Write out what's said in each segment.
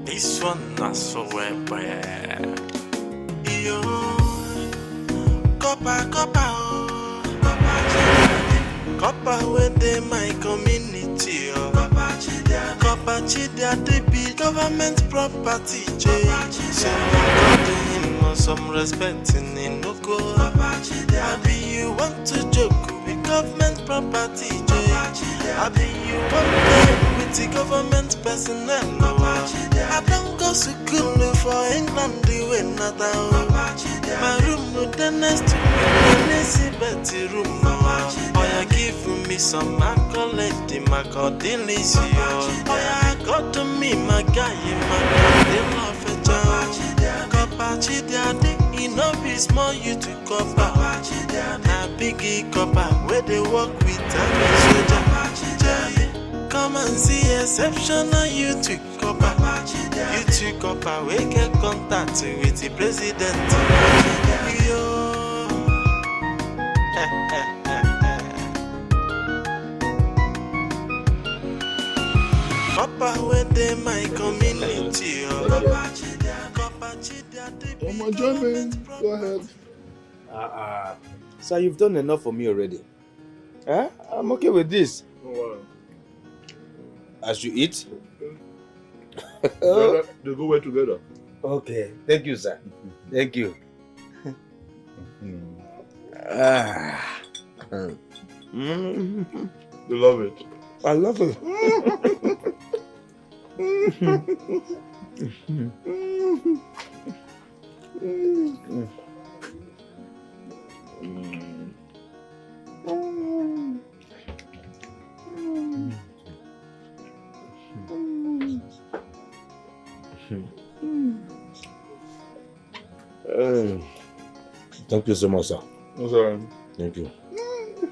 This one not so well. Yo, copper, copper within my community. Copper chidia they be government property. So some respect in no go. Maybe you want to joke with government property. Maybe you want to with the government personnel. I don't go to school for England doing nothing. My room with the next to me, Betty room. Oh, you give me some accolade in my cordilis. Oh, yeah, got to me, my guy, my Daddy, enough is more you to copper. Na biggie copper where they work with soldier. Come and see exceptional you to copper. You to copper we get contact with the president. Yo. Copper where they my community. Come on, join me. Go ahead. Sir, you've done enough for me already. Huh? I'm okay with this. Oh, wow. As you eat? They go well together. Okay. Thank you, sir. Thank you. You love it. I love it. Thank you so much, sir. No, sorry. Thank you.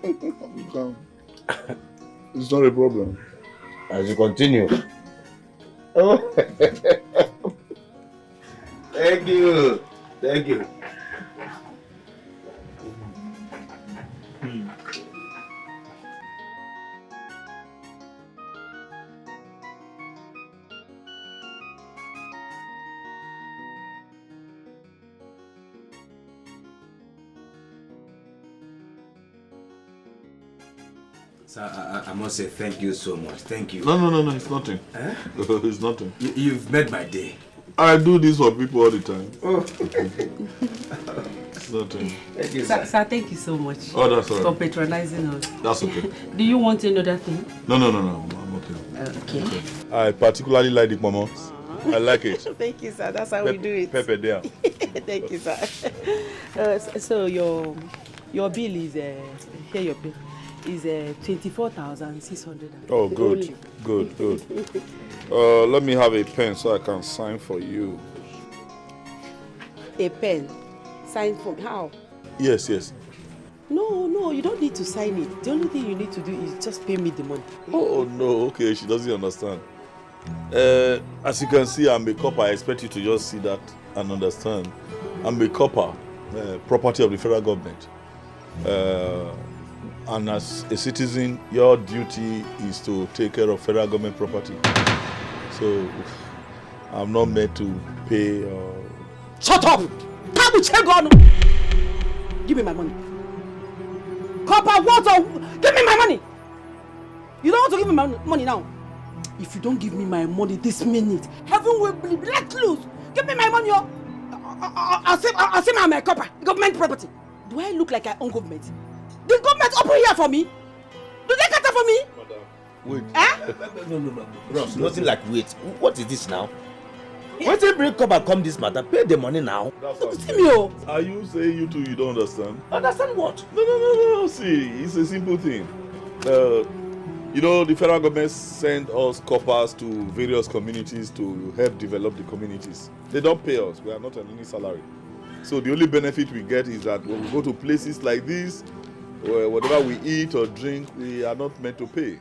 You can. It's not a problem. As you continue. Oh. Thank you. Thank you. Sir, I must say thank you so much. Thank you. No, it's nothing. Eh? It's nothing. You've made my day. I do this for people all the time. Oh. It's nothing. Thank you, sir, thank you so much. Oh, that's all right. For patronizing us. That's okay. Do you want another thing? No. I'm okay. Okay. I particularly like the momos. I like it. Thank you, sir. That's how we do it. Pepper there. Thank you, sir. So your bill is here. Your bill is 24,600. Oh, good. Good. Let me have a pen so I can sign for you. A pen? Sign for how? Yes. No, you don't need to sign it. The only thing you need to do is just pay me the money. Oh, no. Okay, she doesn't understand. As you can see, I'm a copper. I expect you to just see that and understand. I'm a copper, property of the federal government. And as a citizen, your duty is to take care of federal government property. So, I'm not meant to pay. Shut up! Give me my money. Copper, water! Give me my money! You don't want to give me my money now? If you don't give me my money this minute, heaven will be let loose. Give me my money, yo! I'll say I'm a copper, government property. Do I look like I own government? The government open here for me? Do they cater for me? Madam, wait. Eh? No. Bros, nothing like wait. What is this now? Once you bring copper come this matter, pay the money now. That's what See me, oh. Are you saying you two you don't understand? Understand what? No. See, it's a simple thing. The federal government send us coppers to various communities to help develop the communities. They don't pay us. We are not on any salary. So the only benefit we get is that when we go to places like this, where whatever we eat or drink, we are not meant to pay.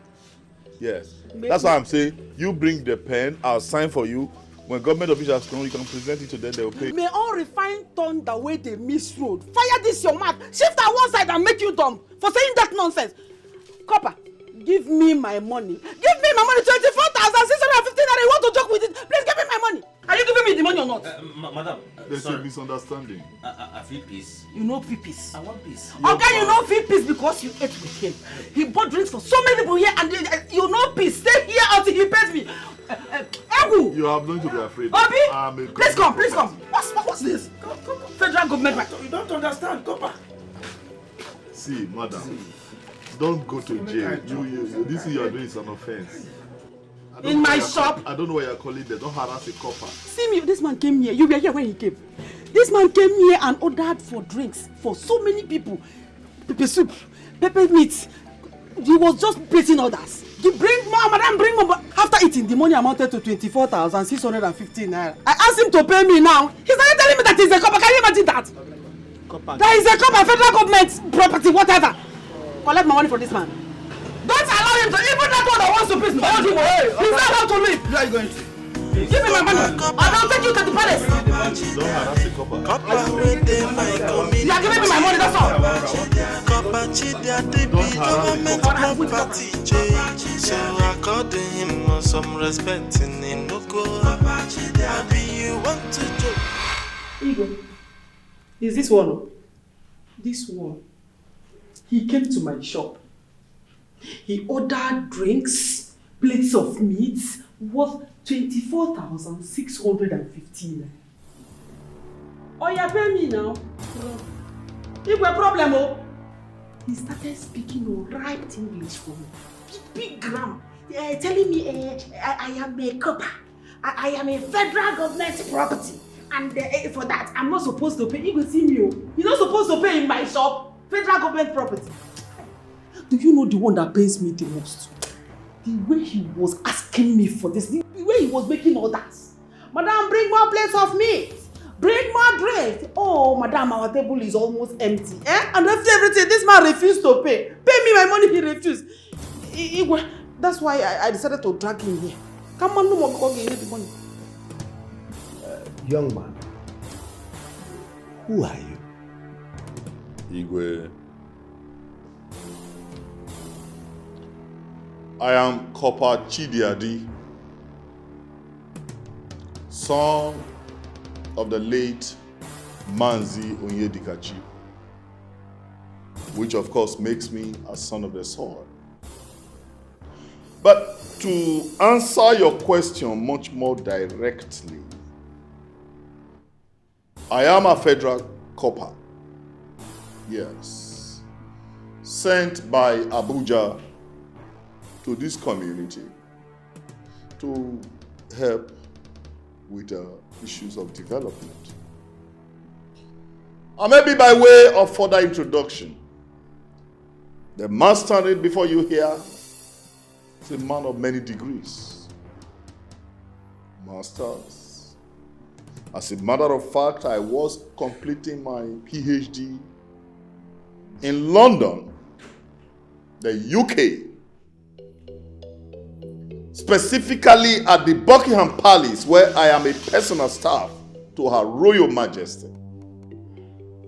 Yes. That's why I'm saying, you bring the pen, I'll sign for you. When government officials come, you can present it to them, they will pay. May all refined turn the way they miss road. Fire this your mouth. Shift at one side and make you dumb for saying that nonsense. Copper, give me my money. Give me my money, 24,600 You want to joke with it? Please give me my money. Are you giving me the money or not? Madam, There's a misunderstanding. I feel peace. You know feel peace. I want peace. Okay, you know feel peace because you ate with him. He bought drinks for so many people here and you know peace. Stay here until he pays me. Ewu! You have nothing to be afraid of. Obi, please come, please come. What's this? Come. Federal government. You don't understand, Copper. See, madam, don't go to jail. This thing you are doing is an offense. In my shop? I don't know why you're calling them. Don't harass a copper. See me, this man came here. You were here when he came. This man came here and ordered for drinks for so many people. Pepper soup, pepper meat. He was just placing orders. You bring more, madam, bring more. After eating, the money amounted to 24,615 naira. I asked him to pay me now. He started telling me that he's a copper. Can you imagine that? Copper. That is a copper, federal government property, whatever. Collect my money for this man. Don't allow him to, even that one that wants to please hold him away. He's not allowed to leave. Where are you going to? Give me my money. And I'll take you to the palace. Don't harass a copper. You are giving me my money, that's all. Don't harass the property. So according him some respect in him. No go. Maybe you want to joke. Igor, is this one? This one. He came to my shop. He ordered drinks, plates of meat worth 24,615. Oh, you pay me now. Igwe problem, oh. He started speaking right English for me. Big grammar. Telling me I am a copper. I am a federal government property. And for that, I'm not supposed to pay. Igwe see me, oh. You're not supposed to pay in my shop. Federal government property. Do you know the one that pains me the most? The way he was asking me for this, the way he was making orders. Madam, bring more plates of meat. Bring more drinks. Oh, madam, our table is almost empty. And after everything, this man refused to pay. Pay me my money, he refused. That's why I decided to drag him here. Come on, no more because you need the money. Young man, who are you? Igwe. I am Copper Chidiadi, son of the late Manzi Onyedikachi, which of course makes me a son of the soil. But to answer your question much more directly, I am a federal copper, yes, sent by Abuja to this community to help with issues of development. And maybe by way of further introduction, the man standing before you here is a man of many degrees, masters. As a matter of fact, I was completing my PhD in London, the UK, specifically at the Buckingham Palace, where I am a personal staff to Her Royal Majesty.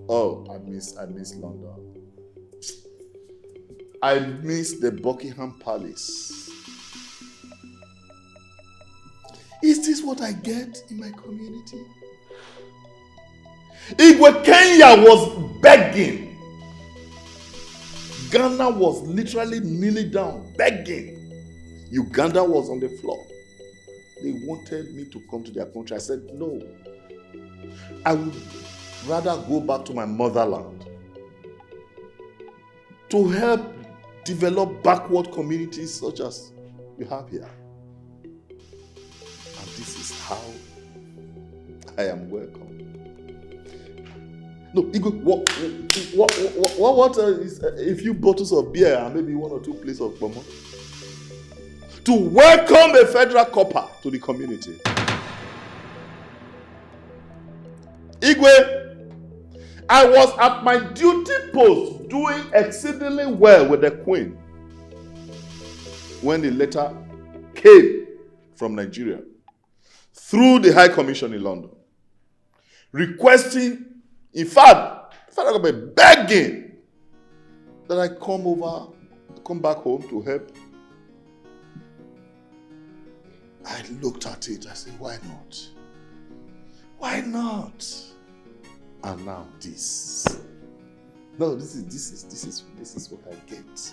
Oh, I miss London. I miss the Buckingham Palace. Is this what I get in my community? Igwe Kenya was begging. Ghana was literally kneeling down, begging. Uganda was on the floor. They wanted me to come to their country. I said, no. I would rather go back to my motherland to help develop backward communities such as we have here. And this is how I am welcome. No, what is a few bottles of beer and maybe one or two plates of pomo to welcome a federal copper to the community. Igwe, I was at my duty post doing exceedingly well with the Queen when the letter came from Nigeria through the High Commission in London, requesting, in fact, federal government begging that I come back home to help. I looked at it, I said, why not? Why not? And now this. No, this is what I get.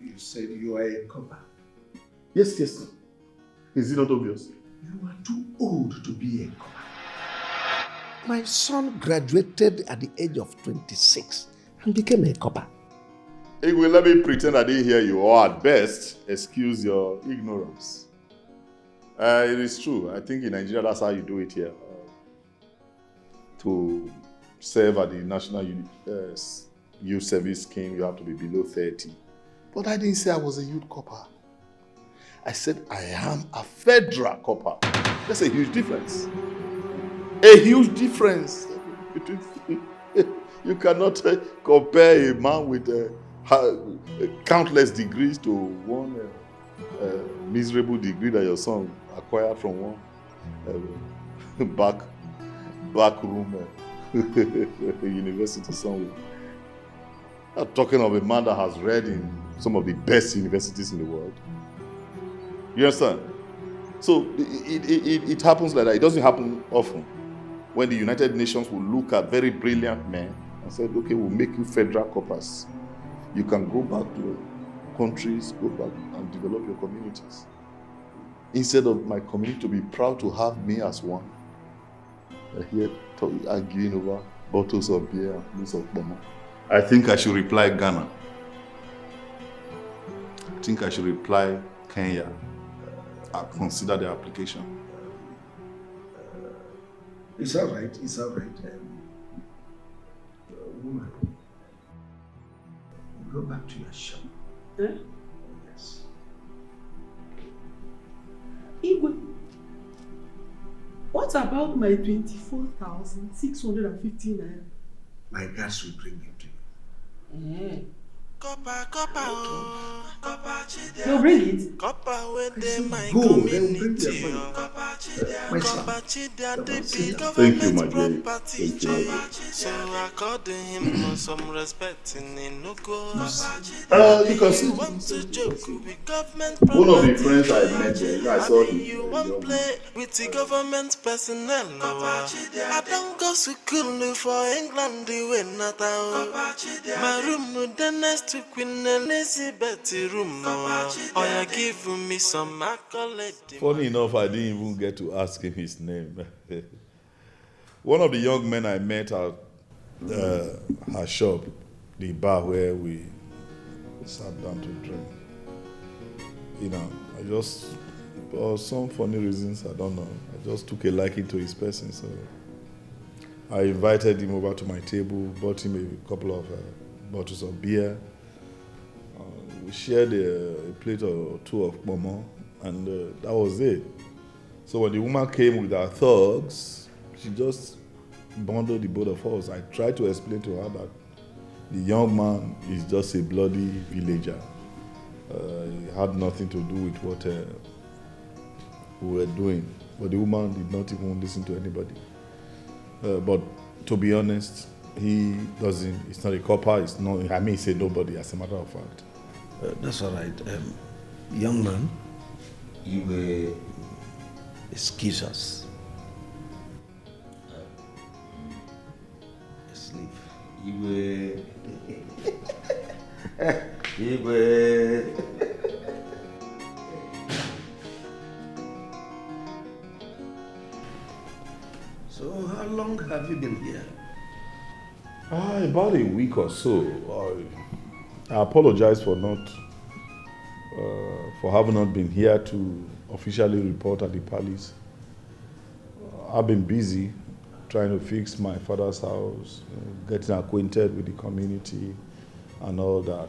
You said you are a copper. Yes. Is it not obvious? You are too old to be a copper. My son graduated at the age of 26 and became a copper. Igwe, let me pretend I didn't hear you, or at best, excuse your ignorance. It is true. I think in Nigeria, that's how you do it here. To serve at the National Youth Service Scheme, you have to be below 30. But I didn't say I was a youth copper. I said I am a federal copper. That's a huge difference. A huge difference. You cannot compare a man with countless degrees to one miserable degree that your son acquired from one back room university somewhere. I'm talking of a man that has read in some of the best universities in the world. You understand? So it happens like that. It doesn't happen often. When the United Nations will look at very brilliant men and say, okay, we'll make you federal coppers. You can go back to your countries, go back and develop your communities. Instead of my community to be proud to have me as one, here arguing over bottles of beer and loads of bomo. I think I should reply Ghana. I think I should reply Kenya. I'll consider the application. It's all right. Woman, go back to your shop. Eh? Yes. Igwe, what about my 24,650 naira? My guards will bring it to you. Eh. Copper, They'll bring it. Copper with them, my Go, they will bring community. their money. Copper, Thank you, my dear. Thank you. So I called him for some respect in Inugo. You can see Want to joke with government one of the property. friends I met there, I saw him. You won't play with the government personnel. I don't go to school for England, the way not out. My room, the next to Queen Elizabeth room. Oh, you give me some accolade. Funny enough, I didn't even get to ask him his name. One of the young men I met at her shop, the bar where we sat down to drink. You know, I just, for some funny reasons, I don't know, I just took a liking to his person. So I invited him over to my table, bought him a couple of bottles of beer. We shared a plate or two of momo, and that was it. So when the woman came with her thugs, she just bundled the both of us. I tried to explain to her that the young man is just a bloody villager. It had nothing to do with what we were doing. But the woman did not even listen to anybody. But to be honest, he doesn't, it's not a copper, it's not, I may say nobody, as a matter of fact. That's all right. Young man, You were excuse us. Sleep. You were So how long have you been here? About a week or so. I apologize for having not been here to officially report at the palace. I've been busy trying to fix my father's house, getting acquainted with the community and all that.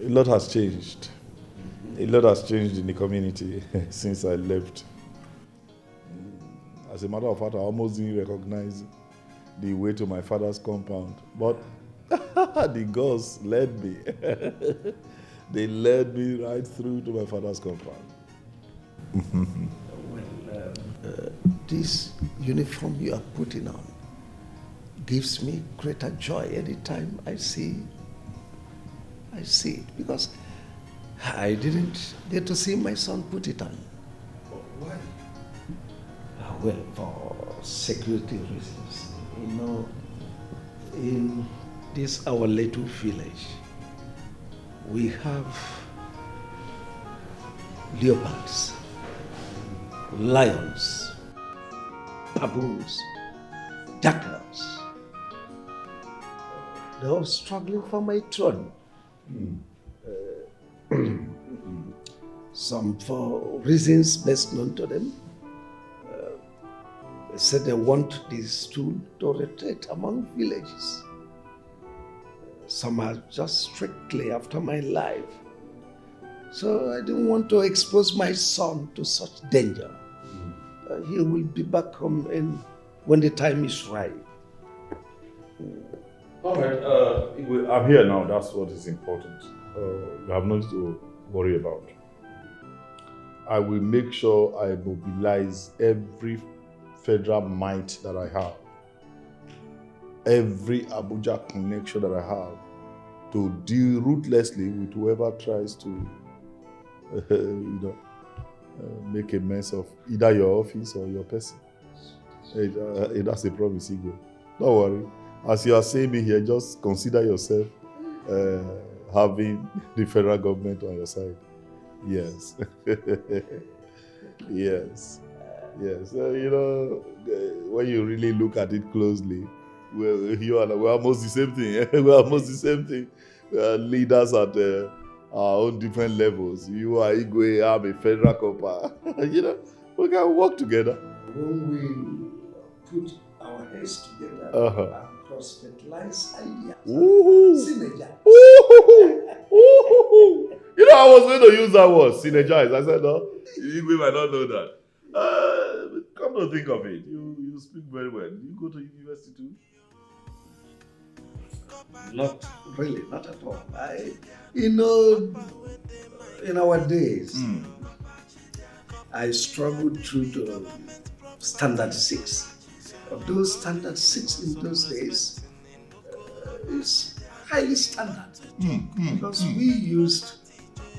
A lot has changed. A lot has changed in the community since I left. As a matter of fact, I almost didn't recognize the way to my father's compound. But the girls led me. They led me right through to my father's compound. This uniform you are putting on gives me greater joy anytime I see it, because I didn't get to see my son put it on. Why? Well, for security reasons. You know, in this our little village, we have leopards, lions, baboons, jackals. They're all struggling for my throne. Some for reasons best known to them. They said they want this stool to rotate among villages. Some are just strictly after my life. So I didn't want to expose my son to such danger. He will be back home when the time is right. All right, I'm here now. That's what is important. You have nothing to worry about. I will make sure I mobilize every federal might that I have, every Abuja connection that I have, to deal ruthlessly with whoever tries to, make a mess of either your office or your person. That's a promise, Igwe. Don't worry. As you are saying me here, just consider yourself having the federal government on your side. Yes. Yes. Yes. When you really look at it closely, we're almost the same thing. We're almost the same thing. We are leaders at our own different levels. You are Igwe, I'm a federal corporal. We can work together. When we put our heads together and cross-fertilize ideas, synergize. I was going to use that word, synergize. I said, no, Igwe might not know that. Come to think of it, you speak very well. You go to university too? Not really, not at all. In our days, I struggled through to standard 6. Of those standard 6 in those days is highly standard because we used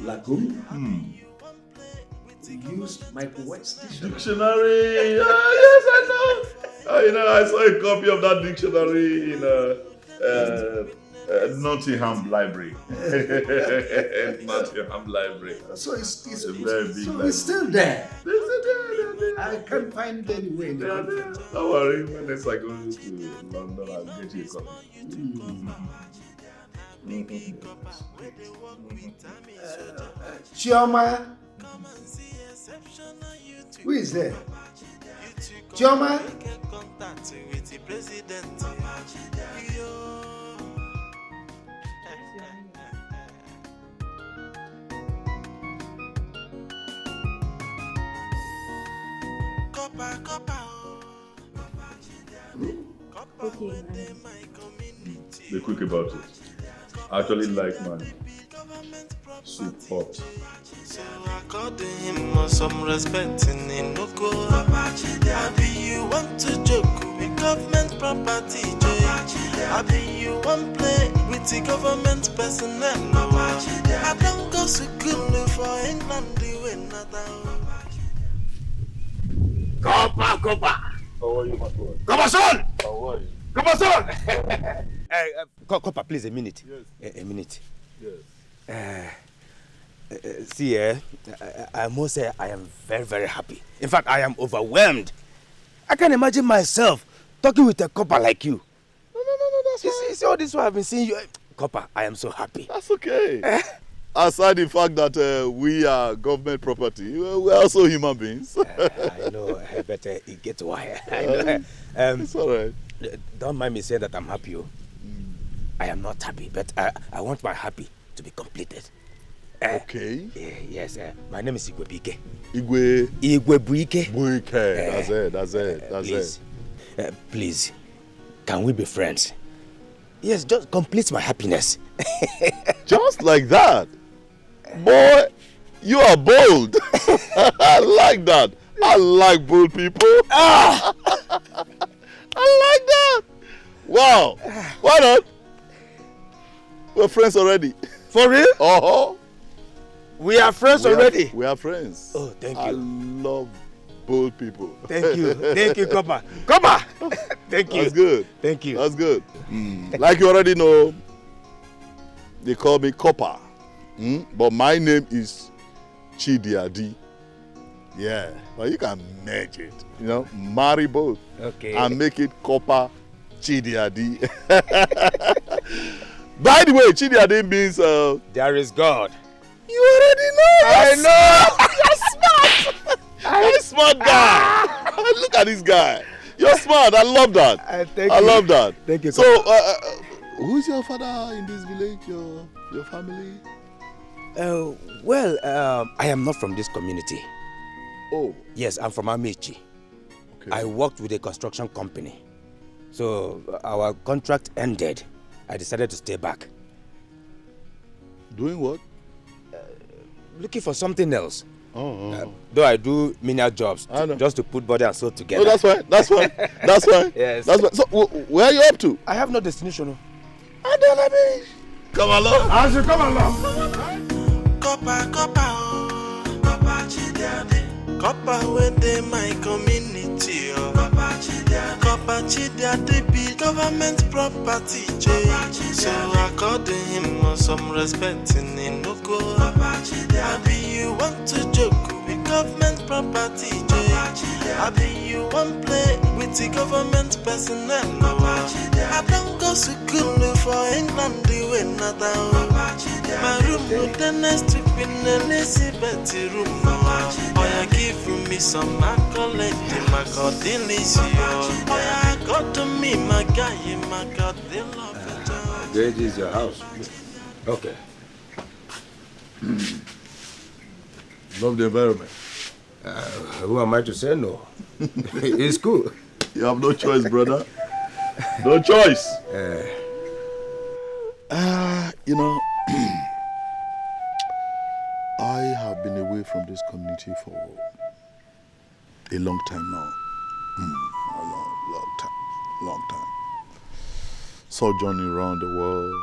Lagoon, we used Michael White's dictionary. Yes, I know. I saw a copy of that dictionary in Nottingham Library. Nottingham Library. So it's a very big library. It's still there. I can't find it anywhere in the country. Don't worry, when next I go to London, I'll get you a copy. Chioma? Who is there? Chioma? Okay, be quick about it. I actually like my soup hot. So I got him some respect in Inoko. Happy you want to joke with government property, happy you want play with the government personnel. I don't go to school for England, the way Copper! How are you, my boy? Copper, son! How are you? Copper, son! Copper, please, a minute. Yes. A minute. Yes. See, I must say I am very, very happy. In fact, I am overwhelmed. I can't imagine myself talking with a copper like you. No, that's fine. See all this while I've been seeing you. Copper, I am so happy. That's okay. Aside the fact that we are government property, we're also human beings. I know, but it gets wire. I know. It's all right. Don't mind me saying that I'm happy. I am not happy, but I want my happy to be completed. Okay. Yes, my name is Igwe Buike. Igwe Buike. Buike. That's it. Please, can we be friends? Yes, just complete my happiness. Just like that? Boy, you are bold. I like that. I like bold people. I like that. Wow. Why not? We're friends already. For real? Uh-huh. We are friends already. We are friends. Oh, thank you. I love bold people. Thank you. Thank you, Copper. Copper! Thank you. That's good. Thank you. That's good. Like you already know, they call me Copper. But my name is Chidiadi. Yeah. But you can merge it. You know, marry both. Okay. And make it Copper Chidiadi. By the way, Chidiadi means there is God. You already know. I know. You're smart. You're a smart guy. Look at this guy. You're smart. I love that. I love that. Thank you. So, who's your father in this village? Your family? Well, I am not from this community. Oh. Yes, I'm from Amici. Okay. I worked with a construction company. So our contract ended. I decided to stay back. Doing what? Looking for something else. Oh. Though I do menial jobs just to put body and soul together. Oh, that's fine. That's fine. That's fine. Yes. That's fine. So, where are you up to? I have no destination. Come along. As you come along. Copper, Copper within my community. Copper Chidiade be government property. So I according him some respect in Inuko. Abi you want to joke with government property. Abi you want play with the government personnel. I don't go to school for England the way not down. My room with the next trip in Elizabeth room. Oh, you give me some accolade, my God, oh, yeah, got to me, my guy, my God, they love it. This is your house. Okay. Love the environment. Who am I to say no? It's cool. You have no choice, brother. No choice. You know, I have been away from this community for a long time now. A long time. Sojourning around the world,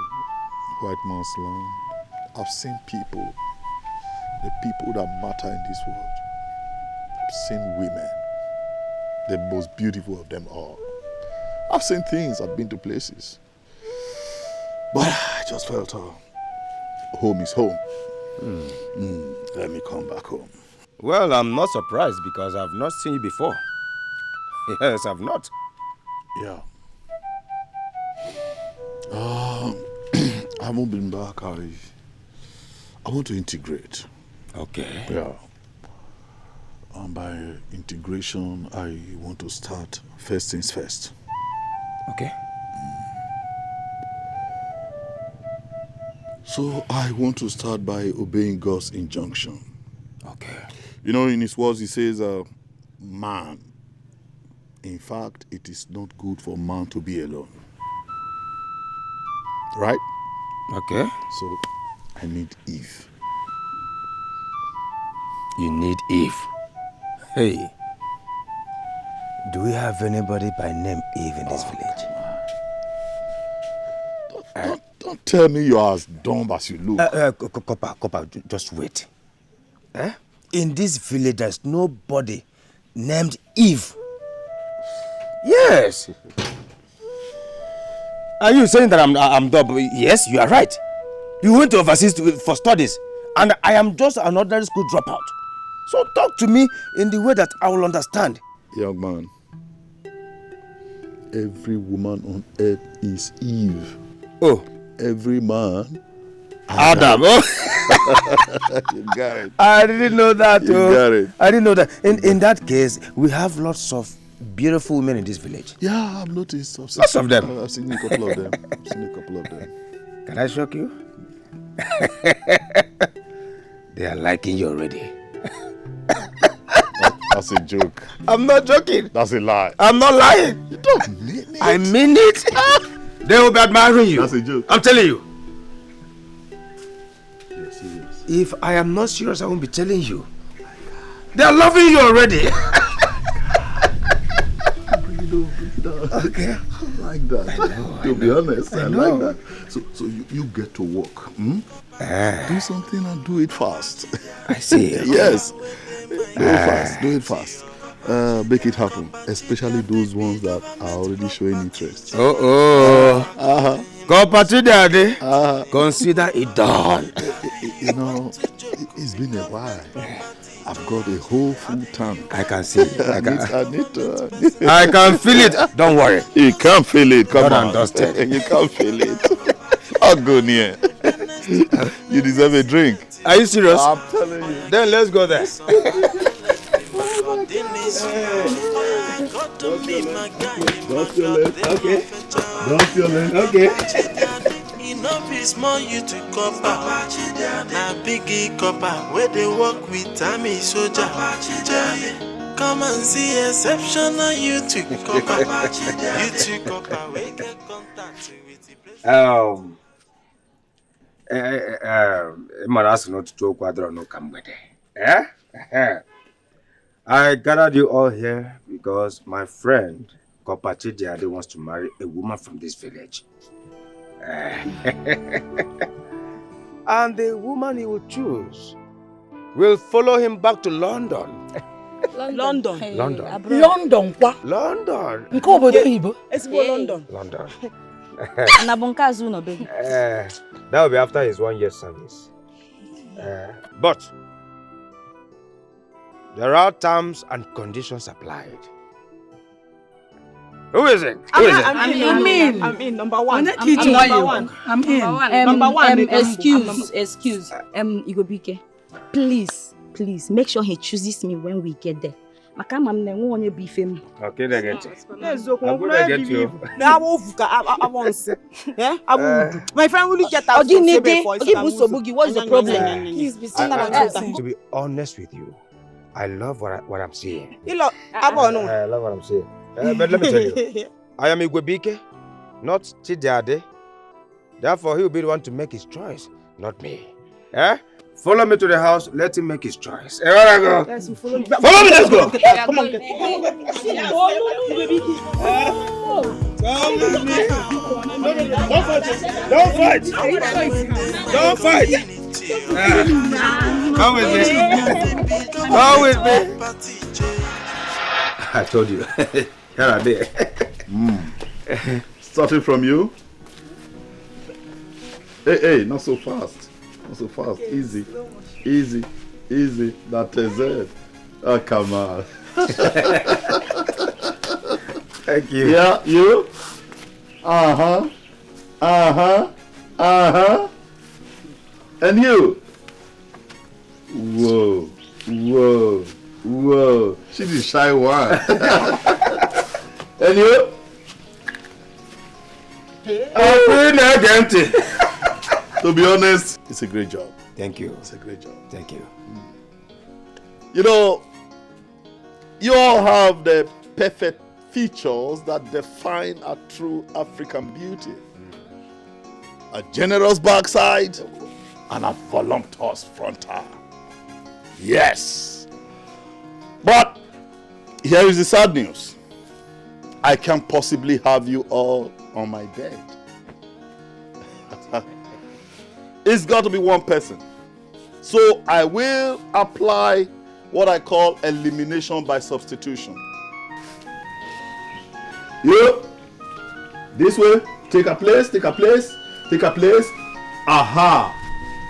white man's land. I've seen people, the people that matter in this world. I've seen women, the most beautiful of them all. I've seen things, I've been to places. But I just felt home is home. Let me come back home. Well, I'm not surprised because I've not seen you before. Yes, I've not. Yeah. I haven't been back. I want to integrate. Okay. Yeah. And by integration, I want to start first things first. Okay. So I want to start by obeying God's injunction. Okay. You know, in his words, he says, man. In fact, it is not good for man to be alone. Right? Okay. So I need Eve. You need Eve. Hey. Do we have anybody by name Eve in this village? Don't tell me you are as dumb as you look. Copper, just wait. In this village, there's nobody named Eve. Yes. Are you saying that I'm dumb? Yes, you are right. You went overseas for studies, and I am just an ordinary school dropout. So talk to me in the way that I will understand. Young man, every woman on earth is Eve. Oh. Every man, Adam. Oh. You got it. I didn't know that. You got it. I didn't know that. In that case, we have lots of beautiful women in this village. Yeah, I've noticed. Lots of them. I've seen a couple of them. Can I shock you? They are liking you already. That's a joke. I'm not joking. That's a lie. I'm not lying. You don't mean it. I mean it. They will be admiring you. That's a joke. I'm telling you. Yes, yes. If I am not serious, I won't be telling you. They are loving you already. Okay. I like that. To be honest, I like that. So you get to work. Do something and do it fast. I see. Yes. Do it fast. Make it happen. Especially those ones that are already showing interest. Property daddy. Consider it done. You know, it's been a while. I've got a whole full tank. I can see it. I need to. I can feel it. Don't worry. You can't feel it. Come on. Dusted. You can't feel it. I'll go near. You deserve a drink. Are you serious? I'm telling you. Then let's go there. Drop your leg. Okay. Drop your leg. Okay. Enough is more you to copper. Na biggie copper where they work with army soldier. Come and see exceptional you to copper. You to copper we get contact with the place. Maras not to quadro no come I gathered you all here because my friend Kopachi Diade wants to marry a woman from this village. And the woman he will choose will follow him back to London. London. London. London. London. That will be after his 1 year service. But there are terms and conditions applied. Who is it? I'm in. Number one. I'm in. Number one. Excuse. Igobike. Please, make sure he chooses me when we get there. Okay, they get you. My friend will get out. What's the problem? To be honest with you, I love what I'm seeing. I love what I'm seeing. But let me tell you, I am Igwebike, not Chidiade. Therefore, he will be the one to make his choice, not me. Follow me to the house, let him make his choice. Where I go? Yes, follow me, let's go. Come on. Come with me. Don't fight. Come with me. I told you. Here are they. Starting from you. Hey, not so fast. Not so fast. Easy. That is it. Oh, come on. Thank you. Yeah, you. And you. Whoa. She's the shy one. And you. To be honest, it's a great job. Thank you. It's a great job. Thank you. You know, you all have the perfect features that define a true African beauty. A generous backside and a voluptuous frontal. Yes. But here is the sad news. I can't possibly have you all on my bed. It's got to be one person. So I will apply what I call elimination by substitution. You, this way, take a place. Aha.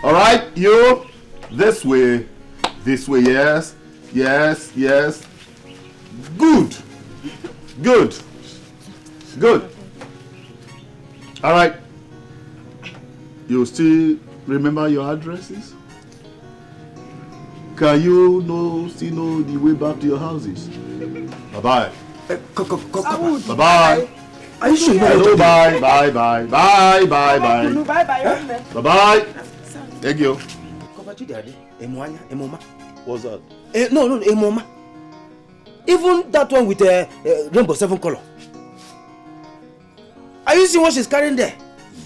All right, you, this way, yes. Good. All right. You still remember your addresses? Can you still know the way back to your houses? Bye-bye. Bye-bye. Are you sure? Hello, bye. Bye-bye. Thank you. What's that? No, Emoma. Even that one with the rainbow 7 color. Are you seeing what she's carrying there?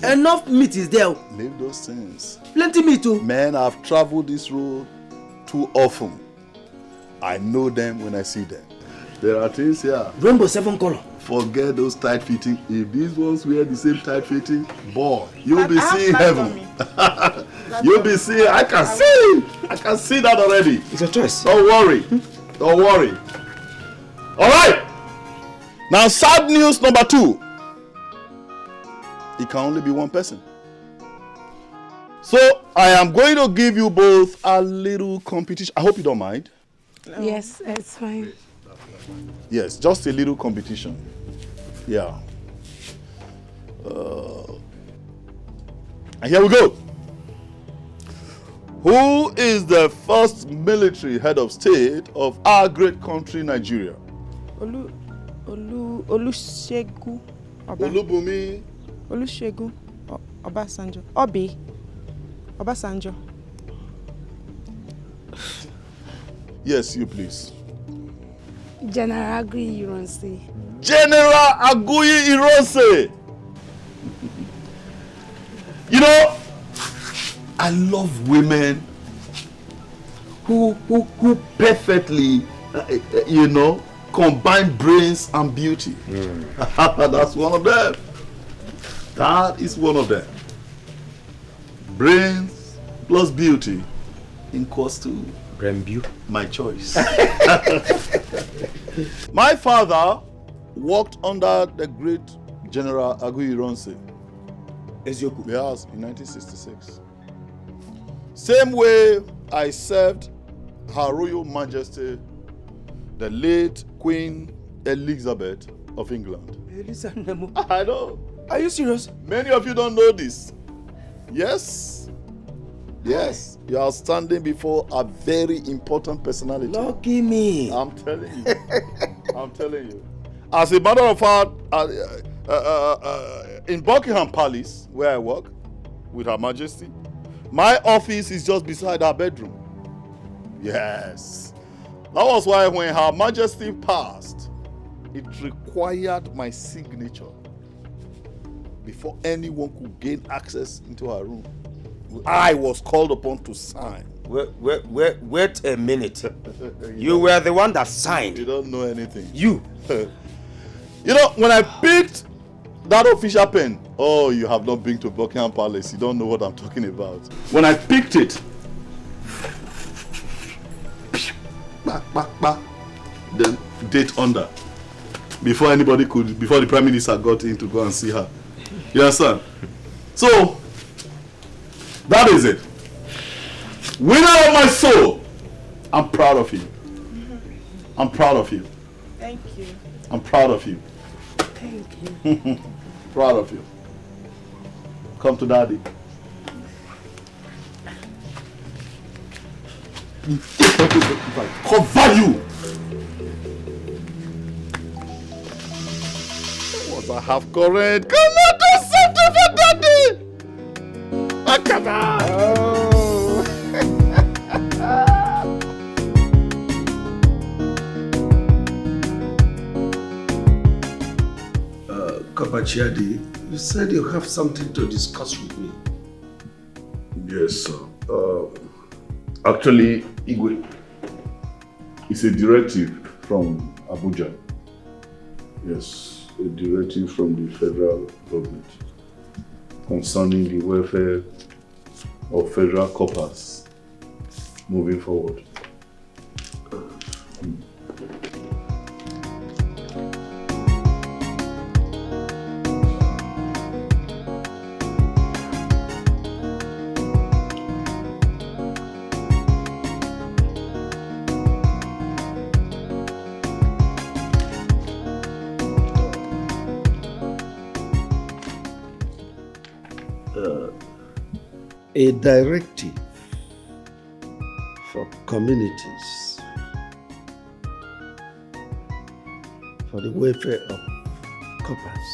Enough meat is there. Leave those things. Plenty meat too. Man, I've traveled this road too often. I know them when I see them. There are things here. Rainbow 7 color. Forget those tight fitting. If these ones wear the same tight fitting, boy, you'll be seeing heaven. You'll be seeing. I can see that already. It's a choice. Don't worry. Don't worry. All right. Now, sad news number 2. It can only be one person. So, I am going to give you both a little competition. I hope you don't mind. No. Yes, it's fine. Yes, just a little competition. Yeah. And here we go. Who is the first military head of state of our great country, Nigeria? Olusegun Olubumi. Olusegun Obasanjo. Obasanjo. Yes, you please. General Aguiyi Ironsi. General Aguiyi Ironsi. You know, I love women who perfectly, combine brains and beauty. That's one of them. That is one of them. Brains plus beauty equals to my choice. My father worked under the great General Aguiyi Ironsi. Yes, in 1966. Same way I served Her Royal Majesty, the late Queen Elizabeth of England. I know. Are you serious? Many of you don't know this. Yes. Yes. You are standing before a very important personality. Lucky me. I'm telling you. I'm telling you. As a matter of fact, in Buckingham Palace, where I work with Her Majesty, my office is just beside her bedroom. Yes. That was why when Her Majesty passed, it required my signature before anyone could gain access into her room. I was called upon to sign. Wait a minute. You were the one that signed. You don't know anything. You. You know, when I picked that official pen, oh, you have not been to Buckingham Palace. You don't know what I'm talking about. When I picked it, then date under. Before the Prime Minister got in to go and see her. You understand? So, that is it. Winner of my soul, I'm proud of you. I'm proud of you. Thank you. I'm proud of you. Thank you. Proud of you. Come to daddy. Cover you. What I have correct. Come on, do something for daddy. Akada. Oh. Kabachiadi, you said you have something to discuss with me. Yes, sir. Actually, Igwe, it's a directive from Abuja. Yes, a directive from the federal government concerning the welfare of federal corpers moving forward. A directive for communities for the welfare of corpers.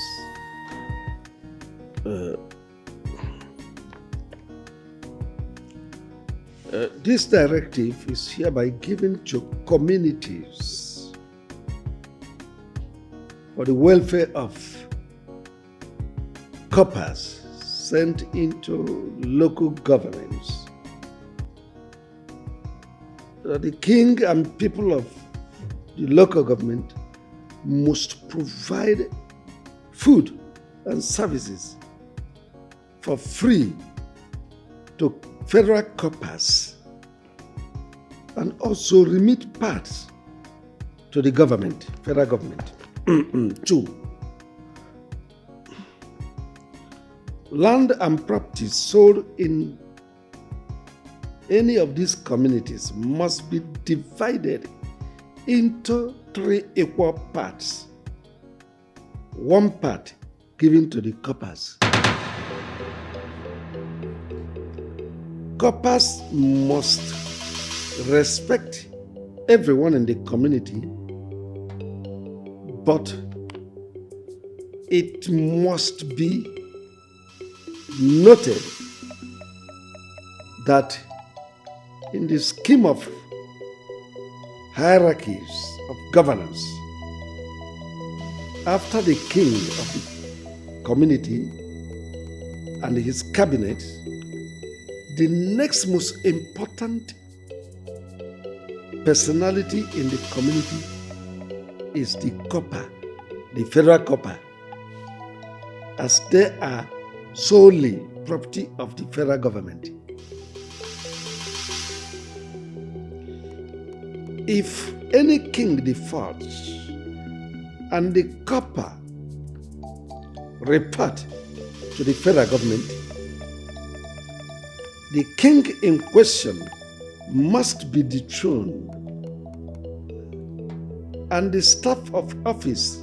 This directive is hereby given to communities for the welfare of corpers sent into local governments. The king and people of the local government must provide food and services for free to federal corpers and also remit parts to the government, federal government. 2. Land and properties sold in any of these communities must be divided into 3 equal parts. 1 part given to the corpers. Corpers must respect everyone in the community, but it must be noted that in the scheme of hierarchies of governance, after the king of the community and his cabinet, the next most important personality in the community is the corper, the federal corper, as they are solely property of the federal government. If any king defaults and the corper report to the federal government, the king in question must be dethroned and the staff of office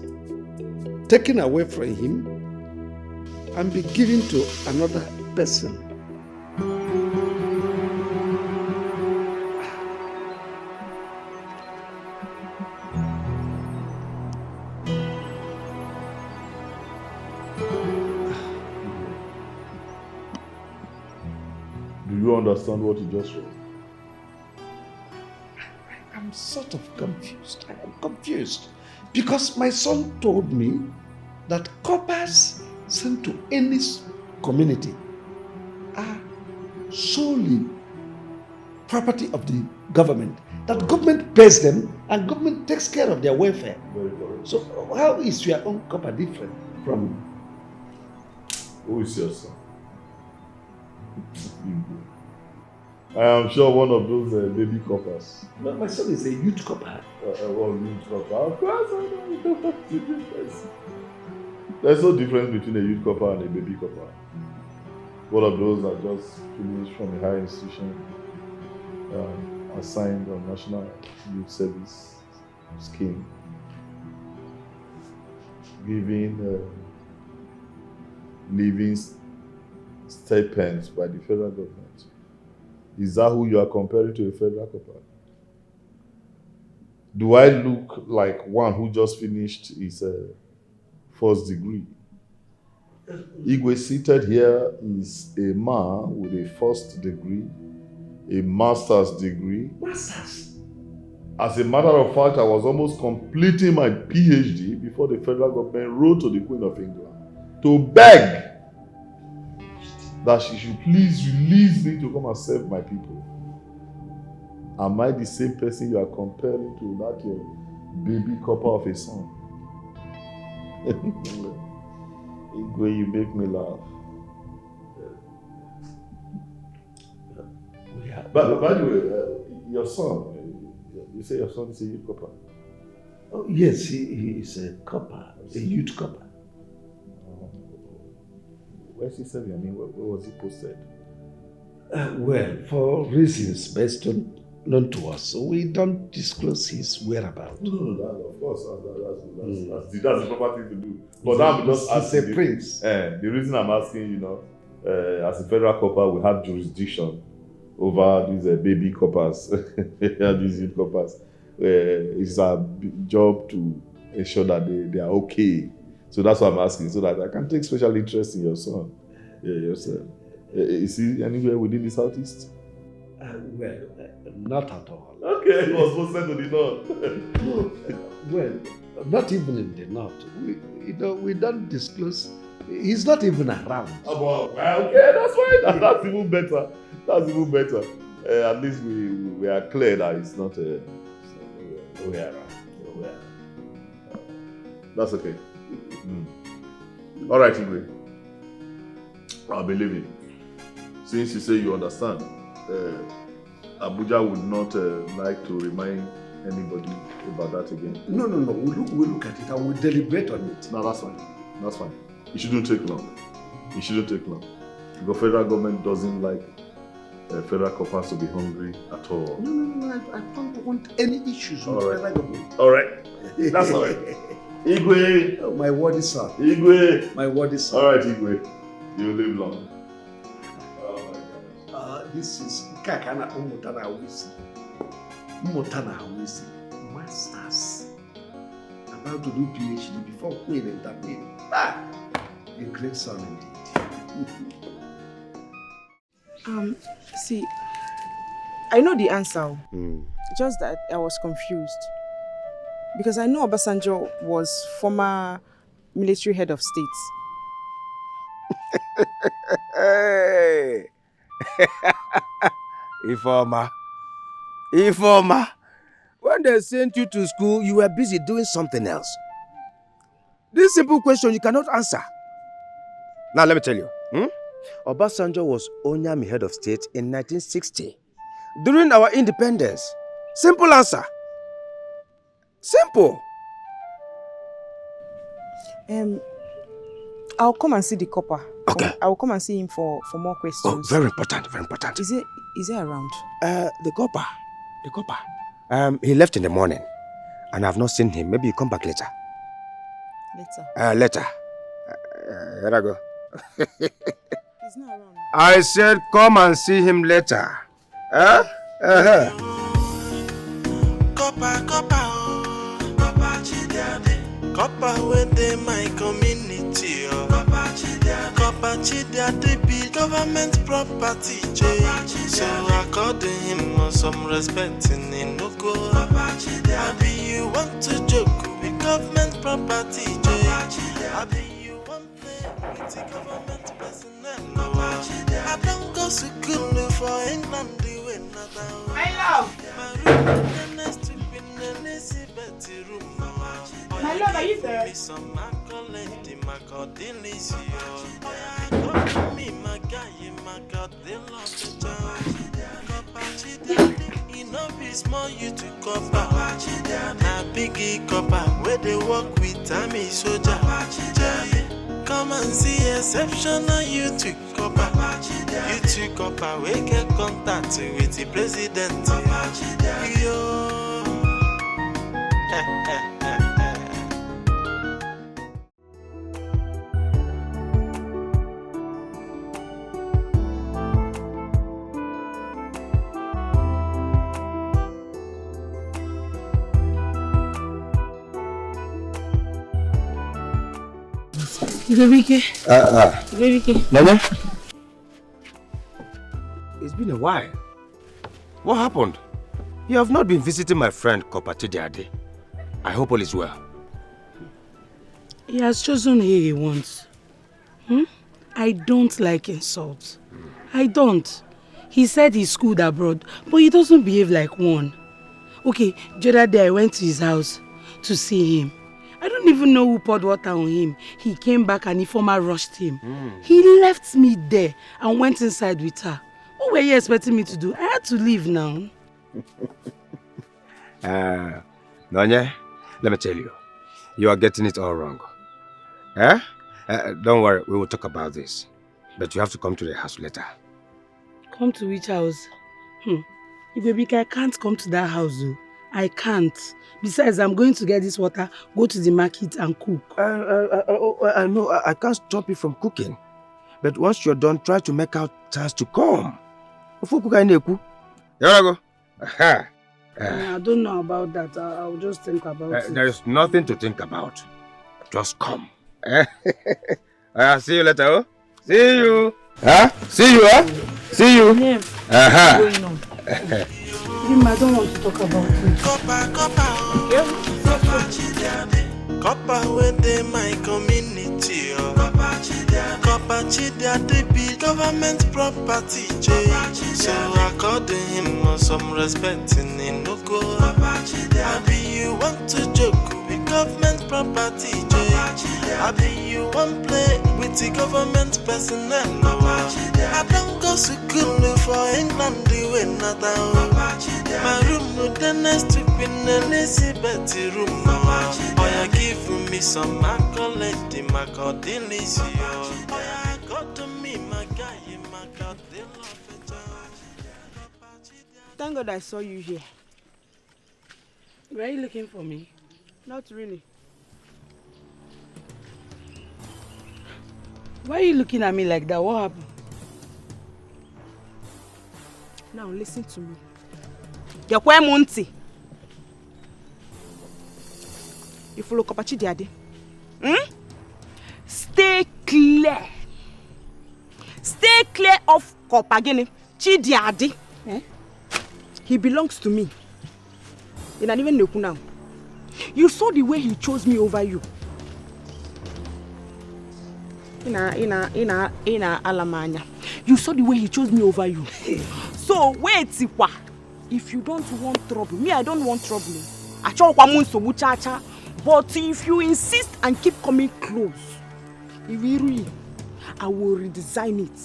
taken away from him and be given to another person. Do you understand what you just read? I'm sort of confused. I am confused because my son told me that corpers sent to any community are solely property of the government. That government pays them and government takes care of their welfare. Very correct. So how is your own corper different from? Who is your son? I am sure one of those baby coppers. No, my son is a youth corper. Youth copper. Of course, I know. There's no difference between a youth copper and a baby copper. One of those that just finished from a higher institution, assigned on National Youth Service Scheme, giving living stipends by the federal government. Is that who you are comparing to a federal copper? Do I look like one who just finished his first degree? Igwe seated here is a man with a first degree, a master's degree. Masters. As a matter of fact, I was almost completing my PhD before the federal government wrote to the Queen of England to beg that she should please release me to come and serve my people. Am I the same person you are comparing to that your baby copper of a son? Igwe, you make me laugh. But by the way, your son, you say your son is a youth copper? Oh, yes, he is a copper, a youth copper. Where's he serving? I mean, where was he posted? Well, for reasons best known to us, so we don't disclose his whereabouts. No, of course, that's the proper thing to do. But I'm just asking. He's a prince. The reason I'm asking, as a federal copper, we have jurisdiction over these baby coppers, these youth coppers. It's our job to ensure that they are okay. So that's why I'm asking, so that I can take special interest in your son. Your son. Is he anywhere within the southeast? Well, not at all. Okay, he was posted to the north. No, well, not even in the north. We don't disclose. He's not even around. Okay, that's fine. That's even better. That's even better. At least we are clear that it's not nowhere around. That's okay. All right, Igwe. I'll be leaving. since you say you understand, Abuja would not like to remind anybody about that again. No. We'll look at it and we'll deliberate on it. No, that's fine. That's fine. It shouldn't take long. It shouldn't take long. The federal government doesn't like federal coppers to be hungry at all. No. I don't want any issues with federal government. All right. That's all right. Igwe. Oh, my word is son. Igwe. My word is son. All right, Igwe. You live long. This is Kakana Umutana Wisi. Umutana Wisi. Masters. About to do PhD before Queen and Tapin. A great son indeed. See, I know the answer. Just that I was confused. Because I know Obasanjo was former military head of state. Hey! Informa. When they sent you to school, you were busy doing something else. This simple question you cannot answer. Now let me tell you. Obasanjo was Onyami head of state in 1960. During our independence. Simple answer. Simple. I'll come and see the copper. Okay. I will come and see him for more questions. Oh, very important, very important. Is he around? The copper. He left in the morning, and I've not seen him. Maybe he'll come back later. Later. Here I go. He's not around. I said come and see him later. Copper within my community, Copper Chidiade be government property, so according him some respect in Inuko. Abi you want to joke with government property, Abi you want play with the government personnel. I don't go to school for England, My love! My love, are you there? Small you to copper, na biggie copper where they work with army soldier. Come and see exceptional you to copper. You to copper we get contact with the president. Yo. Baby, Nana? It's been a while. What happened? You have not been visiting my friend Copper Chidiade. I hope all is well. He has chosen who he wants. I don't like insults. I don't. He said he schooled abroad, but he doesn't behave like one. Okay, the other day I went to his house to see him. I don't even know who poured water on him. He came back and Informa rushed him. He left me there and went inside with her. What were you expecting me to do? I had to leave now. Nanya, let me tell you. You are getting it all wrong. Don't worry, we will talk about this. But you have to come to the house later. Come to which house? Baby, I can't come to that house though. I can't. Besides, I'm going to get this water, go to the market and cook. I know, I can't stop you from cooking. But once you're done, try to make out chance to come. Here I go. I don't know about that. I'll just think about it. There is nothing to think about. Just come. See you later. Oh? See you. See you. See you. Yeah. Going on. I don't want to talk about it. Copper within my community, Copper Chidiade be government property, so according him some respect in Inuko. Abi you want to joke with government property, I be you one play with the government personnel. I don't go to school for England, the way not my room with the next to Queen Elizabeth room. Oh, you give me some accolade, the Macadillis. I got to me, my guy, my God, they love it. Thank God I saw you here. Were you looking for me? Not really. Why are you looking at me like that? What happened? Now listen to me. You follow Kopachi Diade? Stay clear. Stay clear of Kopagini Chidiade. He belongs to me. You don't even know now. You saw the way he chose me over you. Ina alamanya. You saw the way he chose me over you. So wait, Siwa. If you don't want trouble, me I don't want trouble. But if you insist and keep coming close, I will redesign it.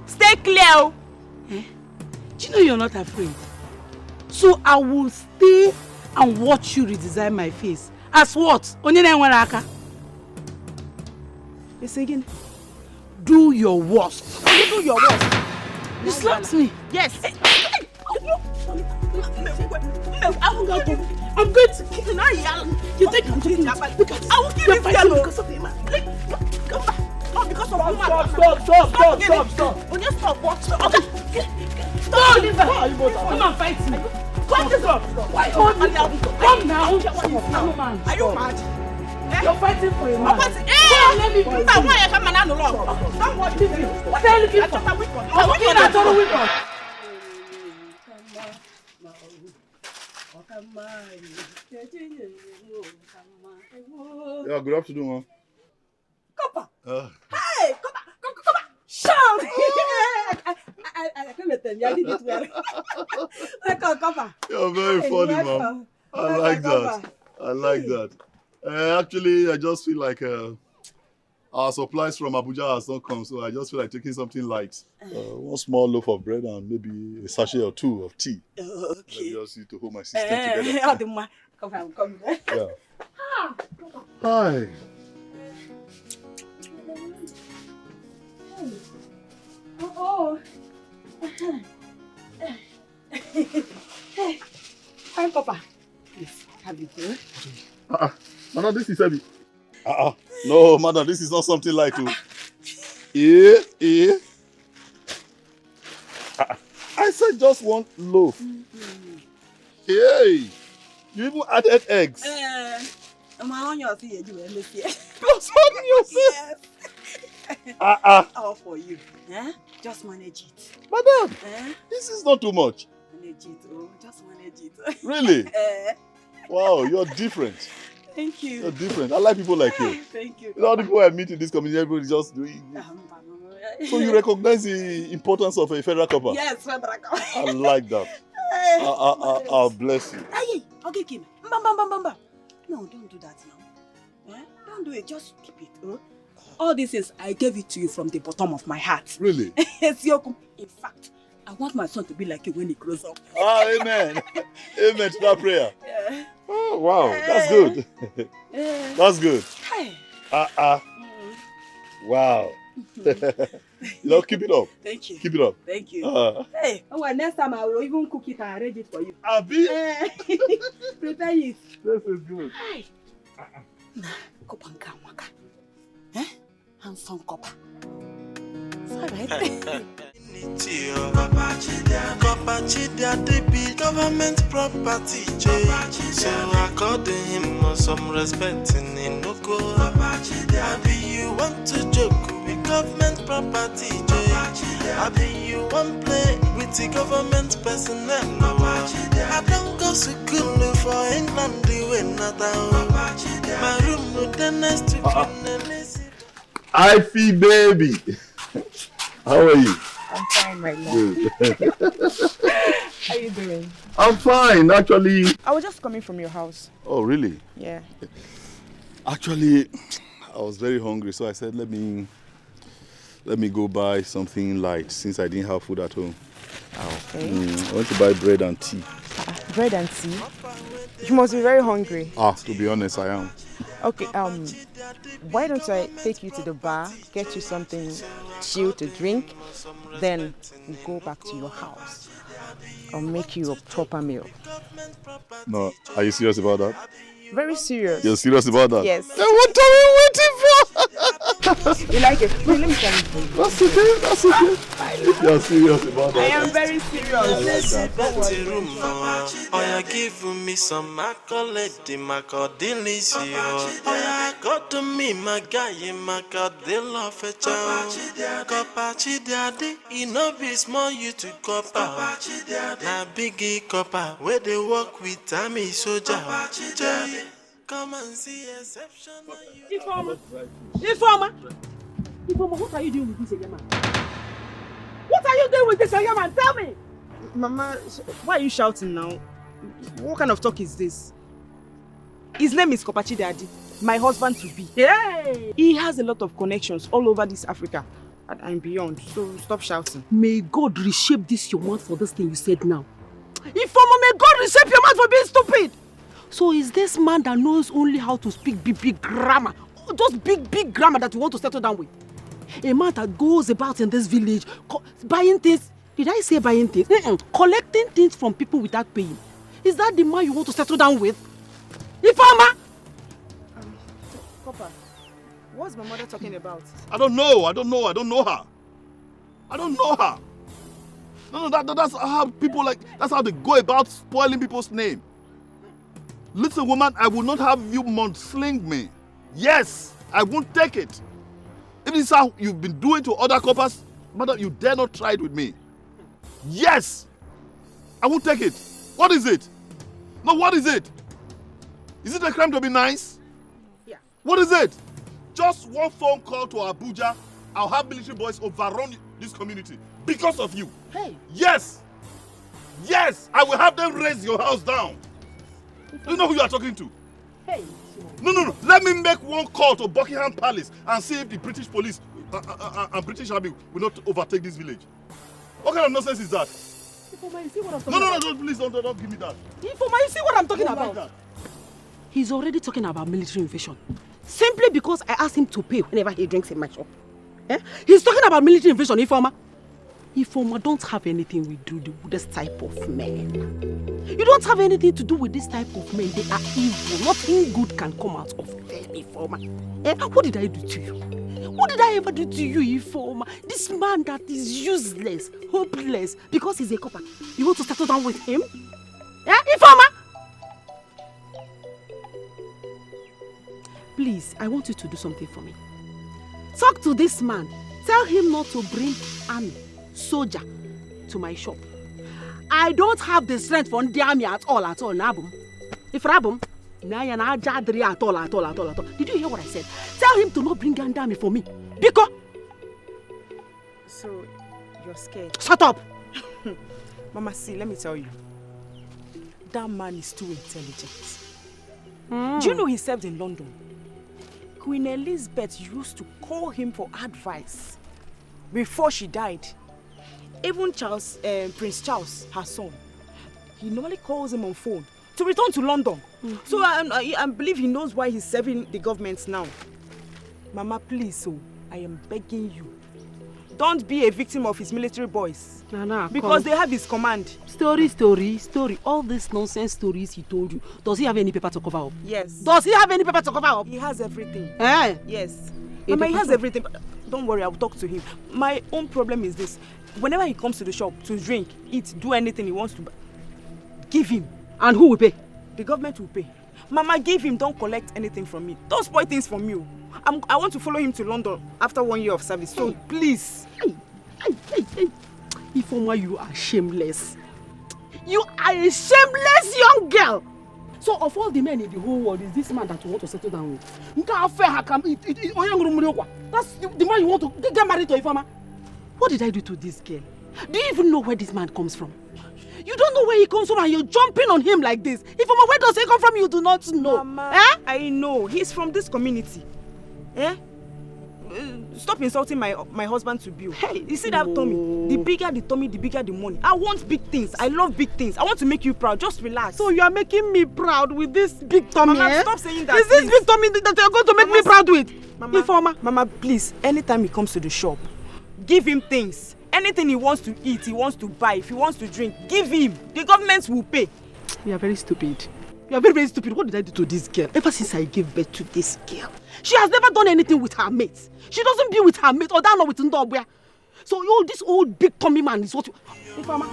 Stay clear. Do you know you're not afraid? So I will stay and watch you redesign my face. As what? Yes, again. Do your worst. You do your worst. You slapped me. Yes. I'm going to kill you. You think I'm taking this? Because I will kill this girl because of him. Come back. Not because of woman. Stop. When you stop, what? Stop, Oliver. Come and fight me. Come this up. Why hold me down? Come now. Are you mad? You're fighting for a man. Come, let me be. Don't watch me. What are you looking for? I'm looking at all the weapons. Yeah, good afternoon, man. Copper. Hey, Copper. Shout. I can't let them. I did it well. Welcome, Copper. You're very funny, man. I like that. Actually, I just feel like our supplies from Abuja has not come, so I just feel like taking something light. One small loaf of bread and maybe a sachet or two of tea. Okay. I just need to hold my system together. Come. Yeah. Hi. Oh. Hi, Papa. Please, have it. Madam, this is heavy. No, madam, this is not something like to. Yeah. I said just one loaf. Hey, you even added eggs. I'm on your feet. Just on yourself. All for you. Just manage it. Madam, this is not too much. Manage it. Just manage it. Really? Wow, you're different. Thank you. You're different. I like people like you. Thank you. All the people I meet in this community, everybody's just doing it. So you recognize the importance of a federal copper? Yes, federal copper. I like that. I'll bless you. Hey, okay, Kim. Bam. No, don't do that now. Don't do it. Just keep it. All this is, I gave it to you from the bottom of my heart. Really? In fact, I want my son to be like you when he grows up. Amen. Amen to that prayer. Yeah. Oh, wow. That's good. That's good. Hey. Wow. Keep it up. Thank you. Keep it up. Thank you. Hey, next time I will even cook it and arrange it for you. Abi? Prepare it. This is good. Hey. Kopankamaka. Handsome copper. It's alright. Government property, so according him some respect in Inoko. Abi you want to joke with government property, I be you want play with the government personnel. I don't go to school for England, the way not my room with the next to I feel baby. How are you? I'm fine right now. Good. How are you doing? I'm fine, actually. I was just coming from your house. Oh, really? Yeah. Actually, I was very hungry, so I said, let me go buy something light since I didn't have food at home. Okay. I want to buy bread and tea. Bread and tea? You must be very hungry. To be honest, I am. Okay, why don't I take you to the bar, get you something chill to drink, then we go back to your house. I'll make you a proper meal. No, are you serious about that? Very serious. You're serious about that? Yes. Then what are we waiting for? You like it? Wait, let me tell you. That's okay, that's okay. If you're serious about that. I am very serious. Oh, you give me some accolade, my delicious. Oh, you got to me, my guy, my God, they love a child. Copachi daddy, it no be small you to copper. Na biggie copper, where they work with Tammy soldier. Come and see exception. Informer, what are you doing with this young man? What are you doing with this young man? Tell me! Mama, why are you shouting now? What kind of talk is this? His name is Kopachi Daddy, my husband to be. Hey! He has a lot of connections all over this Africa and beyond, so stop shouting. May God reshape this your mouth for this thing you said now. Informer, may God reshape your mouth for being stupid! So is this man that knows only how to speak big grammar? Just big grammar that you want to settle down with? A man that goes about in this village buying things. Did I say buying things? Collecting things from people without paying. Is that the man you want to settle down with? Informer! Papa, what's my mother talking about? I don't know her. No, that's how people that's how they go about spoiling people's name. Listen, woman, I will not have you mudsling me. Yes, I won't take it. If this is how you've been doing to other coppers, madam, you dare not try it with me. Yes, I won't take it. What is it? No, what is it? Is it a crime to be nice? Yeah. What is it? Just one phone call to Abuja, I'll have military boys overrun this community because of you. Hey. Yes, I will have them raise your house down. Do you know who you are talking to? Hey. No. Let me make one call to Buckingham Palace and see if the British police and British army will not overtake this village. What kind of nonsense is that? Informer, you see what I'm talking about? No, please don't give me that. Informer, you see what I'm talking about? Like He's already talking about military invasion. Simply because I asked him to pay whenever he drinks in my shop. He's talking about military invasion, Informer. Informer, don't have anything we do with this type of men. You don't have anything to do with this type of men. They are evil. Nothing good can come out of them, Informer. What did I do to you? What did I ever do to you, Informer? This man that is useless, hopeless, because he's a copper. You want to settle down with him? Informer? Please, I want you to do something for me. Talk to this man. Tell him not to bring army, soldier to my shop. I don't have the strength for the army at all, Nabum. If Rabum, at all. Did you hear what I said? Tell him to not bring an army for me. Because. So, you're scared? Shut up! Mama, see, let me tell you. That man is too intelligent. Do you know he served in London? Queen Elizabeth used to call him for advice before she died. Even Prince Charles, her son, he normally calls him on phone to return to London. So I believe he knows why he's serving the government now. Mama, please, I am begging you. Don't be a victim of his military boys. Because they have his command. Story. All these nonsense stories he told you. Does he have any paper to cover up? Yes. Does he have any paper to cover up? He has everything. Yes. Mama, he has everything. Don't worry, I'll talk to him. My own problem is this. Whenever he comes to the shop to drink, eat, do anything he wants to, give him. And who will pay? The government will pay. Mama, give him. Don't collect anything from me. Don't spoil things from you. I want to follow him to London after 1 year of service. So please. Hey. Informer, you are shameless. You are a shameless young girl. So of all the men in the whole world, is this man that you want to settle down with? That's the man you want to get married to, Informer. What did I do to this girl? Do you even know where this man comes from? You don't know where he comes from and you're jumping on him like this. If where does he come from, you do not know. Mama, I know. He's from this community. Stop insulting my husband to Bill. Hey, you see that tummy? The bigger the tummy, the bigger the money. I want big things. I love big things. I want to make you proud. Just relax. So you are making me proud with this big tummy, Mama, stop saying that. Is this big tummy that you're going to make me proud with? Mama, please, anytime he comes to the shop, give him things. Anything he wants to eat, he wants to buy, if he wants to drink, give him. The government will pay. You are very stupid. You are very, very stupid. What did I do to this girl? Ever since I gave birth to this girl, she has never done anything with her mates. She doesn't be with her mate or down with Ndobwe. So this old big tummy man is what you... Hey, Mama,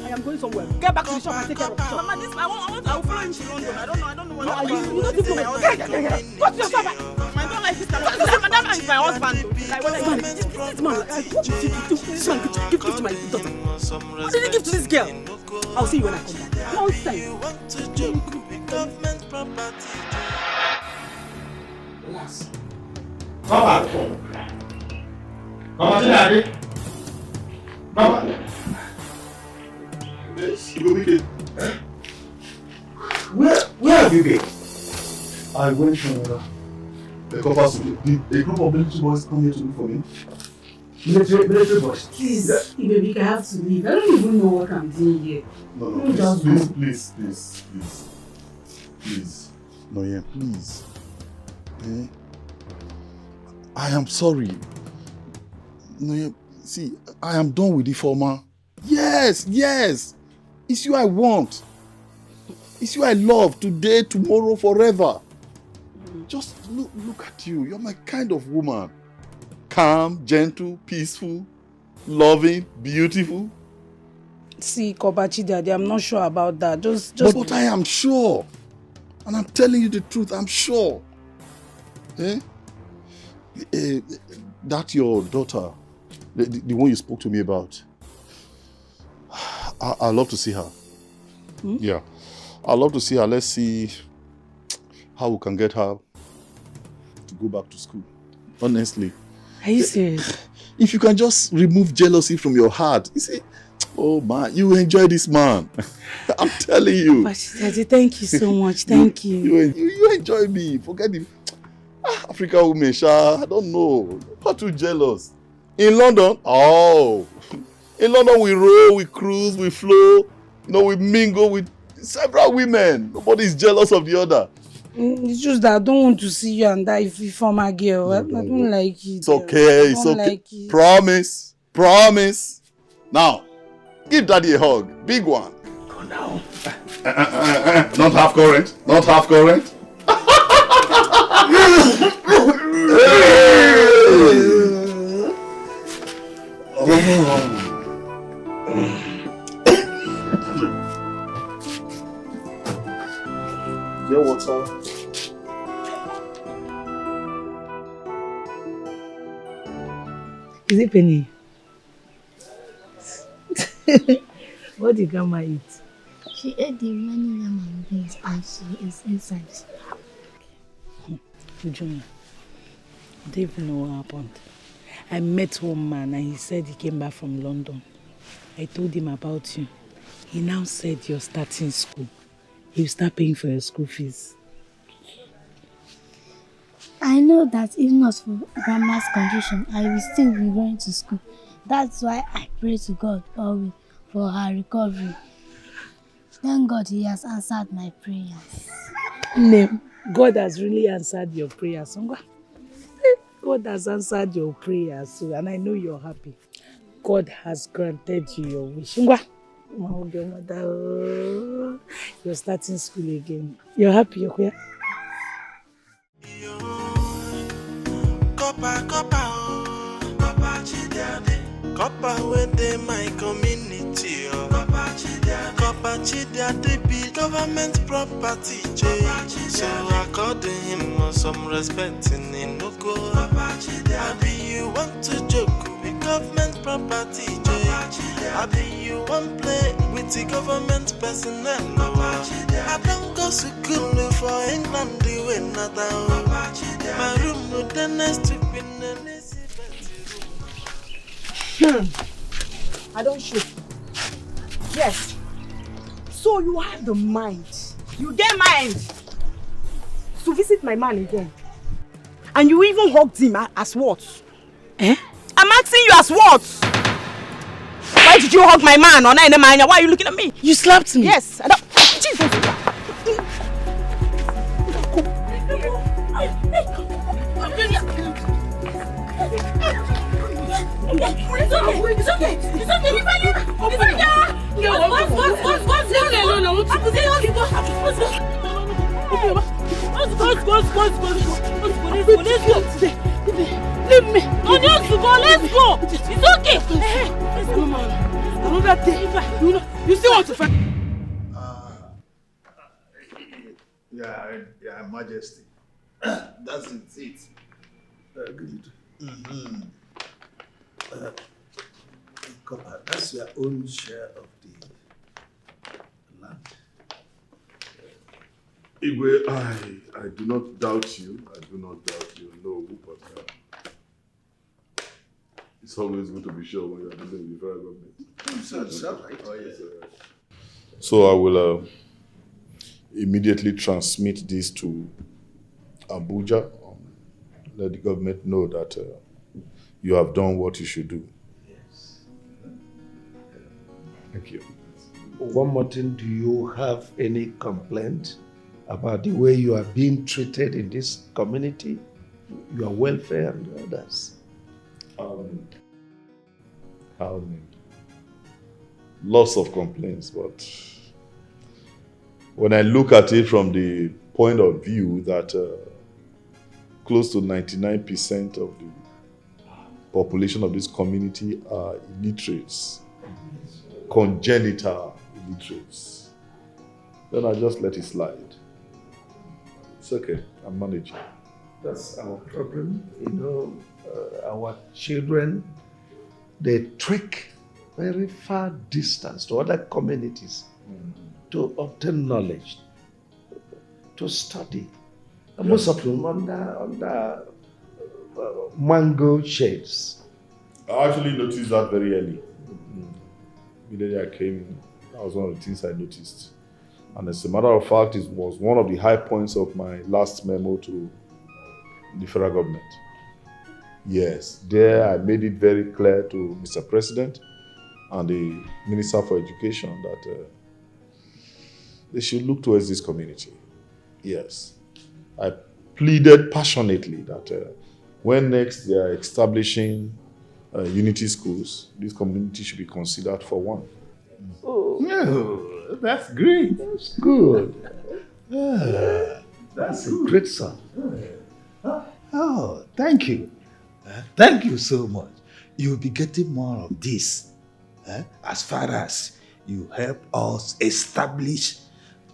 I am going somewhere. Get back to the shop and take care of the shop. Mama, I will follow him to London. I don't know what I'm doing. You don't think so. Get. Go to your shop. I don't like this. That man is my husband. Like, what this man, give to my daughter. What did he give to this girl? I'll see you when I come back. Nonsense. Government property. Yes. Papa. Papa, Daddy. Papa. Yes, you go wicked. Where have you been? I went to the coppers. A group of military boys come here to look for me. Military boys. Please, baby, I have to leave. I don't even know what I'm doing here. No, please. No, yeah, please. I am sorry. No, yeah, see, I am done with the former. Yes. It's you I want. It's you I love today, tomorrow, forever. Just look at you. You're my kind of woman. Calm, gentle, peaceful, loving, beautiful. See, Kobachi Daddy, I'm not sure about that. Just... But I am sure. And I'm telling you the truth, I'm sure. That's your daughter, the one you spoke to me about. I'd love to see her. Yeah. I'd love to see her. Let's see how we can get her to go back to school. Honestly. Are you serious? If you can just remove jealousy from your heart. You see, oh man, you enjoy this man. I'm telling you. Daddy, thank you so much. Thank you. You enjoy me. Forget it. African women, I don't know. Not too jealous. In London, in London we roll, we cruise, we flow. We mingle with several women. Nobody's jealous of the other. It's just that I don't want to see you and that former girl. I don't like it. It's okay. It's okay. Like it. Promise. Now, give Daddy a hug. Big one. Go now. Not half current. Your water. Is it Penny? What did Grandma eat? She ate the remaining yam and beans and she is inside. Junior, I don't even know what happened. I met one man and he said he came back from London. I told him about you. He now said you're starting school. He'll start paying for your school fees. I know that if not for Grandma's condition, I will still be going to school. That's why I pray to God always for her recovery. Thank God he has answered my prayers. No, God has really answered your prayers. God has answered your prayers, and I know you're happy. God has granted you your wish. You're starting school again. You're happy, okay? Copper within my community. Copper Chidiade be government property. So according him some respect in Inoko. I be you want to joke with government property. I be you want play with the government personnel. I don't go to school for England doing nothing. My room with the next to be I don't shoot. Yes, So you have the mind. You get mind to visit my man again. And you even hugged him as what? Eh? I'm asking you as what? Why did you hug my man? Why are you looking at me? You slapped me? Yes. I don't... Jesus. It's okay. Leave me. No, just go. Let's go. It's okay. Another day. You still want to fight? Yeah, Majesty. That's it. Copper, that's your own share of the land. Igwe, I do not doubt you. No, but it's always good to be sure when you are dealing with the federal government. It's all right. Oh, yeah. So I will immediately transmit this to Abuja. Let the government know that you have done what you should do. Yes. Thank you. One more thing, do you have any complaint about the way you are being treated in this community, your welfare and others? Lots of complaints, but when I look at it from the point of view that close to 99% of the population of this community are illiterates, congenital illiterates, then I just let it slide. It's okay, I'm managing. That's our problem. Our children, they trek very far distance to other communities to obtain knowledge, to study. And most of them under mango shades. I actually noticed that very early. Immediately I came in, that was one of the things I noticed. And as a matter of fact, it was one of the high points of my last memo to the federal government. Yes, there I made it very clear to Mr. President and the Minister for Education that they should look towards this community. Yes. I pleaded passionately that when next they are establishing unity schools, this community should be considered for one. Oh, that's great. That's good. That's a great son. Oh, thank you. Thank you so much. You'll be getting more of this as far as you help us establish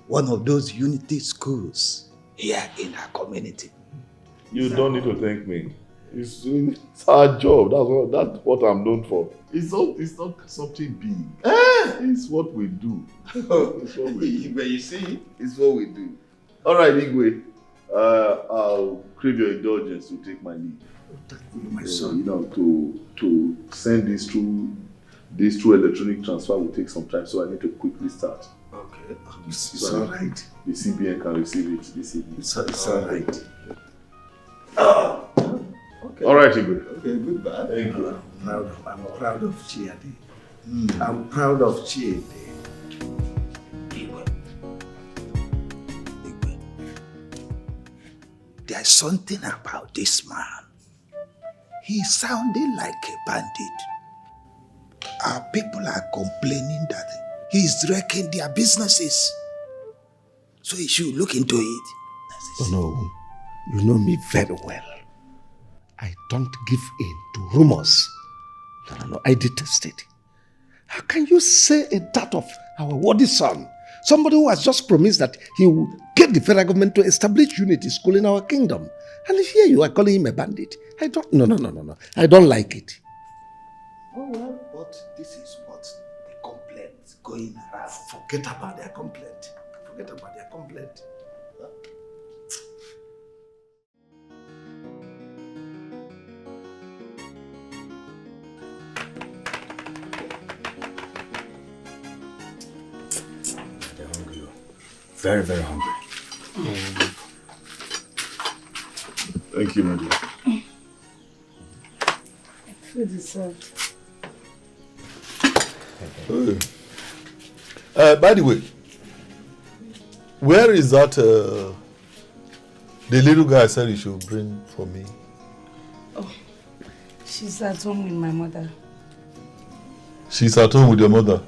one of those unity schools here in our community. You don't need to thank me. It's our job. That's what I'm known for. It's not something big. It's what we do. It's what we do. But you see, it's what we do. All right, Igwe. I'll crave your indulgence to take my leave. Thank you, my son. To send this through electronic transfer will take some time, so I need to quickly start. Okay. It's all right. The CBN can receive it this evening. It's all right. Okay. All right, Igwe. Okay, goodbye. Thank you. I'm proud of Chiadi. I'm proud of Chiadi. There's something about this man. He's sounding like a bandit. Our people are complaining that he's wrecking their businesses. So you should look into it. Oh no, you know me very well. I don't give in to rumors. No, I detest it. How can you say that of our worthy son? Somebody who has just promised that he will get the federal government to establish unity school in our kingdom. And here you are calling him a bandit. No. I don't like it. Oh well, but this is what the complaint going around. Forget about their complaint. very, very hungry. Thank you, my dear. Food is served. By the way, where is that the little guy said you should bring for me? Oh, she's at home with my mother. She's at home with your mother?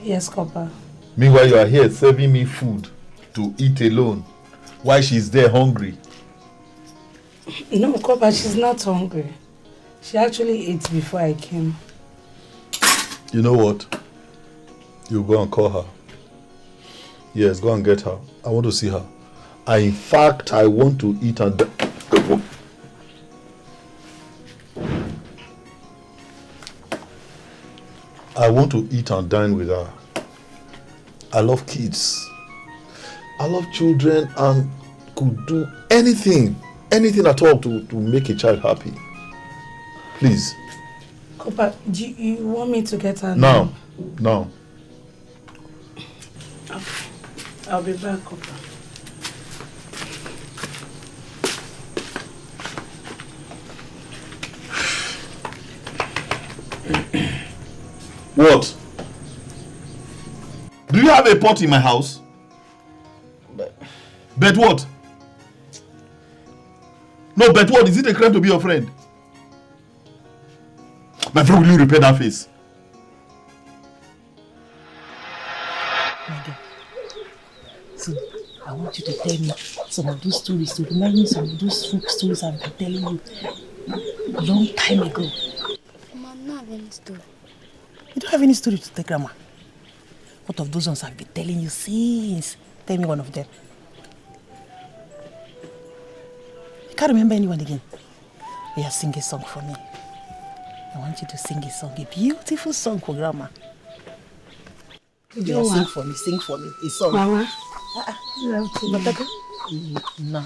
Yes, Copper. Meanwhile, you are here serving me food to eat alone while she's there hungry. No, Copper, she's not hungry. She actually ate before I came. You know what? You go and call her. Yes, go and get her. I want to see her. In fact, I want to eat and... I want to eat and dine with her. I love kids. I love children and could do anything at all to make a child happy. Please. Copper, do you want me to get her now? Now. I'll be back, Copper. What? Do you have a pot in my house? Bet what? No, bet what? Is it a crime to be your friend? My friend, will you repair that face? So, I want you to tell me some of those stories, to remind me some of those folk stories I've been telling you a long time ago. Mama, I don't have any story. You don't have any story to tell Grandma? What of those ones I've been telling you since? Tell me one of them. You can't remember anyone again. Yeah, sing a song for me. I want you to sing a song, a beautiful song for Grandma. Yeah, sing for me, a song. Mama, No.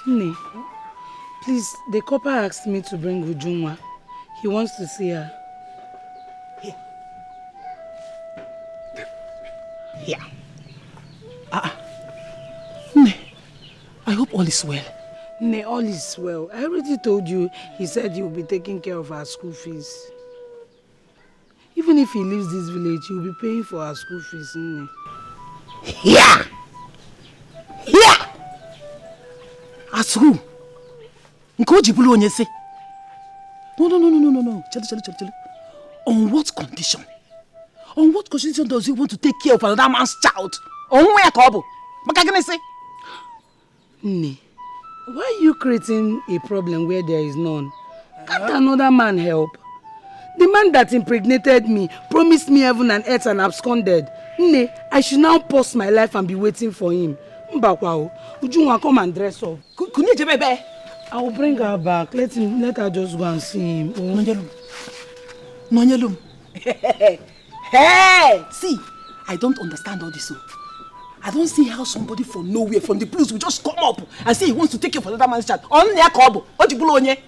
Nne, please, the copper asked me to bring Ujunwa. He wants to see her. Here. Nne, I hope all is well. Nne, all is well. I already told you, he said he will be taking care of our school fees. Even if he leaves this village, he will be paying for our school fees, Nne. Here! Here! As who? Nkoji bulu onye se? No. Chale. On what condition? On what condition does he want to take care of another man's child? On where kobo? Makagene say? Nne, why are you creating a problem where there is none? Can't another man help? The man that impregnated me promised me heaven and earth and absconded. Nne, I should now pause my life and be waiting for him. Mbakwao, Ujunwa, come and dress up. Kunye bebe. I will bring her back. Let her just go and see him. Nonyelum. Hey! See, I don't understand all this. I don't see how somebody from nowhere, from the blues, will just come up and say he wants to take you for another man's child. On their kobo. What you onye?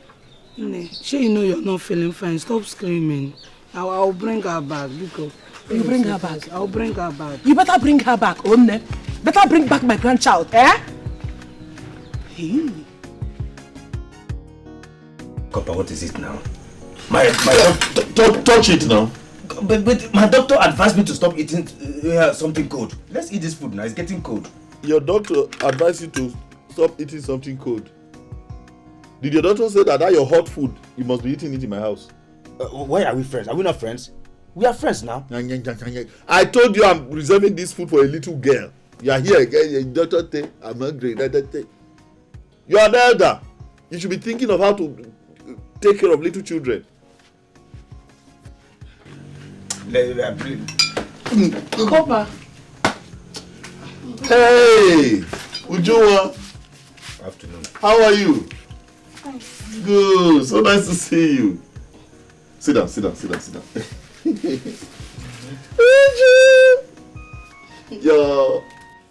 Nne, sure you know you're not feeling fine. Stop screaming. I'll bring her back. Because you bring her back? I'll bring her back. You better bring her back, Omne. Better bring back my grandchild, eh? Hey. Copper, what is it now? Touch it now. But my doctor advised me to stop eating something cold. Let's eat this food now. It's getting cold. Your doctor advised you to stop eating something cold. Did your doctor say that your hot food, you must be eating it in my house? Why are we friends? Are we not friends? We are friends now. I told you I'm reserving this food for a little girl. You are here again, doctor. I'm hungry. You are the elder. You should be thinking of how to take care of little children. Copper. Hey, Ujunwa. Afternoon. How are you? Fine. Good. So nice to see you. Sit down.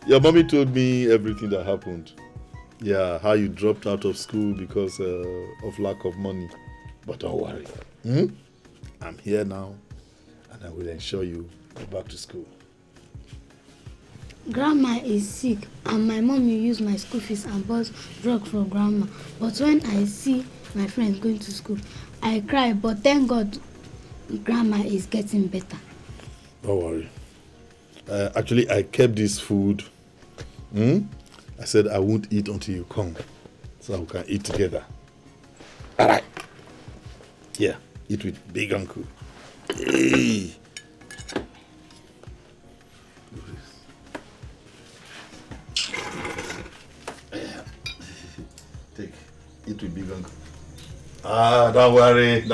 Your mommy told me everything that happened. Yeah, how you dropped out of school because of lack of money. But don't worry. I'm here now, and I will ensure you go back to school. Grandma is sick and my mom will use my school fees and bought drug for grandma. But when I see my friends going to school, I cry. But thank God, grandma is getting better. Don't worry. Actually, I kept this food. I said I won't eat until you come, so we can eat together. All right. Yeah, eat with big uncle. Hey. Take, eat with big uncle. Don't worry.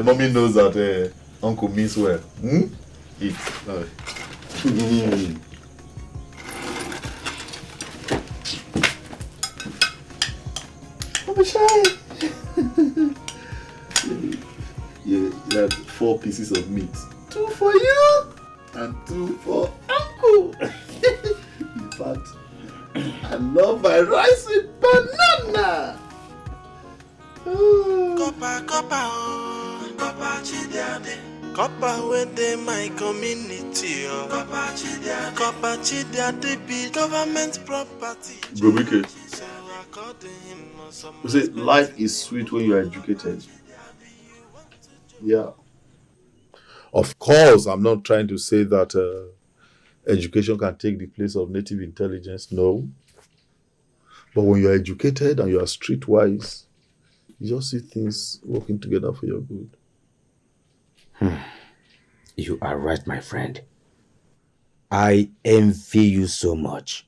Mommy knows that uncle means well. Eat. Don't be shy. You had 4 pieces of meat. 2 for you and 2 for uncle. In fact, I love my rice with banana. Copper chidiade. Copper within my community. Copper chidiade be government property. Brobike, you say life is sweet when you are educated. Yeah. Of course, I'm not trying to say that education can take the place of native intelligence. No. But when you're educated and you are streetwise, you just see things working together for your good. You are right, my friend. I envy you so much.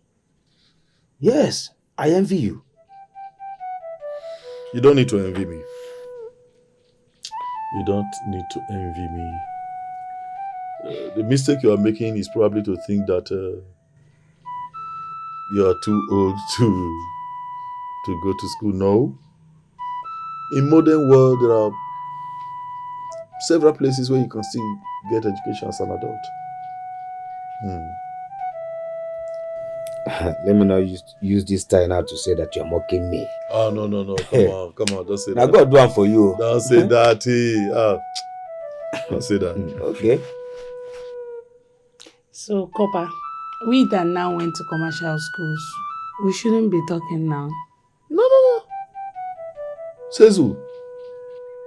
Yes, I envy you. You don't need to envy me. You don't need to envy me. The mistake you are making is probably to think that you are too old to go to school. No. In modern world, there are several places where you can still get education as an adult. Let me not use this time now to say that you're mocking me. Oh, no. Come on. Don't say Now that. God do one for you. Don't say that. Don't say that. Okay. So, Copper, we that now went to commercial schools, we shouldn't be talking now. No. Says who?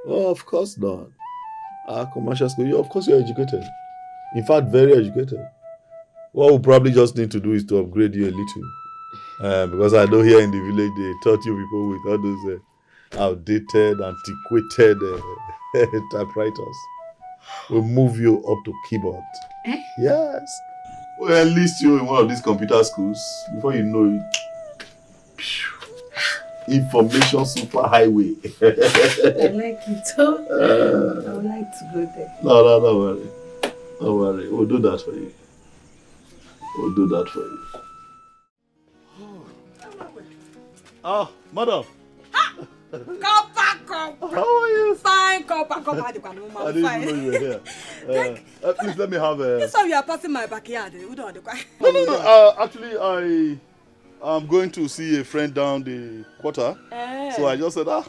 Oh, of course not. Commercial school, of course you're educated. In fact, very educated. What we probably just need to do is to upgrade you a little. Because I know here in the village, they taught you people with all those outdated, antiquated typewriters. We'll move you up to keyboard. Yes. We'll enlist you in one of these computer schools. Before you know it, information superhighway. I like it. I would like to go there. No, don't worry. Don't worry. We'll do that for you. Oh, madam. Copper. How are you? Fine, Copper. I didn't even know you were here. Please let me have a... This time you are passing my backyard. No. Actually, I'm going to see a friend down the quarter. So I just said, I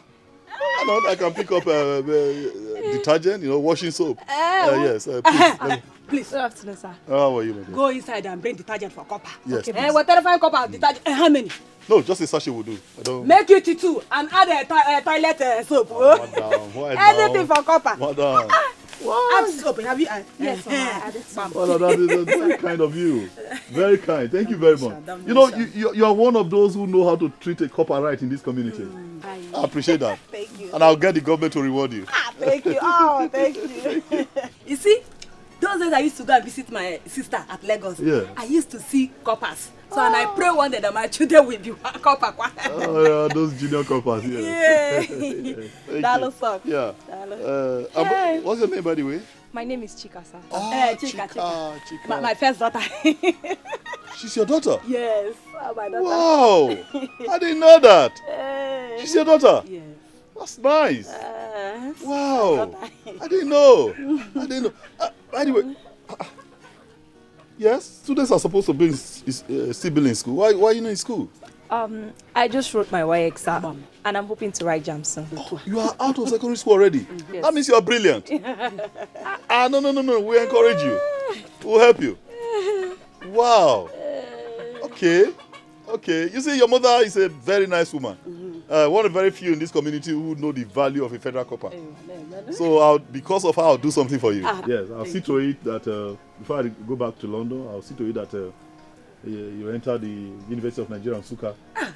can pick up detergent, washing soap. Yes, please. Good afternoon, sir. How are you, my dear? Go inside and bring detergent for Copper. Yes. Okay, whatever fine Copper detergent. How many? No, just a sachet will do. I don't... Make it 2 and add a toilet soap. Madam, anything for Copper. Madam. What? Add soap. Have you? Yes, Mama. I added soap. That's very kind of you. Very kind. Thank you very much. You are one of those who know how to treat a copper right in this community. I appreciate that. Thank you. And I'll get the government to reward you. Thank you. Oh, thank you. You see, those days I used to go and visit my sister at Lagos. Yeah. I used to see coppers. So and I pray one day that my children will be copper. Oh, yeah, those junior coppers. Yeah. Dalo sock. Yeah. What's your name, by the way? My name is Chika, sir. Oh, Chika. My first daughter. She's your daughter? Yes, my daughter. Wow. I didn't know that. She's your daughter? Yes. That's nice. Wow. I didn't know. Anyway. Yes, students are supposed to be still in school. Why are you not in school? I just wrote my YX exam and I'm hoping to write JAM soon. Oh, you are out of secondary school already? Yes. That means you are brilliant. No. We encourage you. We'll help you. Wow. Okay. Okay. You see, your mother is a very nice woman. One of the very few in this community who know the value of a federal copper. So, because of her, I'll do something for you. Yes, I'll see to it that before I go back to London, I'll see to it that you enter the University of Nigeria, Nsukka.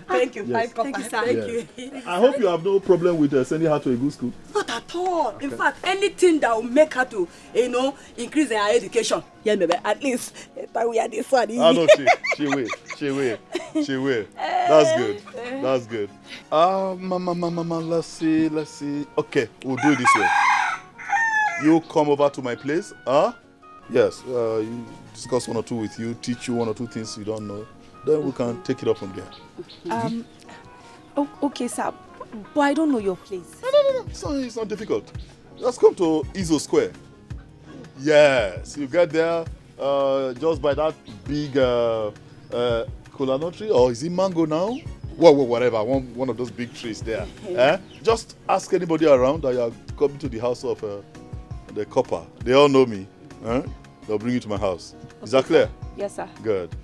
Thank you. Yes. Thank you, sir. Yes. I hope you have no problem with sending her to a good school. Not at all. Okay. In fact, anything that will make her to, increase her education. Yeah, maybe at least we are this one. Ah, no, she will. That's good. That's good. Mama, let's see. Okay, we'll do it this way. You come over to my place, Yes, you discuss one or two with you, teach you one or two things you don't know. Then we can take it up from there. Okay, sir. But I don't know your place. No. It's not difficult. Just come to Izo Square. Yes, you get there just by that big kola nut tree, or is it mango now? Whatever, one of those big trees there. Just ask anybody around that you are coming to the house of the copper. They all know me. They'll bring you to my house. Is that clear? Yes, sir. Good.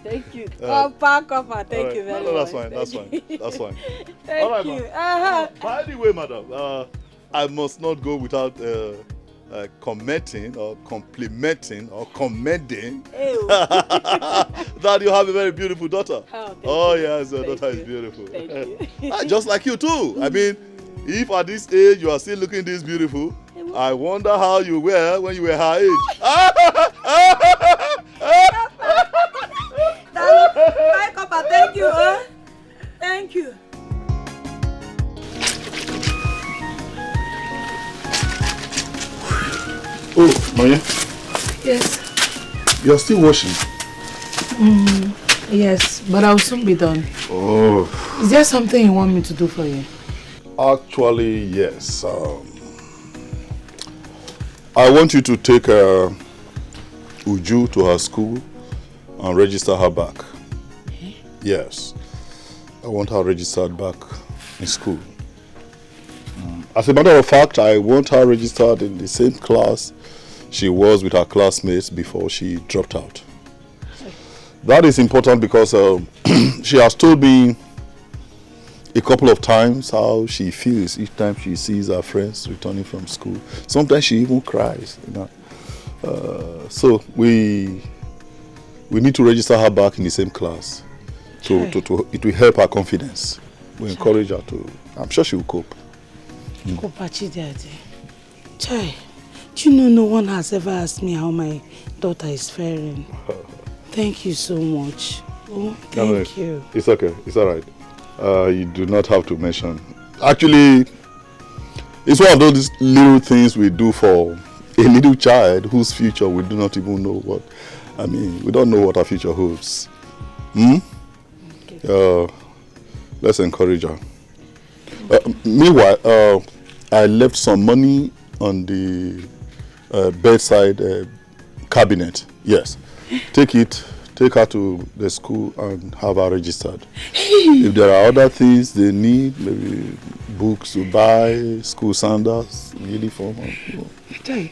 Thank you. Copper. Thank you very much. That's fine. Thank all right, you. By the way, madam, I must not go without commenting or complimenting or commending that you have a very beautiful daughter. Oh yes, your daughter is beautiful. Thank you. Just like you too. I mean, if at this age you are still looking this beautiful, I wonder how you were when you were her age. Bye, Copper. Thank you. Thank you. Oh, Maya. Yes. You're still washing? Yes, but I'll soon be done. Oh. Is there something you want me to do for you? Actually, yes. I want you to take Uju to her school and register her back. Yes. I want her registered back in school. As a matter of fact, I want her registered in the same class she was with her classmates before she dropped out. That is important because she has told me a couple of times how she feels each time she sees her friends returning from school. Sometimes she even cries, so we need to register her back in the same class. So it will help her confidence. We encourage her to. I'm sure she will cope. Chai, do you know no one has ever asked me how my daughter is faring? Thank you so much. Oh, thank you. It's okay. It's all right. You do not have to mention. Actually, it's one of those little things we do for a little child whose future we do not even know what. I mean, we don't know what our future holds. Okay. Let's encourage her. Meanwhile, I left some money on the bedside cabinet. Yes. Take her to the school and have her registered. If there are other things they need, maybe books to buy, school sandals, uniform,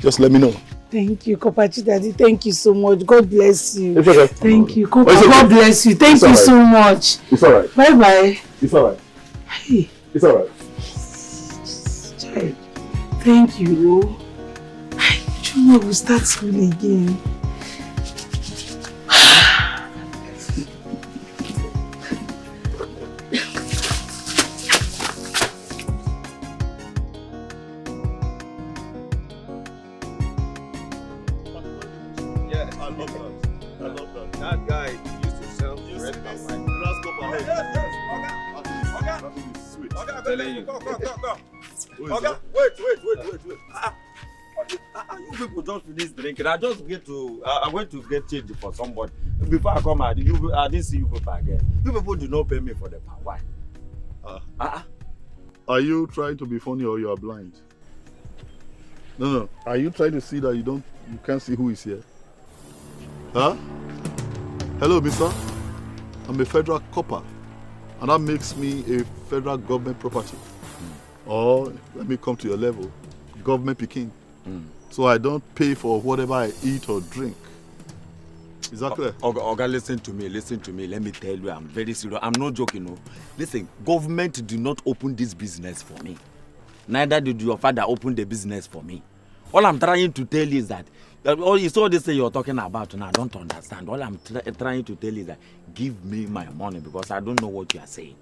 just let me know. Thank you, Kopachi Daddy. Thank you so much. God bless you. It's okay. Thank you, Kopa. God bless you. Thank you so much. It's all right. Bye-bye. It's all right. Hey. It's all right. Thank you. You know we'll start school again. Okay, wait. You people don't finish drinking. I went to get change for somebody. Before I come out, I didn't see you people again. You people do not pay me for the power. Why? Are you trying to be funny or you are blind? No. Are you trying to see that you can't see who is here? Huh? Hello, mister. I'm a federal copper. And that makes me a federal government property. Or, let me come to your level, government picking. So I don't pay for whatever I eat or drink. Is that clear? Oga, listen to me. Let me tell you, I'm very serious. I'm not joking, no. Listen, government did not open this business for me. Neither did your father open the business for me. All I'm trying to tell you is that, you saw this thing you're talking about now, I don't understand. All I'm trying to tell you is that, give me my money because I don't know what you are saying.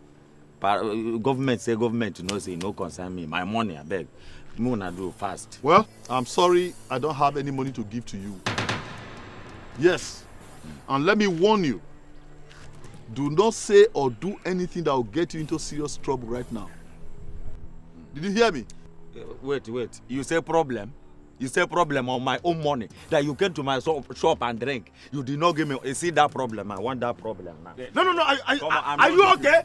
Government say, no concern me. My money, I beg. Me wanna do fast. Well, I'm sorry, I don't have any money to give to you. Yes, and let me warn you, do not say or do anything that will get you into serious trouble right now. Did you hear me? Wait. You say problem? You say problem on my own money that you came to my shop and drink. You did not give me. You see that problem? I want that problem now. No. Are you okay?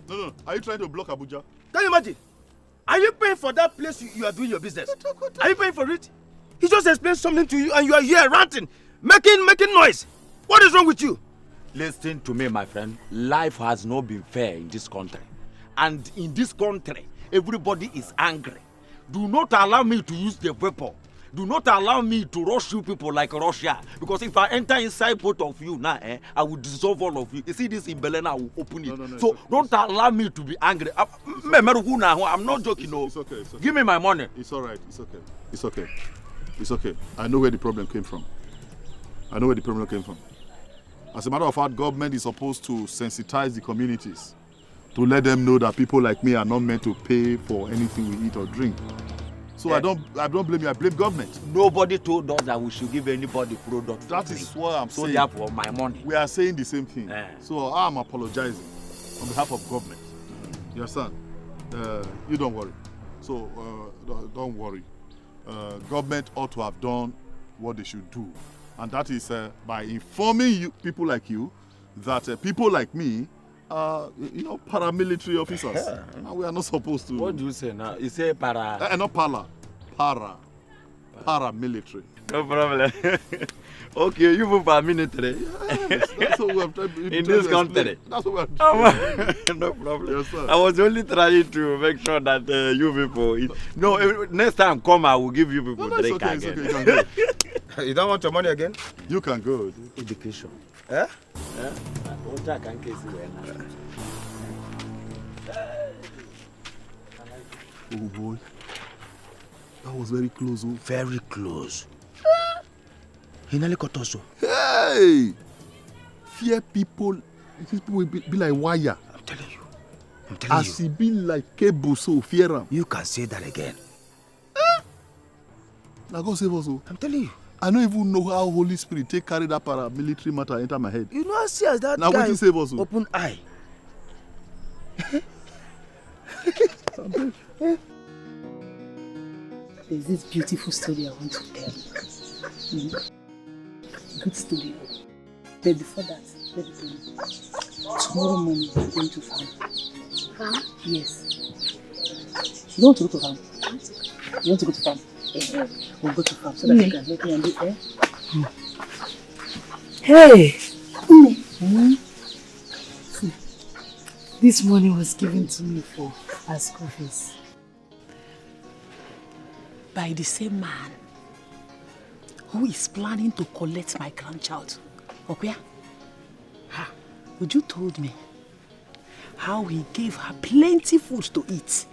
No. Are you trying to block Abuja? Can you imagine? Are you paying for that place you are doing your business? Are you paying for it? He just explained something to you and you are here ranting, making noise. What is wrong with you? Listen to me, my friend. Life has not been fair in this country. And in this country, everybody is angry. Do not allow me to use the weapon. Do not allow me to rush you people like Russia. Because if I enter inside both of you now, I will dissolve all of you. You see this in Belena, I will open it. No, so don't allow me to be angry. I'm not joking. It's okay. Give me my money. It's all right. It's okay. I know where the problem came from. As a matter of fact, government is supposed to sensitize the communities to let them know that people like me are not meant to pay for anything we eat or drink. So I don't blame you, I blame government. Nobody told us that we should give anybody product. That is what I'm saying. So therefore, my money. We are saying the same thing. So I'm apologizing on behalf of government. You understand? You don't worry. So don't worry. Government ought to have done what they should do. And that is by informing you, people like you, that people like me are, paramilitary officers. And we are not supposed to. What do you say now? You say para? Not paramilitary. No problem. Okay, you move paramilitary. Yes, that's what we have tried in this country. That's what we have tried. No problem. Yes, sir. I was only trying to make sure that you people. Next time come, I will give you people drink again. It's okay. You can go. You don't want your money again? You can go. Education. Eh? Oh boy, that was very close. Oh. Very close. He nearly got us. Hey! Fear people. These people will be like wire. I'm telling you. As he be like cable, so fear him. You can say that again. Now God save us. I'm telling you. I don't even know how Holy Spirit take carry that paramilitary matter enter my head. You know how serious that now guy what save us? Open eye. There's this beautiful story I want to tell you. Good story. But before that, let me tell you. Tomorrow morning we're going to farm. Farm? Yes. You don't want to go to farm? You want to go to farm? We'll go to farm so that you can help me and do air. Hey! This money was given to me for our school fees. By the same man who is planning to collect my grandchild. Okay? Would you told me how he gave her plenty food to eat?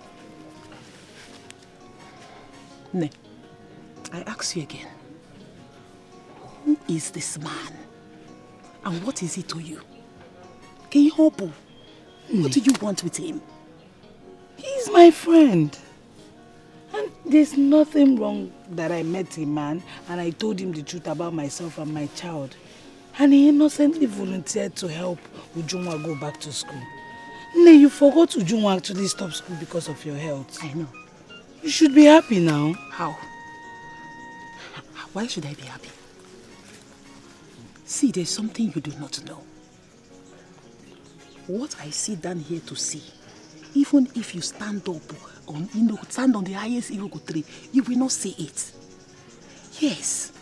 Ne, I ask you again. Who is this man? And what is he to you? Can you help him? What do you want with him? He's my friend. And there's nothing wrong that I met a man and I told him the truth about myself and my child. And he innocently volunteered to help Ujunwa go back to school. Ne, you forgot Ujunwa actually stopped school because of your health. I know. You should be happy now. How? Why should I be happy? See, there's something you do not know. What I sit down here to see, even if you stand up on, stand on the highest Iroko tree, you will not see it. Yes,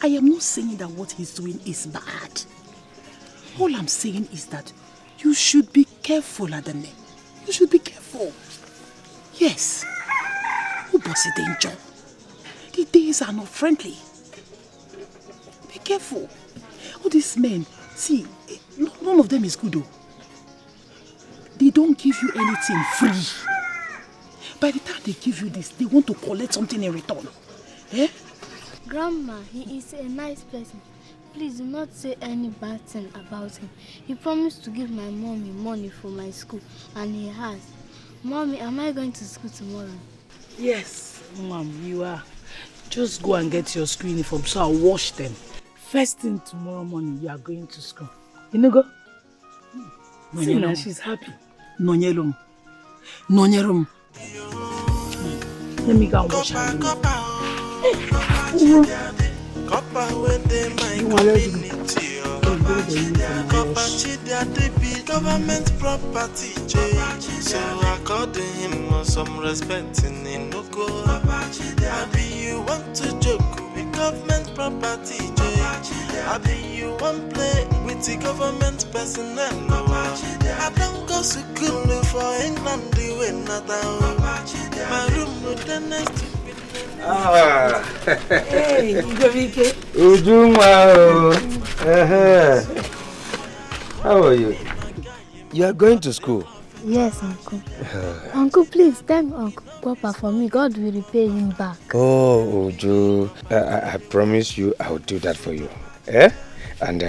I am not saying that what he's doing is bad. All I'm saying is that you should be careful, Adane. You should be careful. Yes. Who was it danger? The days are not friendly. Be careful. All these men, see, none of them is good though. They don't give you anything free. By the time they give you this, they want to collect something in return. Eh? Grandma, he is a nice person. Please do not say any bad thing about him. He promised to give my mommy money for my school, and he has. Mommy, am I going to school tomorrow? Yes, Mom, you are. Just go and get your school uniform so I'll wash them. First thing tomorrow morning, you are going to school. You know, go? See now, she's happy. Nonyerum. Nonyerum. Let me go and wash her. You government property, so according him some respect in Inuko. Abi you want to joke with government property, Abi you want play with the government personnel. I don't go to school for England, the way not my room with the next. Hey, Igobike. Ujuma. How are you? You are going to school? Yes, Uncle. Uncle, please thank Uncle Papa for me. God will repay him back. Oh, Uju. I promise you I will do that for you. Eh? And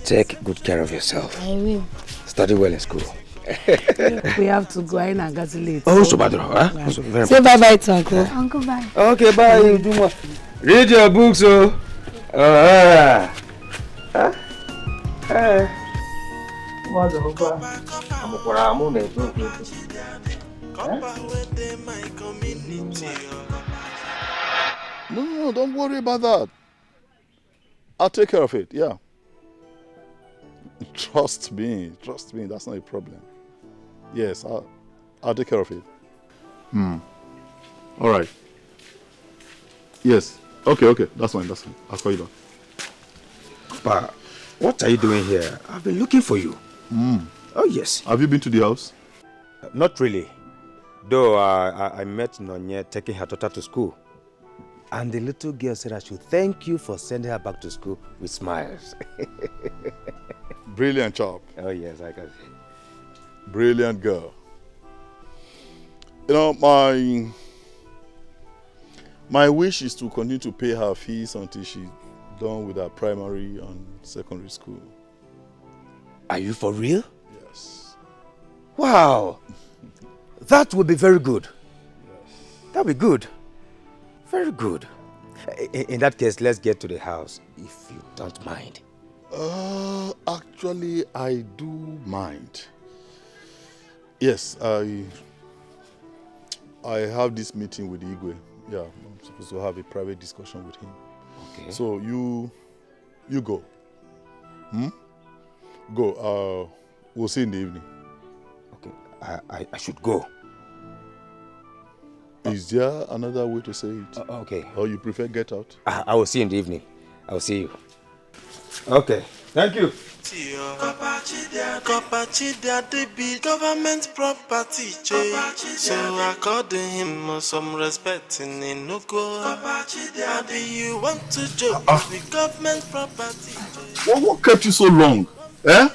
take good care of yourself. I will. Study well in school. We have to go in and get late. Oh, so bad, huh? Say bye-bye to Uncle. Uncle, bye. Okay, bye, Ujuma. Read your books, oh. No, don't worry about that. I'll take care of it, yeah. Trust me, that's not a problem. Yes, I'll take care of it. All right. Yes, okay, that's fine. I'll call you back. Papa, what are you doing here? I've been looking for you. Oh, yes. Have you been to the house? Not really. Though I met Nonye taking her daughter to school. And the little girl said I should thank you for sending her back to school with smiles. Brilliant job. Oh, yes, I can see. Brilliant girl. You know, my wish is to continue to pay her fees until she's done with her primary and secondary school. Are you for real? Yes. Wow. That would be very good. Yes. That would be good. Very good. In that case, let's get to the house, if you don't mind. Actually, I do mind. Yes, I have this meeting with Igwe. Yeah, I'm supposed to have a private discussion with him. Okay. So you go. Go. We'll see in the evening. Okay. I should go. Is there another way to say it? Okay. Or you prefer get out? I will see you in the evening. I will see you. Okay. Thank you. Government property, so according him some respect in Inuko. You want to joke with government property. What kept you so long? Eh?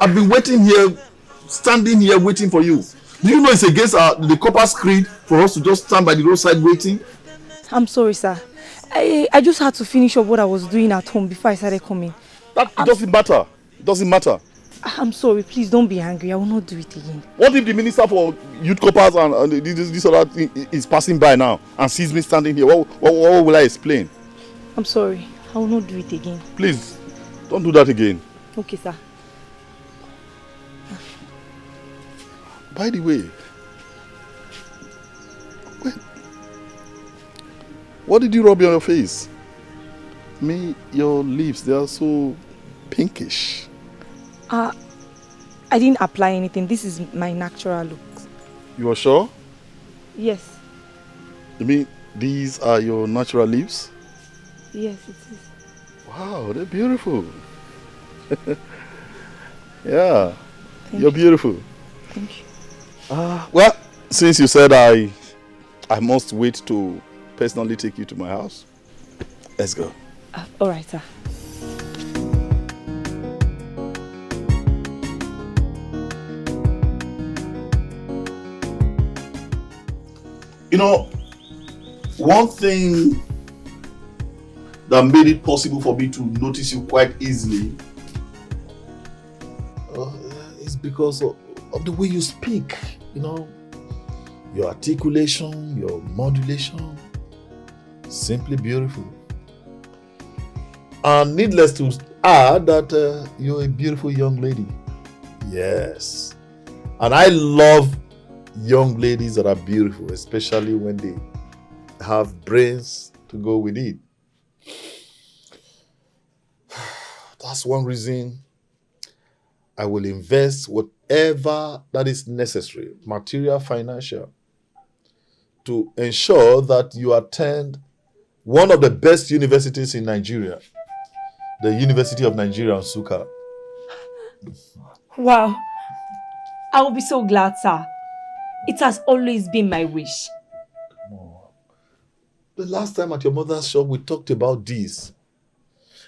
I've been waiting here, standing here waiting for you. Do you know it's against the corporal's creed for us to just stand by the roadside waiting? I'm sorry, sir. I just had to finish up what I was doing at home before I started coming. That doesn't matter. It doesn't matter. I'm sorry. Please don't be angry. I will not do it again. What if the minister for youth corporals and this other thing is passing by now and sees me standing here? What will I explain? I'm sorry. I will not do it again. Please, don't do that again. Okay, sir. By the way, what did you rub on your face? Your lips, they are so pinkish. I didn't apply anything. This is my natural look. You are sure? Yes. You mean these are your natural lips? Yes, it is. Wow, they're beautiful. Yeah, you're beautiful. Thank you. Well, since you said I must wait to personally take you to my house, let's go. All right, sir. You know, one thing that made it possible for me to notice you quite easily is because of the way you speak. You know, your articulation, your modulation, simply beautiful. And needless to add that you're a beautiful young lady. Yes. And I love young ladies that are beautiful, especially when they have brains to go with it. That's one reason I will invest whatever that is necessary, material, financial, to ensure that you attend one of the best universities in Nigeria, the University of Nigeria, Nsukka. Wow. I will be so glad, sir. It has always been my wish. The last time at your mother's shop, we talked about this.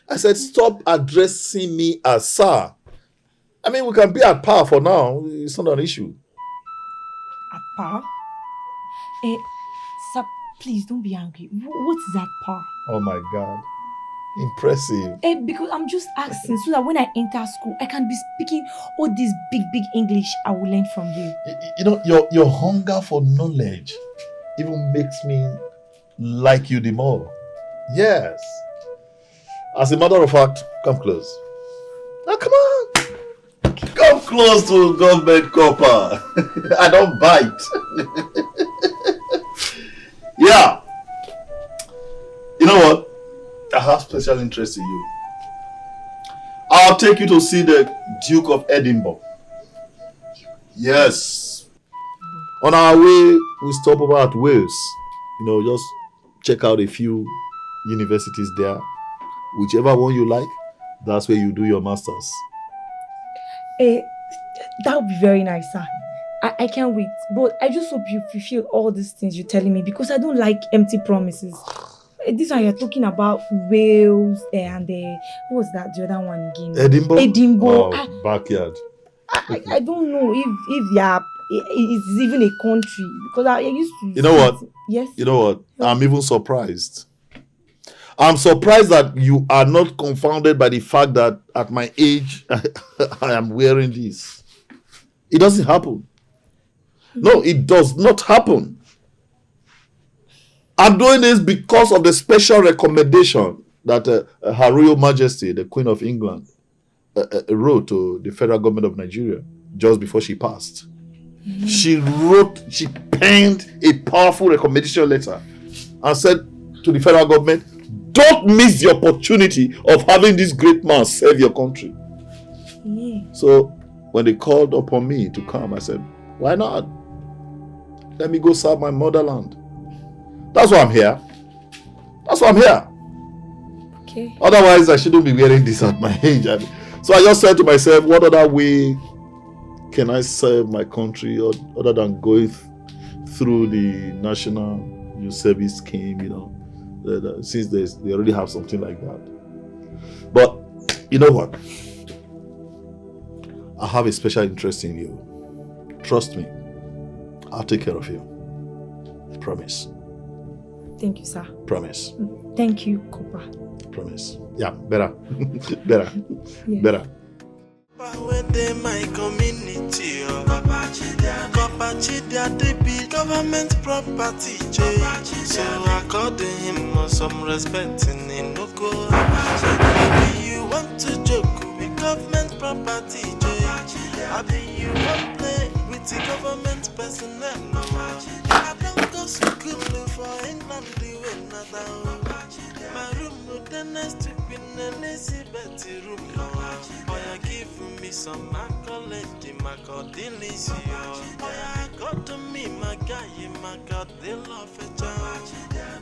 I said, stop addressing me as sir. I mean, we can be at par for now. It's not an issue. At par? Sir, please don't be angry. What is at par? Oh my God. Impressive. Because I'm just asking so that when I enter school, I can be speaking all this big English I will learn from you. You know, your hunger for knowledge even makes me like you the more. Yes. As a matter of fact, come close. Now come on. Come close to government copper. I don't bite. Yeah. You know what? I have special interest in you. I'll take you to see the Duke of Edinburgh. Yes. On our way, we stop over at Wales. You know, just check out a few universities there. Whichever one you like, that's where you do your masters. That would be very nice, sir. I can't wait. But I just hope you fulfill all these things you're telling me because I don't like empty promises. This one you're talking about Wales and what was that? The other one again? Edinburgh. Oh, backyard. I don't know if it's even a country because I used to. You know what? Yes. You know what? I'm even surprised. I'm surprised that you are not confounded by the fact that at my age I am wearing this. It doesn't happen. No, it does not happen. I'm doing this because of the special recommendation that Her Royal Majesty, the Queen of England, wrote to the federal government of Nigeria just before she passed. She penned a powerful recommendation letter and said to the federal government, don't miss the opportunity of having this great man serve your country. So when they called upon me to come, I said, why not? Let me go serve my motherland. That's why I'm here. That's why I'm here. Okay. Otherwise, I shouldn't be wearing this at my age. So I just said to myself, what other way can I serve my country other than going through the National Youth Service Scheme, you know, since they already have something like that. But you know what? I have a special interest in you. Trust me. I'll take care of you. Promise. Thank you, sir. Promise. Thank you, Copper. Promise. Yeah, better. Better. Yeah. Better. Within my community, Papa Chidia, they be government property, so I called him some respect in Noko. Maybe you want to joke with government property, maybe you want play with the government personnel. I don't go school for England, the way not. My room, the next to Queen Elizabeth room. Oh, give me some accolade, my God, delicious. Oh, got to me, my guy, my God, they love a child.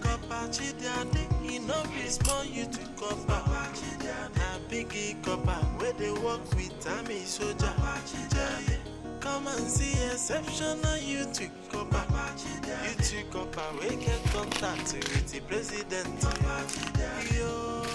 Copachi, daddy, you know, small you to copper. Now, biggie copper, where they work with Tammy soldier. Come and see exceptional you to copper. You to copper, we get contact with the president. Yo.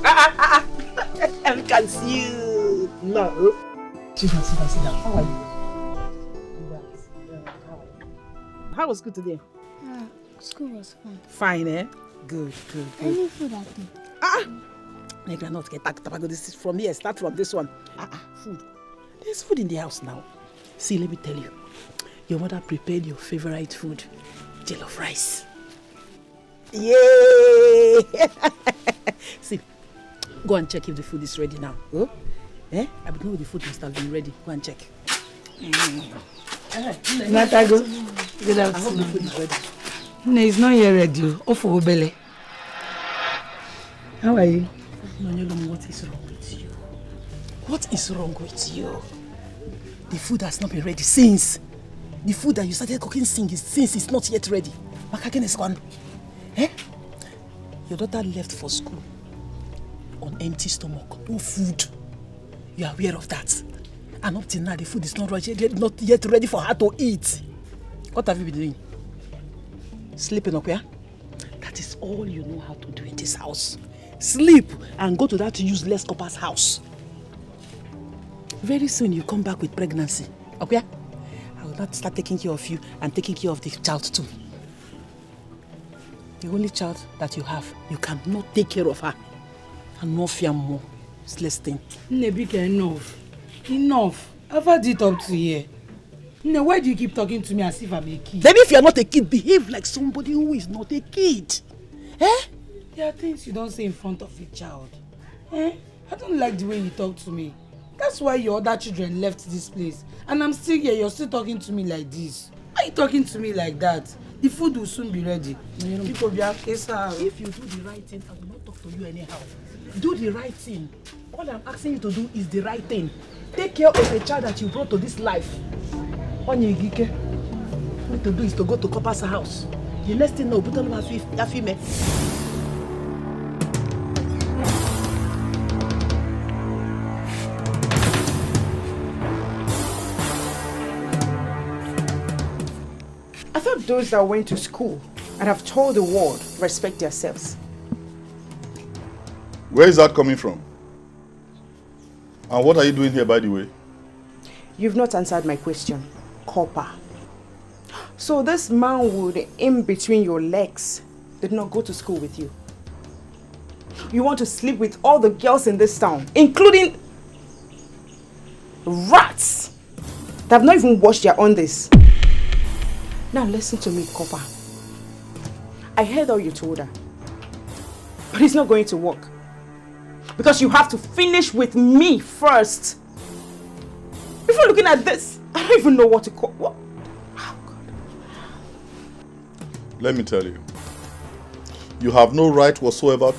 I can see you. No. Sit down. How are you? How was school today? School was fine. Fine, eh? Good. Any food at all? I cannot get tapago. This is from here. Start from this one. Food. There's food in the house now. See, let me tell you. Your mother prepared your favorite food, jollof rice. Yay! See, go and check if the food is ready now. Oh? Eh? I know the food must have been ready. Go and check. Natago. Good I hope the food is ready. No, it's not yet ready. Off for Obele. How are you? Nonyolum, what is wrong with you? What is wrong with you? The food has not been ready since. The food that you started cooking since it's not yet ready. Makaken is gone. Eh? Your daughter left for school on empty stomach. No food. You are aware of that. And up till now, the food is not yet ready for her to eat. What have you been doing? Sleeping up here? That is all you know how to do in this house. Sleep and go to that useless copper's house. Very soon you come back with pregnancy. Okay? I will not start taking care of you and taking care of the child too. The only child that you have, you cannot take care of her. And no fear more. It's less thing. Nebika, enough. I've had it up to here. No, why do you keep talking to me as if I'm a kid? Then if you're not a kid, behave like somebody who is not a kid. Eh? There are things you don't say in front of a child. Eh? I don't like the way you talk to me. That's why your other children left this place. And I'm still here, you're still talking to me like this. Why are you talking to me like that? The food will soon be ready. If you do the right thing, I will not talk to you anyhow. Do the right thing. All I'm asking you to do is the right thing. Take care of a child that you brought to this life. All you need to do is to go to Copper's house. The next thing now, put on my female. I thought those that went to school and have told the world respect themselves. Where is that coming from? And what are you doing here, by the way? You've not answered my question, Copper. So this manwood in between your legs did not go to school with you. You want to sleep with all the girls in this town, including rats that have not even washed their undies. Now listen to me, Copper. I heard all you told her. But it's not going to work. Because you have to finish with me first. Before looking at this, I don't even know what to call. What? Oh, God. Let me tell you. You have no right whatsoever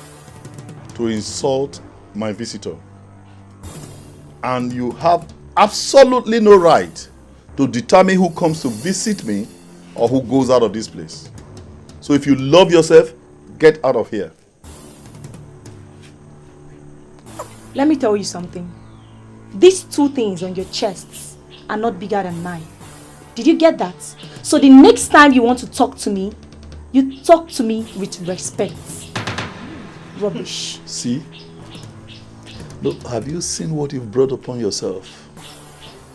to insult my visitor. And you have absolutely no right to determine who comes to visit me or who goes out of this place. So if you love yourself, get out of here. Let me tell you something. These two things on your chests are not bigger than mine. Did you get that? So the next time you want to talk to me, you talk to me with respect. Rubbish. See? Look, have you seen what you've brought upon yourself?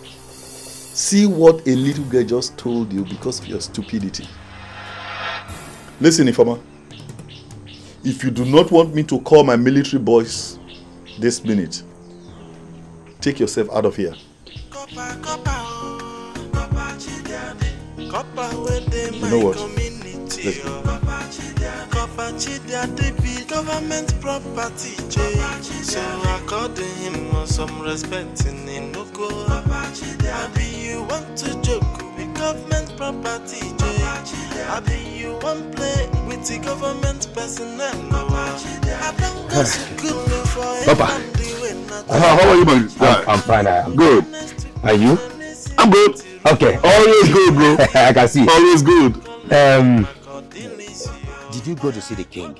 See what a little girl just told you because of your stupidity. Listen, Ifama. If you do not want me to call my military boys this minute, take yourself out of here. You know what? Let's go. Government property, so according him some respect in Inoko. Abi you want to joke with government property, Abi you want play with the government personnel. I don't go school for Papa, how are you, man? I'm fine. I'm good. Are you? I'm good. Okay. Always good, bro. I can see. Always good. Did you go to see the king?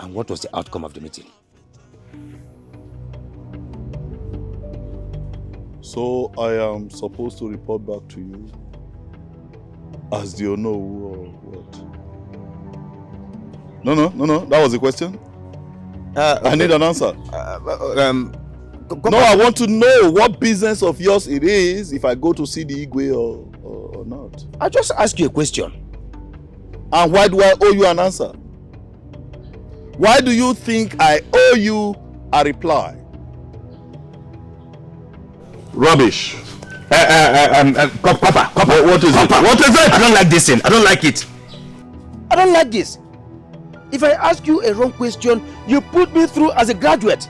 And what was the outcome of the meeting? So I am supposed to report back to you as the Onowu or what? No. That was the question. I need an answer. No, I want to know what business of yours it is if I go to see the Igwe or not. I just ask you a question. And why do I owe you an answer? Why do you think I owe you a reply? Rubbish. Papa, what is it? What is it? I don't like this thing. I don't like it. I don't like this. If I ask you a wrong question, you put me through as a graduate.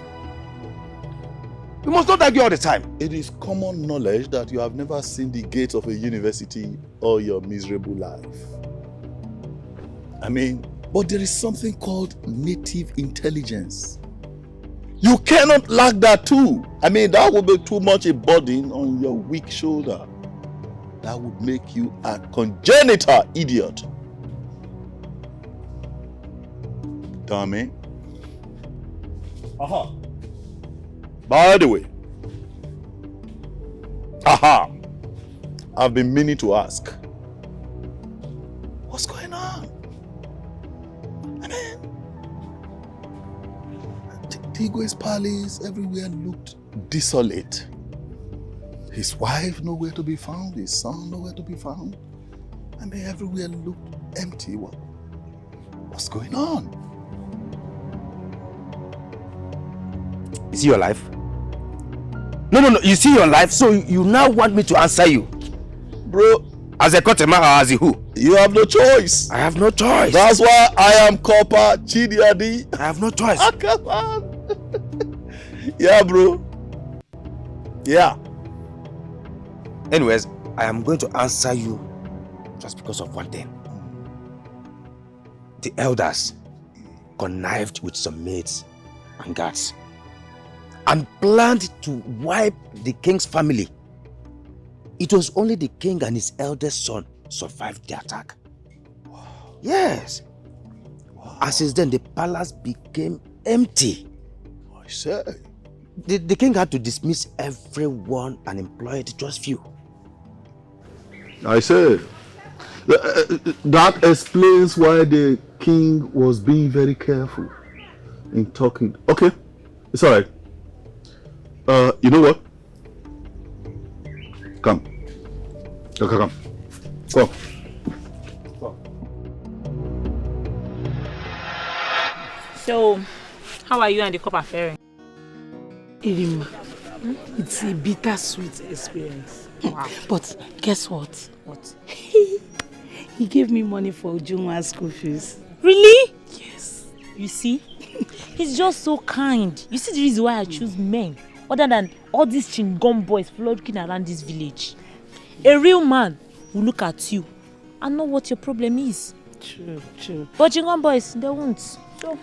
You must not argue all the time. It is common knowledge that you have never seen the gates of a university all your miserable life. I mean, but there is something called native intelligence. You cannot lack that too. I mean, that would be too much a burden on your weak shoulder. That would make you a congenital idiot. Dummy. Aha. By the way, I've been meaning to ask, what's going on? I mean, Tigwe's palace everywhere looked desolate. His wife nowhere to be found, his son nowhere to be found. I mean, everywhere looked empty. What's going on? Is he your life? No. You see your life, so you now want me to answer you. Bro. As a Kotema or as a who? You have no choice. I have no choice. That's why I am Corporal Chidiadi. I have no choice. Oh, come on. Yeah, bro. Yeah. Anyways, I am going to answer you just because of one thing. The elders connived with some maids and guards and planned to wipe the king's family. It was only the king and his eldest son survived the attack. Wow. Yes. Wow. And since then, the palace became empty. I say. The king had to dismiss everyone and employed just few. I say. That explains why the king was being very careful in talking. Okay, it's all right. You know what? Come. Okay, come. Go. So, how are you and the copper faring? Irima, it's a bittersweet experience. Wow. But guess what? What? He gave me money for Ujunwa's school fees. Really? Yes. You see? He's just so kind. You see the reason why I choose men other than all these chingom boys floating around this village. A real man will look at you and know what your problem is. True. But chingom boys, they won't. So.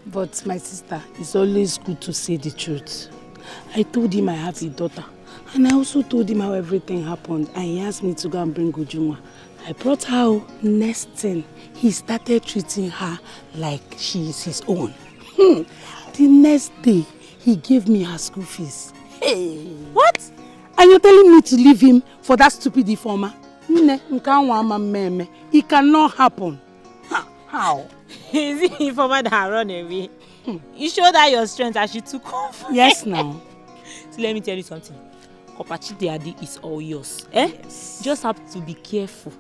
But my sister, it's always good to say the truth. I told him I have a daughter. And I also told him how everything happened. And he asked me to go and bring Ujunwa. I brought her. Next thing, he started treating her like she is his own. The next day, he gave me her school fees. Hey. What? And you're telling me to leave him for that stupid informer? It cannot happen. How? Is it informer that run away? You showed her your strength and she took off. Yes, now. So let me tell you something. Kopachi Deadi is all yours. Yes. Just have to be careful.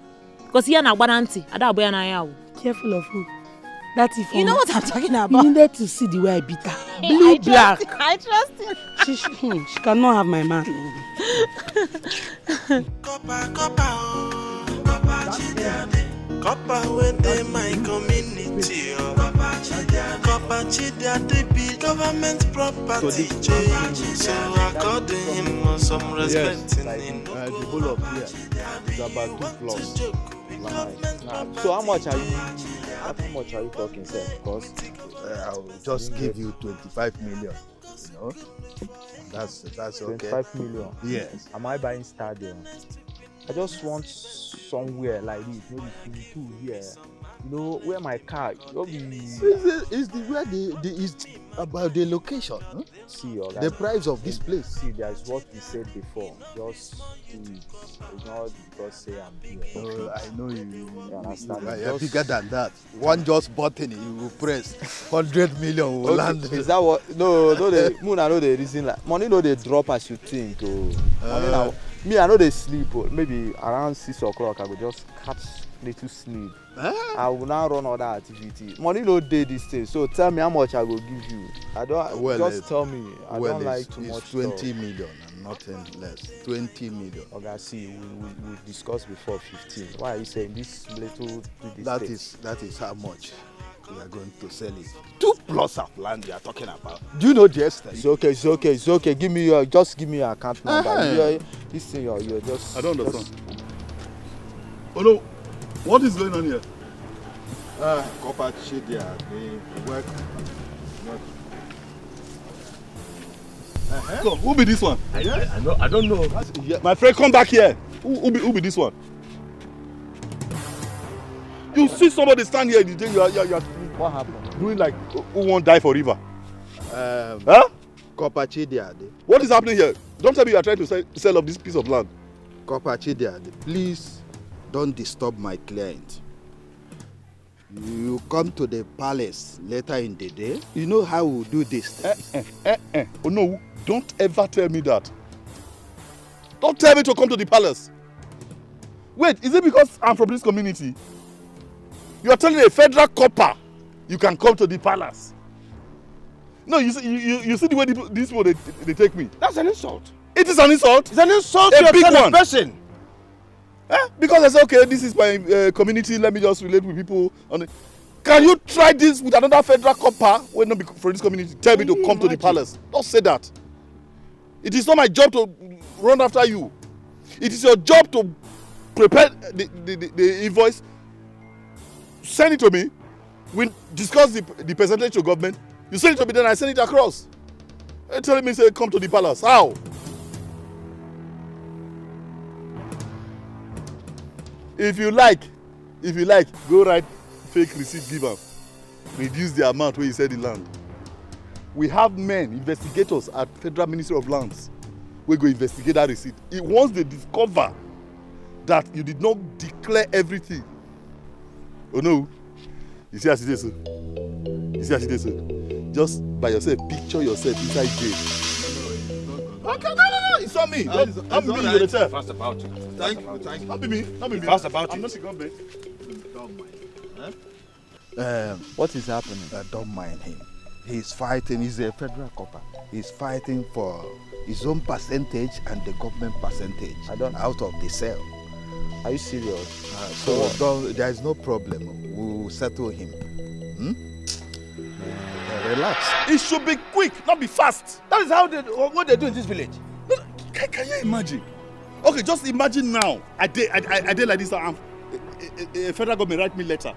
Because you're not guarantee. Careful of who? That informer. You know what I'm talking about? You needed to see the way I beat her. Blue, black. I trust him. She cannot have my man. Copper within my community. Copper Chidiadi be government property. So according him some respect in the whole of here is about 2 plus. So how much are you talking, sir? Because I'll just give you 25 million. You know? That's okay. 25 million. Yes. Am I buying stadium? I just want somewhere like this, maybe two here. You know, where my car. Is the where About the location, huh? See, Oga. The price of this place. See, there's what we said before. Just do it. It's not because say I'm here. No, I know you. You understand? You're bigger than that. One just button, you will press 100 million will land. Is that what? No, the moon. I know the reason. Like money, no, they drop as you think. Money now. Me, I know they sleep. Maybe around 6 o'clock, I will just catch little sleep. I will now run other activities. Money no day this thing. So tell me how much I will give you. I don't. Well, just tell me. I don't like too much. It's 20 million and nothing less. 20 million. Okay, see, we discussed before 15. Why are you saying this little to this? That is how much we are going to sell it. 2 plots of land you are talking about. Do you know the extent? It's okay. Give me your account number. This thing you're just. I don't understand. Oh no, what is going on here? Copper Chidia, they work. So, who be this one? I don't know. My friend, come back here. Who be this one? You see somebody stand here, you are what happened? Doing like who won't die for river? Copper Chidia. What is happening here? Don't tell me you are trying to sell off this piece of land. Copper Chidia, please don't disturb my client. You come to the palace later in the day. You know how we do this. Oh no, don't ever tell me that. Don't tell me to come to the palace. Wait, is it because I'm from this community? You are telling a federal copper you can come to the palace. No, you see the way these people they take me. That's an insult. It is an insult. It's an insult a to a big kind one. of person. Because I say, okay, this is my community. Let me just relate with people. Can you try this with another federal copper when not for this community? Tell me to come to the palace. Don't say that. It is not my job to run after you. It is your job to prepare the invoice, send it to me. We discuss the percentage to government. You send it to me, then I send it across. You're telling me, say, come to the palace. How? If you like, go write fake receipt, give am. Reduce the amount where you sell the land. We have men, investigators at Federal Ministry of Lands. We go investigate that receipt. Once they discover that you did not declare everything. Oh no. You see as it is. Just by yourself, picture yourself inside jail. Okay, no. It's not me. I'm me, you're the chef. Fast about it. Thank you. Not be me. Fast about I'm it. not the government. Don't mind. What is happening? Don't mind him. He's fighting. He's a federal copper. He's fighting for his own percentage and the government percentage out of the sale. Are you serious? So there is no problem. We'll settle him. Relax. It should be quick, not be fast. That is what they do in this village. Can you imagine? Okay, just imagine now. I did like this. A federal government write me letter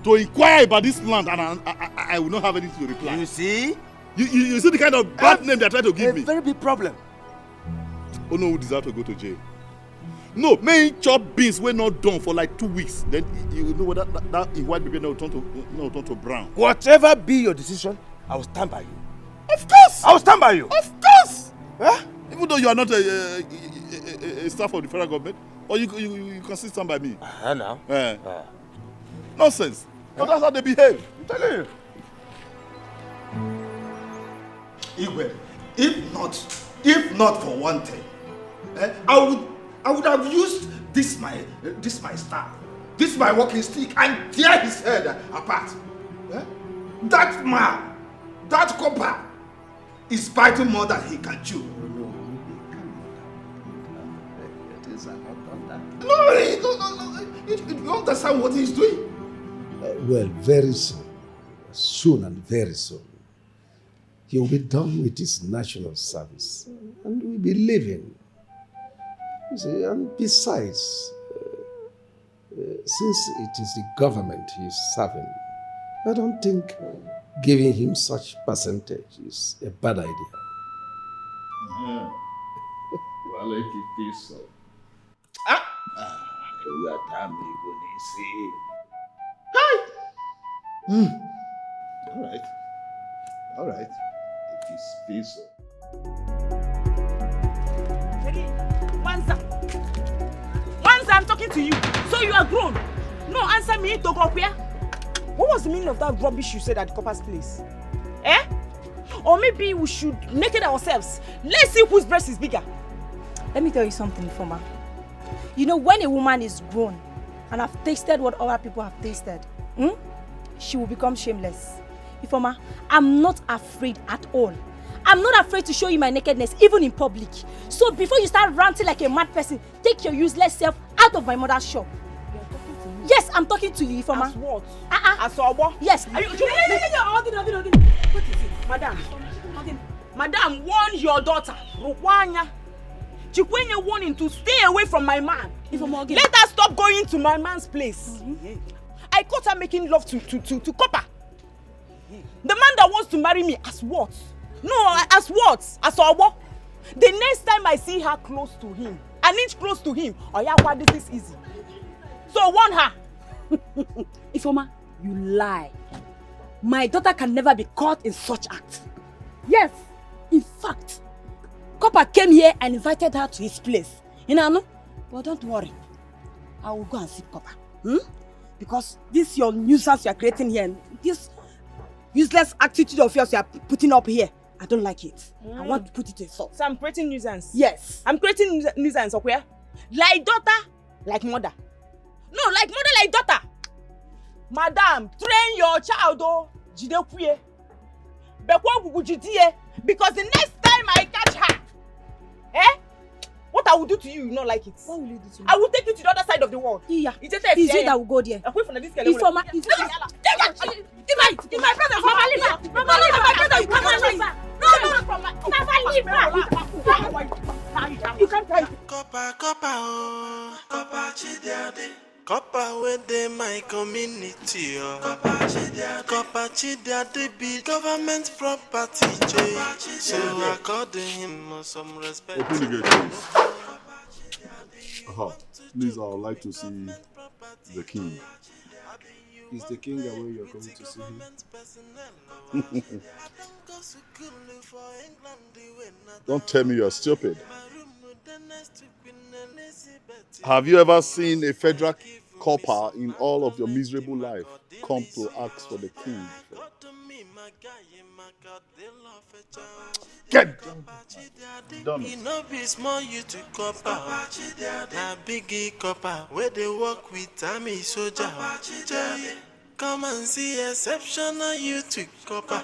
to inquire about this land, and I will not have anything to reply. You see? You see the kind of bad name they are trying to give me. A very big problem. Oh no, who deserve to go to jail? No, may chop beans wey not done for like 2 weeks. Then you know what that white people now turn to brown. Whatever be your decision, I will stand by you. Of course. I will stand by you. Of course. Even though you are not a staff of the federal government, or you can still stand by me. Now. Nonsense. But that's how they behave. I'm telling you. Igwe, if not for one thing, I would have used this my staff, this my walking stick, and tear his head apart. That man, that copper, is biting more than he can chew. No. You understand what he's doing? Well, very soon and very soon, he will be done with his national service and will be living. You see, and besides, since it is the government he is serving, I don't think giving him such percentage is a bad idea. Well, if it is so. We are damn All right. All right. If you feel so. Once I'm talking to you, so you are grown. No, answer me, Togopia. What was the meaning of that rubbish you said at the copper's place? Eh? Or maybe we should naked ourselves. Let's see whose breast is bigger. Let me tell you something, Ifoma. You know, when a woman is grown and have tasted what other people have tasted, she will become shameless. Ifoma, I'm not afraid at all. I'm not afraid to show you my nakedness, even in public. So before you start ranting like a mad person, take your useless self out of my mother's shop. You're talking to me? Yes, I'm talking to you, Ifoma. As what? As Obo? Yes. Are you... What is it? Madam. Madam, warn your daughter. Rukwanya. Chikwenye warning to stay away from my man. Let her stop going to my man's place. I caught her making love to Copper. The man that wants to marry me, as what? No, as what? As Obo. The next time I see her close to him, an inch close to him, this is easy. So warn her. Ifoma, you lie. My daughter can never be caught in such act. Yes, in fact, Copper came here and invited her to his place. You know, but don't worry. I will go and see Copper. Because this your nuisance you are creating here, this useless attitude of yours you are putting up here, I don't like it. I want to put it to a stop. So I'm creating nuisance? Yes. I'm creating nuisance, okay? Like daughter, like mother. No, like mother, like daughter. Madam, train your child, oh. Because the next time I catch her, what I will do to you, you not like it. What will you do to me? I will take you to the other side of the world. Yeah. Is it that will go there? Ifoma, in my brother, Mama, leave her. Mama, leave her. My brother, you can't leave her. No, leave her. You can't try. Copper, oh. Copper, chidiade. Copper, where they my community, oh. Copper, chidiade be government property, so according him some respect. Open the gate, please. Please, I would like to see the king. Is the king away you're going to see him? Don't tell me you're stupid. Have you ever seen a federal copper in all of your miserable life come to ask for the king? Get done. He no be small you to copper. Na biggie copper where they work with army soldier. Come and see exceptional you to copper.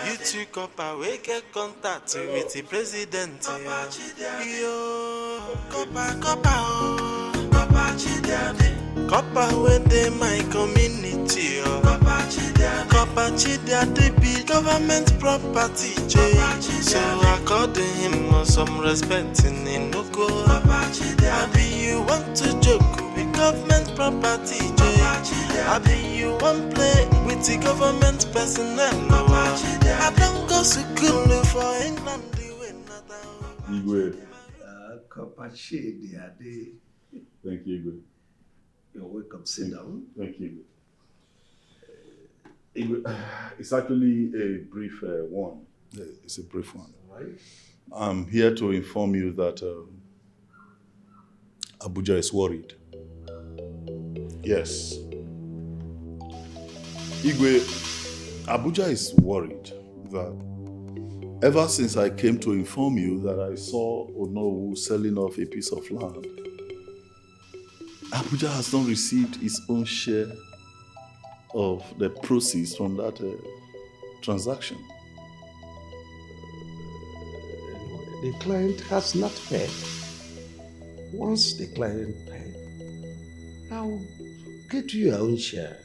You to copper we get contact with the president. Yo, copper, oh. Copper chidiade. Copper where they my community, oh. Copper chidiade be government property, so according him some respect in no go. Abi you want to joke with government property, I be you want play with the government personnel. I don't go to school for England. Igwe. Copper chidiade. Thank you, Igwe. You're welcome. Sit down. Thank you. It's actually a brief one. It's a brief one. Right. I'm here to inform you that Abuja is worried. Yes. Igwe, Abuja is worried that ever since I came to inform you that I saw Onowu selling off a piece of land, Abuja has not received its own share of the proceeds from that transaction. The client has not paid. Once the client paid, I'll get you your own share.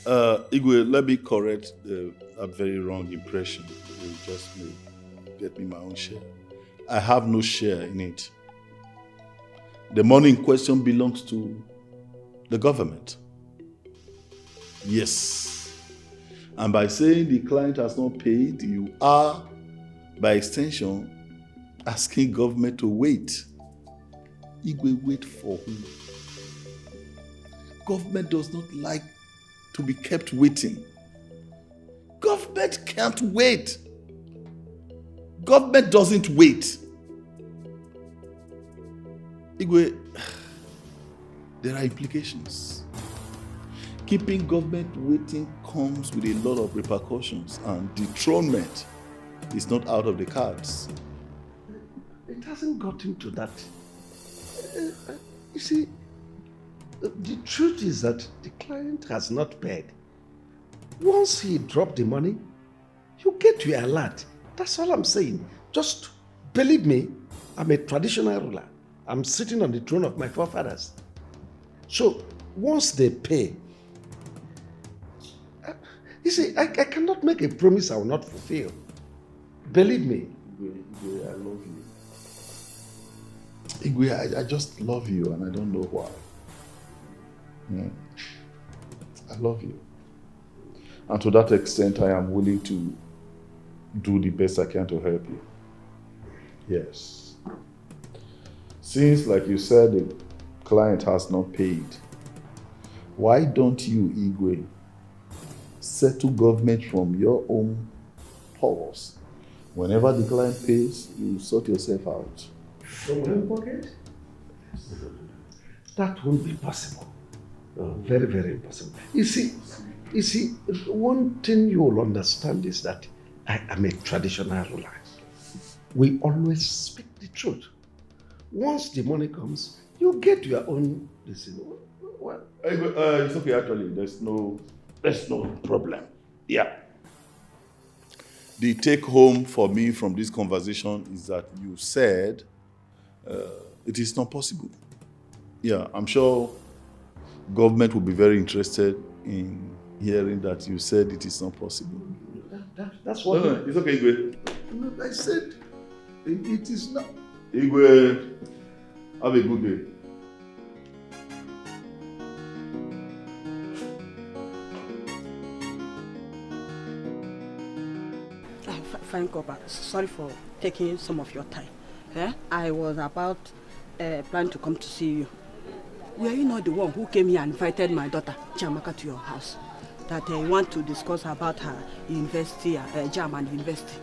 Igwe, let me correct that very wrong impression you just made. Get me my own share. I have no share in it. The money in question belongs to the government. Yes. And by saying the client has not paid, you are, by extension, asking government to wait. Igwe, wait for who? Government does not like to be kept waiting. Government can't wait. Government doesn't wait. Igwe, there are implications. Keeping government waiting comes with a lot of repercussions, and dethronement is not out of the cards. It hasn't gotten to that. You see, the truth is that the client has not paid. Once he dropped the money, you get your alert. That's all I'm saying. Just believe me, I'm a traditional ruler. I'm sitting on the throne of my forefathers. So once they pay, you see, I cannot make a promise I will not fulfill. Believe me. Igwe, I love you. Igwe, I just love you, and I don't know why. I love you. And to that extent, I am willing to do the best I can to help you. Yes. Since, like you said, the client has not paid, why don't you, Igwe, settle government from your own purse? Whenever the client pays, you sort yourself out. From my pocket? That won't be possible. Very, very impossible. You see, one thing you will understand is that I am a traditional ruler. We always speak the truth. Once the money comes, you get your own decision. Well, it's okay, actually. There's no problem. Yeah. The take home for me from this conversation is that you said it is not possible. Yeah, I'm sure government will be very interested in hearing that you said it is not possible. That's what... No, it's okay, Igwe. No, I said it is not... Igwe, have a good day. Fine, Corporal. Sorry for taking some of your time. I was about planning to come to see you. Were you not the one who came here and invited my daughter, Jamaka, to your house? That I want to discuss about her university, German university.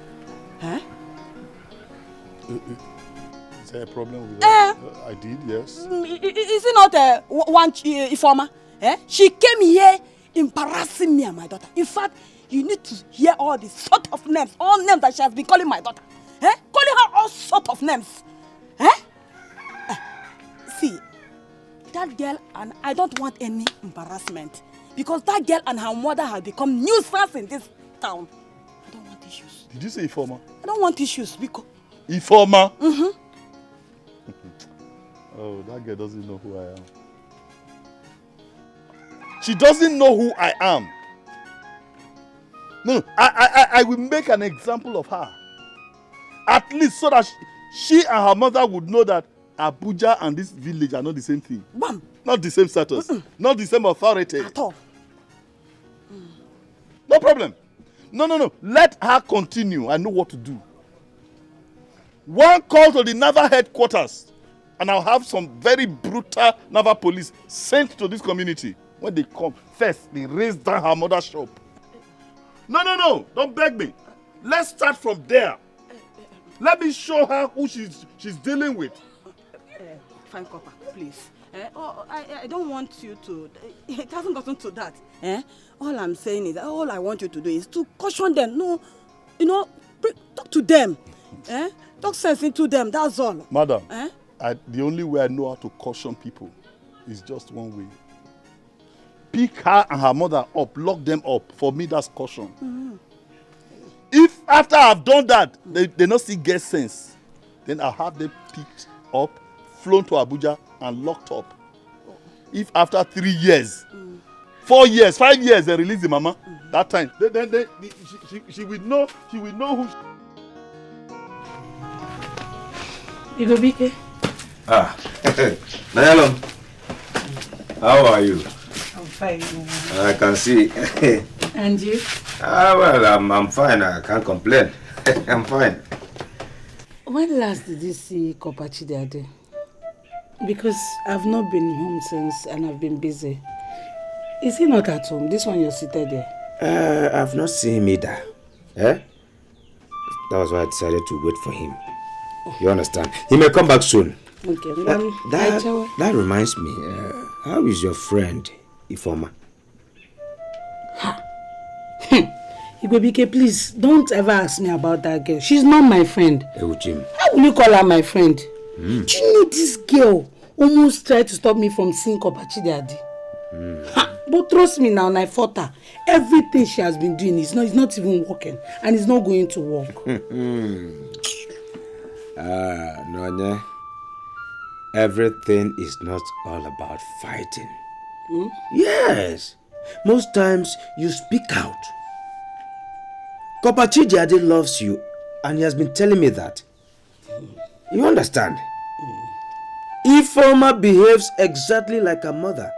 Is there a problem with that? I did, yes. Is it not one informer? She came here embarrassing me and my daughter. In fact, you need to hear all the sort of names, all names that she has been calling my daughter. Calling her all sort of names. See, that girl, and I don't want any embarrassment, because that girl and her mother have become nuisance in this town. I don't want issues. Did you say informer? I don't want issues because... Informer? Oh, that girl doesn't know who I am. She doesn't know who I am. No, I will make an example of her. At least so that she and her mother would know that Abuja and this village are not the same thing. Bam. Not the same status. Not the same authority. At all. No problem. No. Let her continue. I know what to do. One call to the naval headquarters, and I'll have some very brutal naval police sent to this community. When they come, first, they raise down her mother's shop. No. Don't beg me. Let's start from there. Let me show her who she's dealing with. Fine, Copper, please. I don't want you to... It hasn't gotten to that. All I'm saying is, all I want you to do is to caution them. No, talk to them. Talk sense into them, that's all. Madam, the only way I know how to caution people is just one way. Pick her and her mother up, lock them up. For me, that's caution. If after I've done that, they not see get sense, then I'll have them picked up, flown to Abuja, and locked up. If after 3 years, 4 years, 5 years, they release the mama, that time, then she will know who. Igobike. Nayalom. How are you? I'm fine. I can see. And you? Well, I'm fine. I can't complain. I'm fine. When last did you see Kopachi Daddy? Because I've not been home since and I've been busy. Is he not at home? This one you're seated there. I've not seen him either. Eh? That was why I decided to wait for him. You understand? He may come back soon. Okay, that reminds me. How is your friend, Ifoma? Igwebike, please don't ever ask me about that girl. She's not my friend. Jim. How will you call her my friend? Do you know this girl almost tried to stop me from seeing Kopachide? But trust me now, I fought her. Everything she has been doing is not even working, and it's not going to work. No, everything is not all about fighting. Yes. Most times you speak out. Kopachide loves you, and he has been telling me that. You understand? Ifoma behaves exactly like her mother.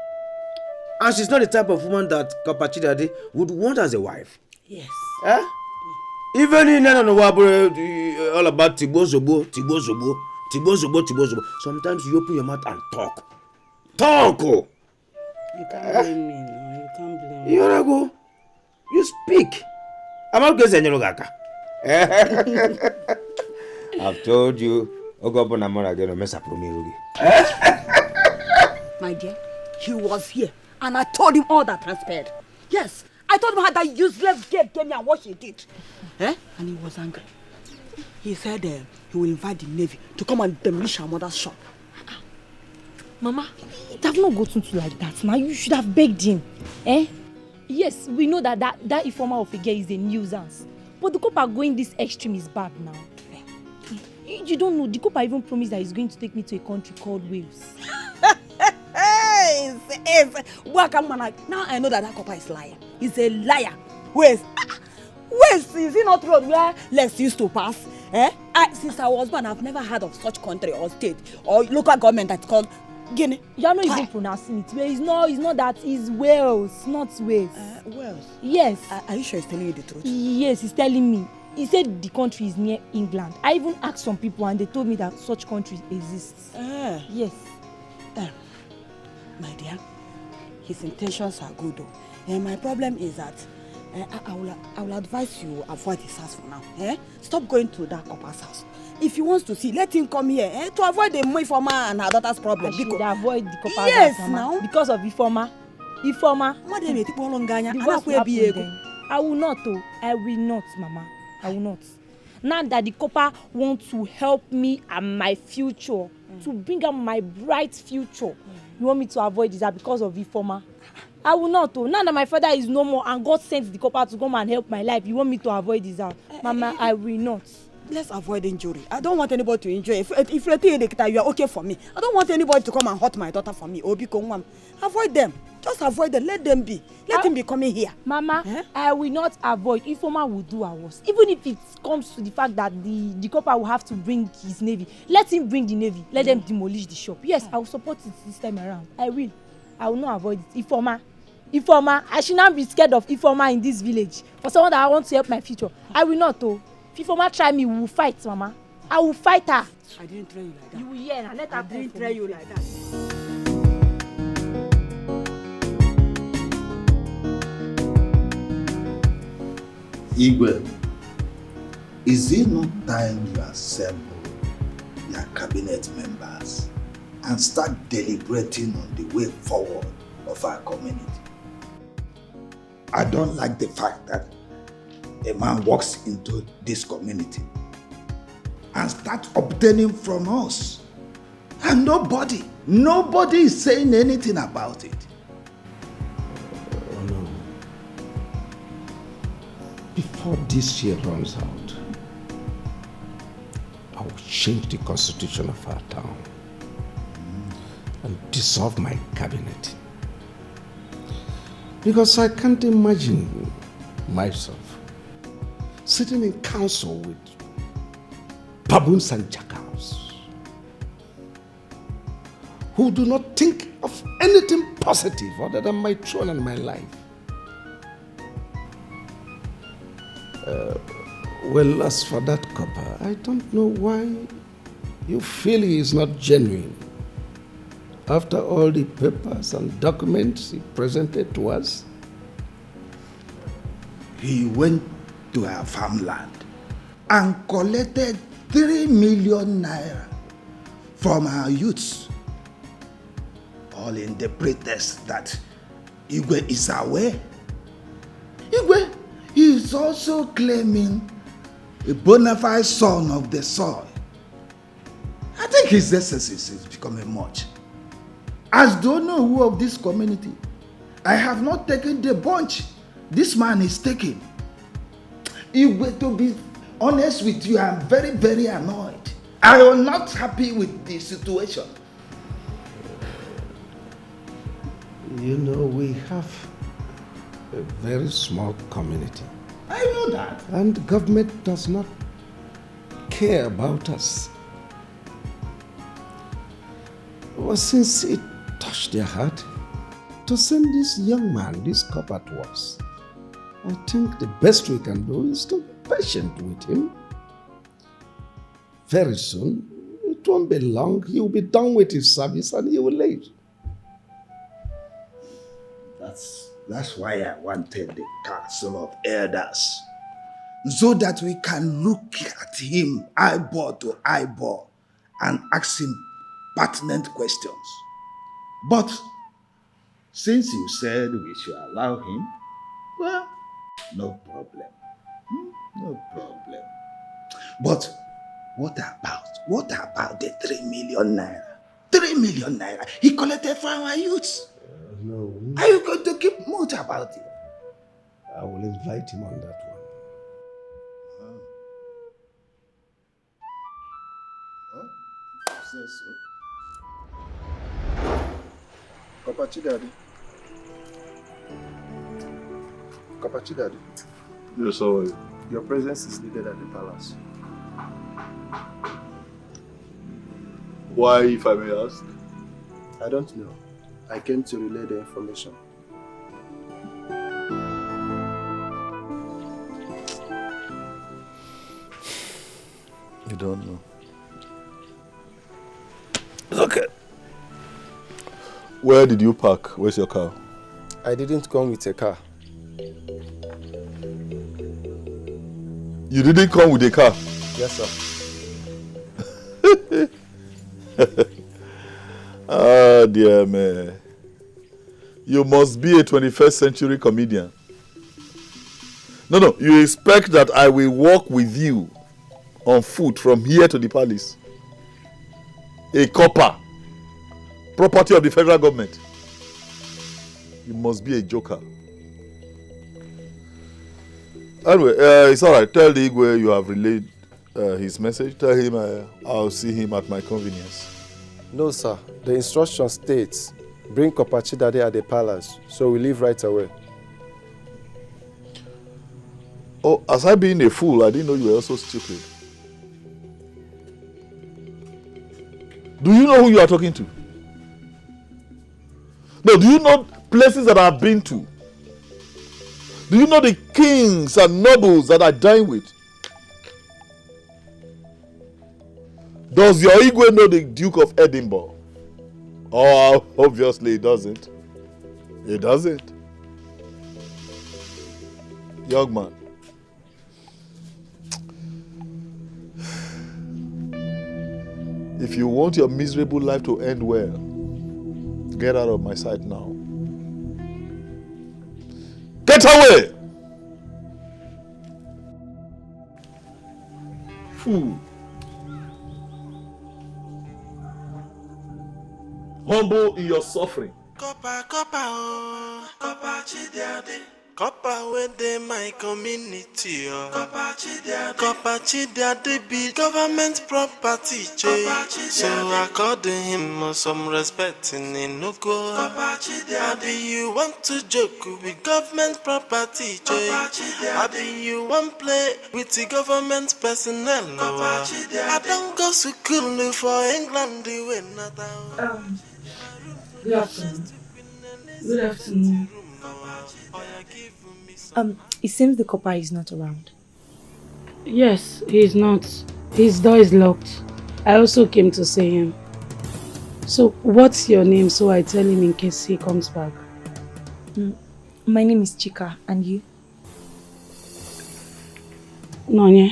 And she's not the type of woman that Kopachide would want as a wife. Yes. Eh? Even in all about Tibozobo. Sometimes you open your mouth and talk. Talk! You can't blame me. No, you can't blame me. You wanna go? You speak. I'm not going to I've told you. My dear, he was here and I told him all that transpired. Yes, I told him how that useless girl came here and what she did. And he was angry. He said he will invite the Navy to come and demolish our mother's shop. Mama, it have not gotten to like that. Now you should have begged him. Yes, we know that informer of a girl is a nuisance. But the copper going this extreme is bad now. You don't know, the copper even promised that he's going to take me to a country called Wales. Now I know that copper is lying. He's a liar. Wales, is it not road where Lex used to pass? Since I was born, I've never heard of such country or state or local government that's called Guinea. You're not even pronouncing it. It's not that. It's Wales, not Wales. Wales? Yes. Are you sure he's telling you the truth? Yes, he's telling me. He said the country is near England. I even asked some people and they told me that such country exists. Yes. My dear, his intentions are good though. My problem is that I will advise you avoid his house for now. Stop going to that copper's house. If he wants to see, let him come here to avoid the Ifoma and her daughter's problem. I should avoid the copper's yes, house, now. Because of Ifoma. Ifoma. I will not, oh. I will not, Mama. I will not. Now that the copper wants to help me and my future, to bring up my bright future, you want me to avoid this because of Ifoma? I will not, oh. Now that my father is no more and God sent the copper to come and help my life, you want me to avoid this out? Mama, I will not. Let's avoid injury. I don't want anybody to injure. If you think you are okay for me, I don't want anybody to come and hurt my daughter for me. Avoid them. Just avoid them. Let them be. Let him be coming here. Mama, I will not avoid. Ifoma will do our worst. Even if it comes to the fact that the copper will have to bring his navy, let him bring the navy. Let them demolish the shop. Yes, I will support it this time around. I will not avoid it. Ifoma, I should not be scared of Ifoma in this village. For someone that I want to help my future, I will not. Oh. If Ifoma try me, we will fight, Mama. I will fight her. I didn't tell you like that. You will hear and let her. I didn't tell you like that. Igwe, is it not time you assemble your cabinet members and start deliberating on the way forward of our community? I don't like the fact that a man walks into this community and starts obtaining from us, and nobody is saying anything about it. Oh no. Before this year runs out, I will change the constitution of our town and dissolve my cabinet. Because I can't imagine myself sitting in council with baboons and jackals who do not think of anything positive other than my throne and my life. Well, as for that copper, I don't know why you feel he is not genuine. After all the papers and documents he presented to us, he went to our farmland and collected 3 million naira from our youths, all in the pretext that Igwe is aware. Igwe is also claiming a bona fide son of the soil. I think his excesses is becoming much. As the owner who of this community, I have not taken the bunch this man is taking. Igwe, to be honest with you, I'm very, very annoyed. I am not happy with the situation. You know, we have a very small community. I know that. And the government does not care about us. Well, since it touched their heart to send this young man, this copper, to us, I think the best we can do is to be patient with him. Very soon, it won't be long, he will be done with his service and he will leave. That's why I wanted the council of elders, so that we can look at him eyeball to eyeball and ask him pertinent questions. But since you said we should allow him, well, no problem. No problem. But what about the 3 million naira? 3 million naira he collected from our youths. No. Are you going to keep mute about it? I will invite him on that one. Says so. Kapachi Daddy. Yes, how are you? Your presence is needed at the palace. Why, if I may ask? I don't know. I came to relay the information. You don't know. It's okay. Where did you park? Where's your car? I didn't come with a car. You didn't come with a car? Yes, sir. Oh, dear man. You must be a 21st century comedian. No, you expect that I will walk with you on foot from here to the palace? A copper, property of the federal government. You must be a joker. Anyway, it's all right. Tell the Igwe you have relayed his message. Tell him I'll see him at my convenience. No, sir. The instruction states, bring Kapachi Daddy at the palace, so we leave right away. Oh, as I being a fool, I didn't know you were also stupid. Do you know who you are talking to? No, do you know places that I've been to? Do you know the kings and nobles that I dine with? Does your Igwe know the Duke of Edinburgh? Oh, obviously it doesn't. It doesn't. Young man. If you want your miserable life to end well, get out of my sight now. Get away! Fool. Humble in your suffering. Copper, oh, copper chidiade. Copper within my community, oh. Copper chidiade be government property, so according him some respect in Inuko. How do you want to joke with government property, How do you want play with the government personnel? I don't go to school for England, the way not. Good afternoon. Good afternoon. It seems the copper is not around. Yes, he's not. His door is locked. I also came to see him. So, what's your name so I tell him in case he comes back? My name is Chika, and you? No, yeah.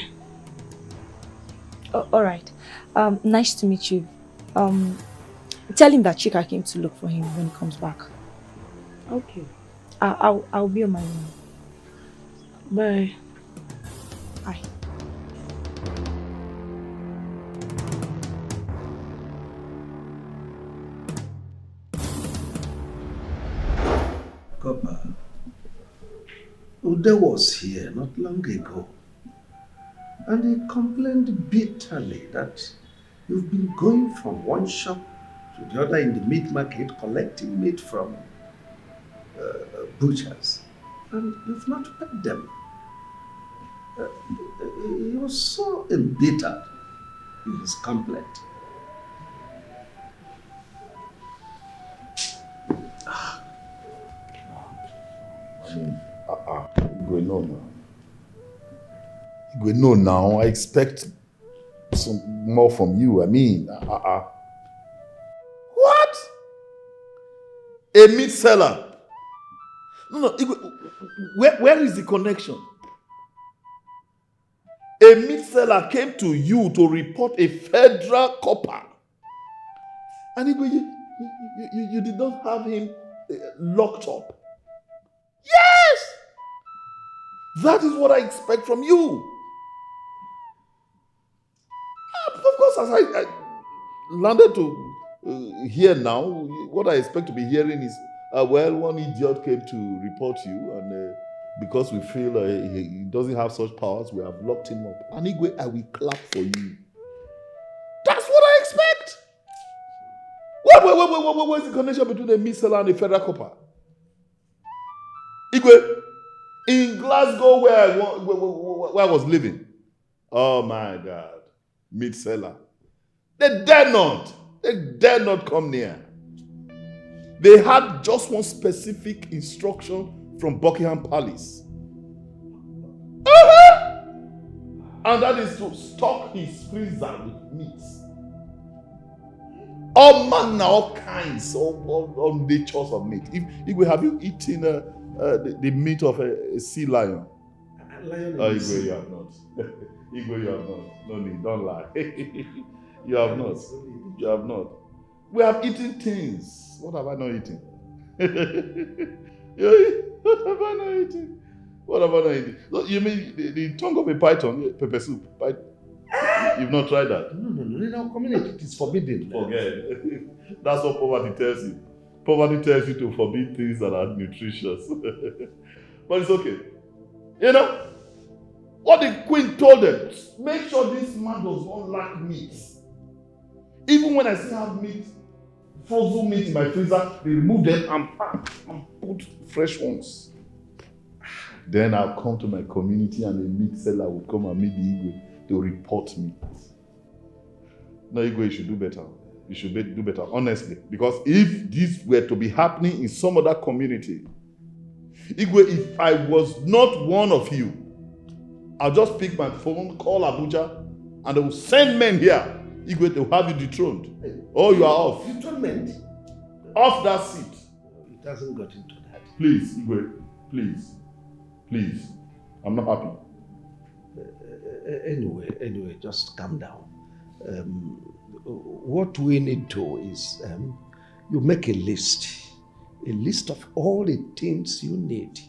Oh, all right. Nice to meet you. Tell him that Chika came to look for him when he comes back. Okay. I'll be on my own. Bye. Bye. Copper, Ude was here not long ago, and he complained bitterly that you've been going from one shop to the other in the meat market collecting meat from butchers, and you've not paid them. He was so embittered in his complaint. Igwe, no now. Igwe, no now. I expect some more from you. I mean, What? A meat seller? No, Igwe, where is the connection? A meat seller came to you to report a federal copper. And Igwe, you did not have him locked up. Yes! That is what I expect from you. Of course, as I landed to hear now, what I expect to be hearing is, well, one idiot came to report you, and because we feel he doesn't have such powers, we have locked him up. And Igwe, I will clap for you. That's what I expect. What's the connection between a meat seller and a federal copper? Igwe, in Glasgow where I was living, oh my God, meat seller. They dare not come near. They had just one specific instruction from Buckingham Palace. And that is to stock his freezer with meats. All manner, all kinds, all natures of meat. Igwe, have you eaten the meat of a sea lion? Igwe, you have not. Igwe, you have not. No need, don't lie. You have not. You have not. We have eaten things. What have I not eaten? What have I not eaten? What have I not eaten? So you mean the tongue of a python, pepper soup? You've not tried that? No. In our community, it is forbidden. Forget. That's what poverty tells you. Poverty tells you to forbid things that are nutritious. But it's okay. You know, what the queen told them, make sure this man does not lack meat. Even when I still have meat, frozen meat in my freezer, they remove them and pack and put fresh ones. Then I'll come to my community and a meat seller would come and meet the Igwe to report me. No, Igwe, you should do better. You should do better, honestly. Because if this were to be happening in some other community, Igwe, if I was not one of you, I'll just pick my phone, call Abuja, and they will send men here. Igwe, they will have you dethroned. Oh, you are off. Dethronement? Off that seat. It hasn't got into that. Please, Igwe, please. Please. I'm not happy. Anyway, just calm down. What we need to is you make a list of all the things you need,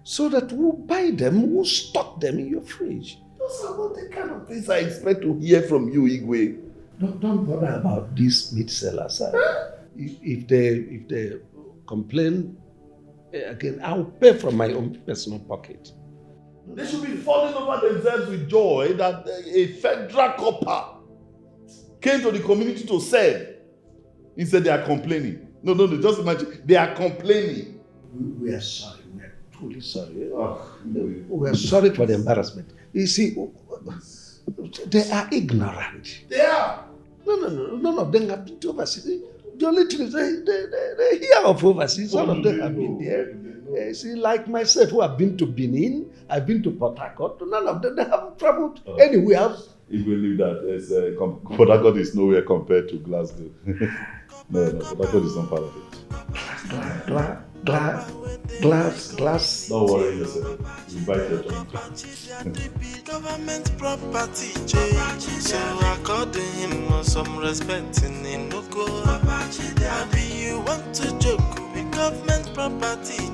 so that we'll buy them, we'll stock them in your fridge. Those are not the kind of things I expect to hear from you, Igwe. Don't bother about these meat sellers. If they complain again, I'll pay from my own personal pocket. They should be falling over themselves with joy that a federal copper came to the community to serve. Instead, they are complaining. No, just imagine. They are complaining. We are sorry. We are truly sorry. We are sorry for the embarrassment. You see, they are ignorant. They are. No. None of them have been to overseas. The only thing is they hear of overseas. All of them have been there. See, like myself, who have been to Benin, I've been to Port Harcourt. None of them, they haven't traveled anywhere. If we leave that, Port Harcourt is nowhere compared to Glasgow. No, Port Harcourt is not part of it. glass. Don't worry yourself. You bite your tongue. Government property, so according him some respect in no go. Abi you want to joke with government property,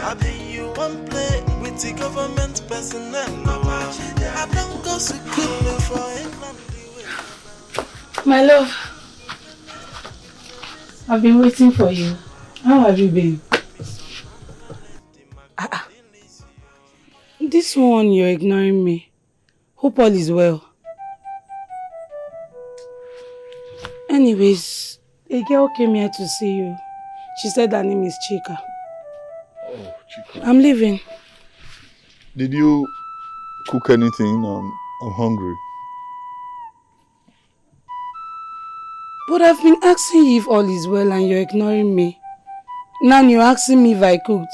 Abi you want play with the government personnel. I don't go school for England. My love, I've been waiting for you. How have you been? This one, you're ignoring me. Hope all is well. Anyways, a girl came here to see you. She said her name is Chika. Oh, Chika. I'm leaving. Did you cook anything? I'm hungry. But I've been asking you if all is well and you're ignoring me. Now you're asking me if I cooked.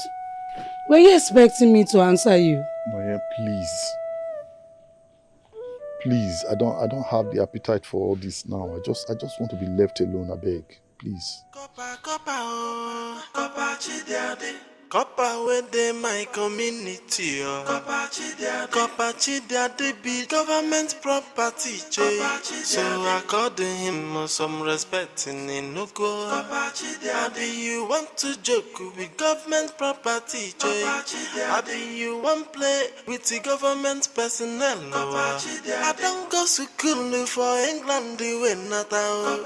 Were you expecting me to answer you? Maya, please. Please, I don't have the appetite for all this now. I just want to be left alone, I beg. Please. Copper within my community, Copper Chidia be government property, so according him some respect in no go. Abi you want to joke with government property, Abi you want play with the government personnel. I don't go school for England, the way not out.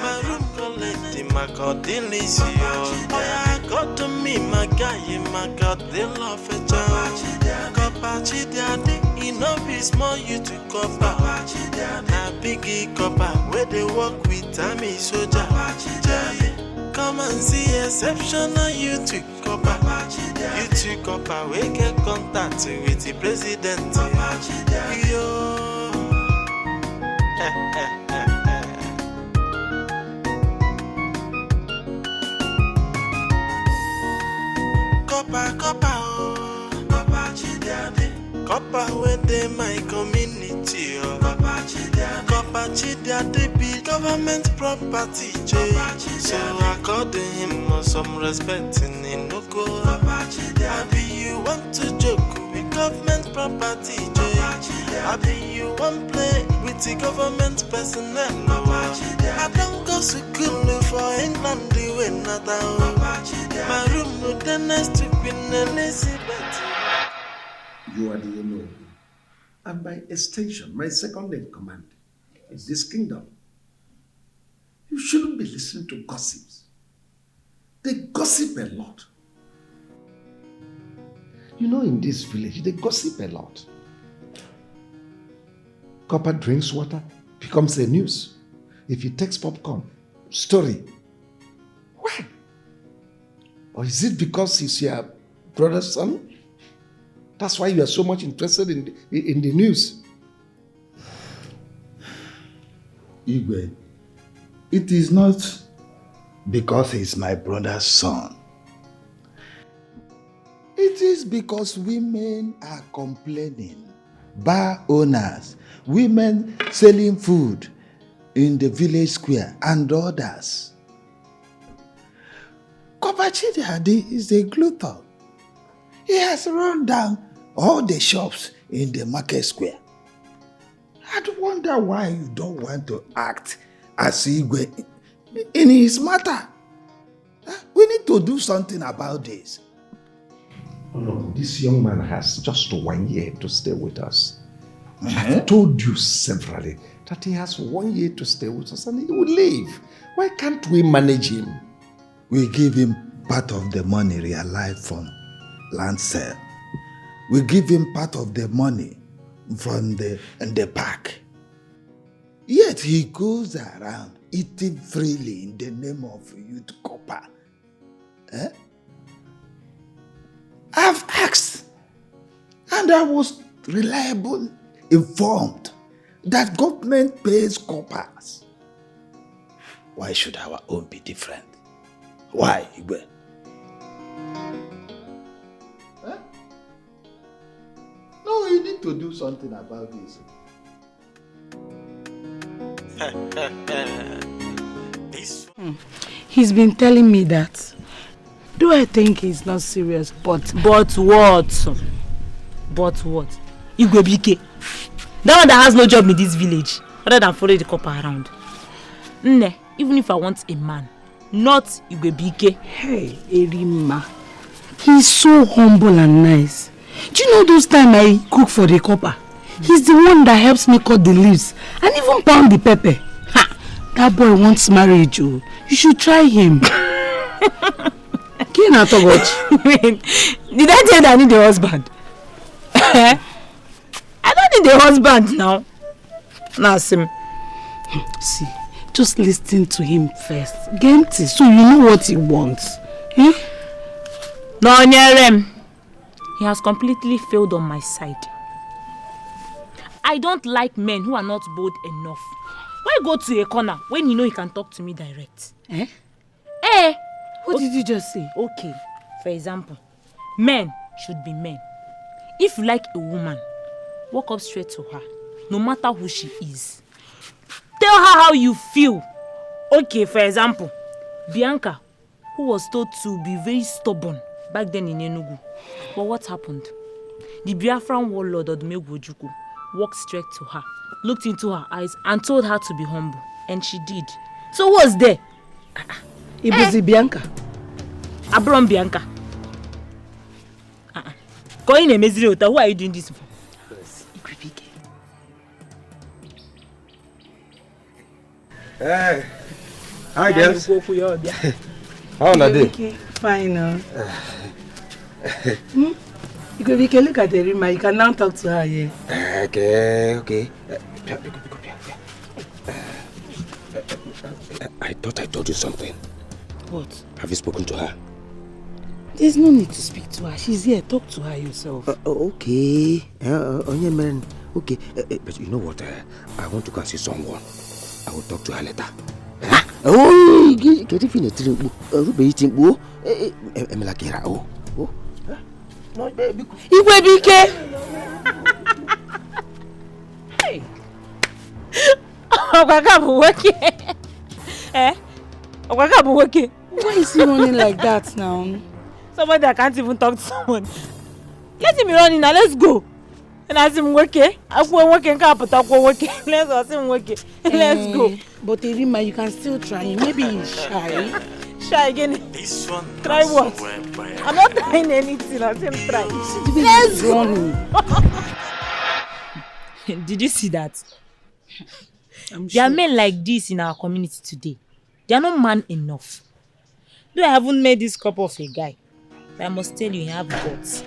My room collect the Macadillis, I got to me, my guy, my God, they love a child. Copper Chidia, he no be small you to copper. Na biggie copper, where they work with Tammy soldier. Come and see exceptional you to copper. You to copper, we get contact with the president. Yo. Copper within my community, Copper Chidia be government property, so according him some respect in no go. Abi you want to joke with government property, Abi you want play with the government personnel. I don't go school for England, the way not out. My room with the next to Queen Elizabeth. You are the NOB. And by extension, my second in command in this kingdom. You shouldn't be listening to gossips. They gossip a lot. You know, in this village, they gossip a lot. Copper drinks water, becomes the news. If he takes popcorn, story. Why? Or is it because he's your brother's son? That's why you are so much interested in the news. Igwe, it is not because he's my brother's son. It is because women are complaining. Bar owners, women selling food in the village square, and others. Copper Chidia is a glutton. He has run down all the shops in the market square. I wonder why you don't want to act as Igwe in his matter. We need to do something about this. Oh no, this young man has just 1 year to stay with us. I've told you severally that he has 1 year to stay with us and he will leave. Why can't we manage him? We give him part of the money realized from land sale. We give him part of the money from the park. Yet he goes around eating freely in the name of youth copper. I've asked, and I was reliably informed that government pays coppers. Why should our own be different? Why, Igwe? No, you need to do something about this. He's been telling me that Do I think it's not serious? But what? But what? Igwebike. That one that has no job in this village, other than follow the copper around. Nne, even if I want a man, not Igwebike. Hey, Erima. He's so humble and nice. Do you know those times I cook for the copper? He's the one that helps me cut the leaves and even pound the pepper. Ha! That boy wants marriage, oh. You should try him. Did I tell you that I need a husband? I don't need a husband now. Now, see, just listen to him first. Genti, so you know what he wants. Eh? No, Nyerem. He has completely failed on my side. I don't like men who are not bold enough. Why go to a corner when you know he can talk to me direct? Eh? Eh? What did you just say? Okay, for example, men should be men. If you like a woman, walk up straight to her, no matter who she is. Tell her how you feel. Okay, for example, Bianca, who was told to be very stubborn back then in Enugu. But what happened? The Biafran warlord Odumegwu Ojukwu walked straight to her, looked into her eyes and told her to be humble. And she did. So what's there? It was Bianca. Abram Bianca. Going a Meziriota, who are you doing this for? Hey. Hi, girls. How are they? Fine. You can look at Erima. You can now talk to her here. Okay. I thought I told you something. What? Have you spoken to her? There's no need to speak to her. She's here. Talk to her yourself. Okay. Okay. But you know what? I want to go and see someone. I will talk to her later. Oh, get it in a drink. No, baby. Igwebike. Hey. Why is he running like that now? Somebody that can't even talk to someone. Let him be running now. Let's go. And as him working, let's go. But Erima, you can still try him. Maybe he's shy. Shy again. Try what? I'm not trying anything. I'll him try. Let's go. Did you see that? There are men like this in our community today. They are not man enough. Though I haven't met this couple of a guy, but I must tell you, he have guts.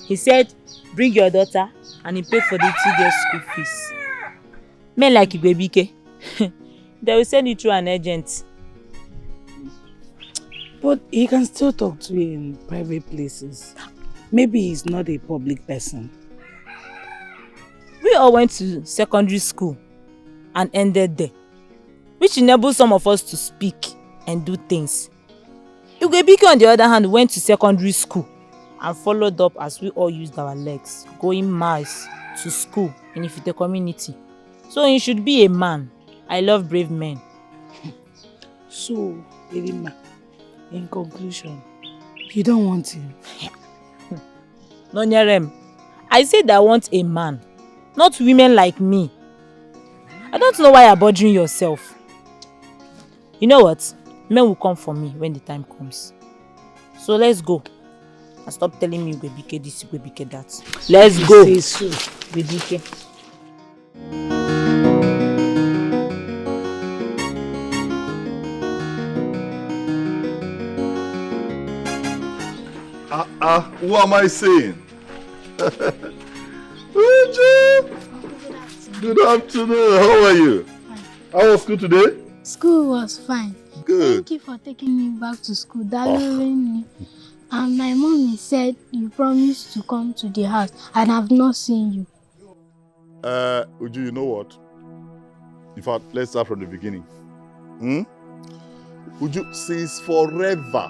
He said, bring your daughter and he paid for the 2 girls' school fees. Men like Igwebike, they will send you through an agent. But he can still talk to you in private places. Maybe he's not a public person. We all went to secondary school and ended there, which enables some of us to speak and do things. Igwebike, on the other hand, went to secondary school and followed up as we all used our legs, going miles to school in Ifite community. So he should be a man. I love brave men. So, Erima, in conclusion, you don't want him? No, Nyerem. I said I want a man, not women like me. I don't know why you're bothering yourself. You know what? Men will come for me when the time comes. So let's go. And stop telling me Igwebike this, Igwebike that. Let's go. Say so, Igwebike. Who am I saying? Good afternoon. How are you? How was school today? School was fine. Good. Thank you for taking me back to school. And my mommy said you promised to come to the house and I've not seen you. Uju, you know what? In fact, let's start from the beginning. Uju, since forever,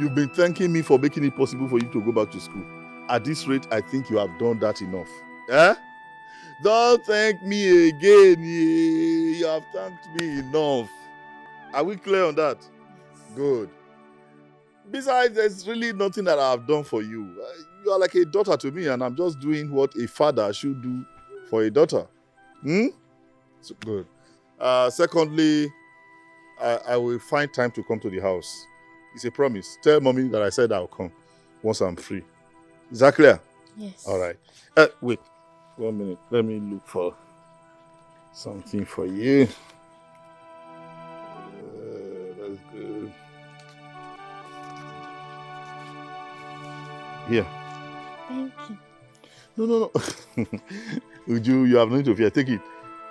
you've been thanking me for making it possible for you to go back to school. At this rate, I think you have done that enough. Don't thank me again. You have thanked me enough. Are we clear on that? Good. Besides, there's really nothing that I've done for you. You are like a daughter to me, and I'm just doing what a father should do for a daughter. So good. Secondly, I will find time to come to the house. It's a promise. Tell mommy that I said I'll come once I'm free. Is that clear? Yes. All right. Wait 1 minute. Let me look for something for you. That's good. Here. Thank you. No. Uju, you have no need to fear. Take it.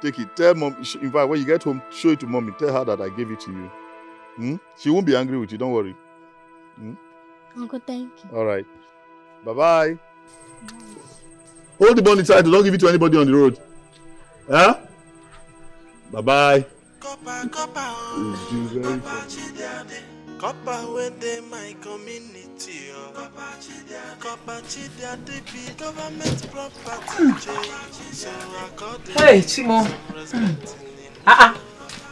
Take it. Tell mom. In fact, when you get home, show it to mommy. Tell her that I gave it to you. She won't be angry with you. Don't worry. Uncle, thank you. All right. Bye-bye. Hold the bond inside. Don't give it to anybody on the road. Huh? Bye-bye. Copper within my community. Copper chidiade be government property. So according Hey, Chimo.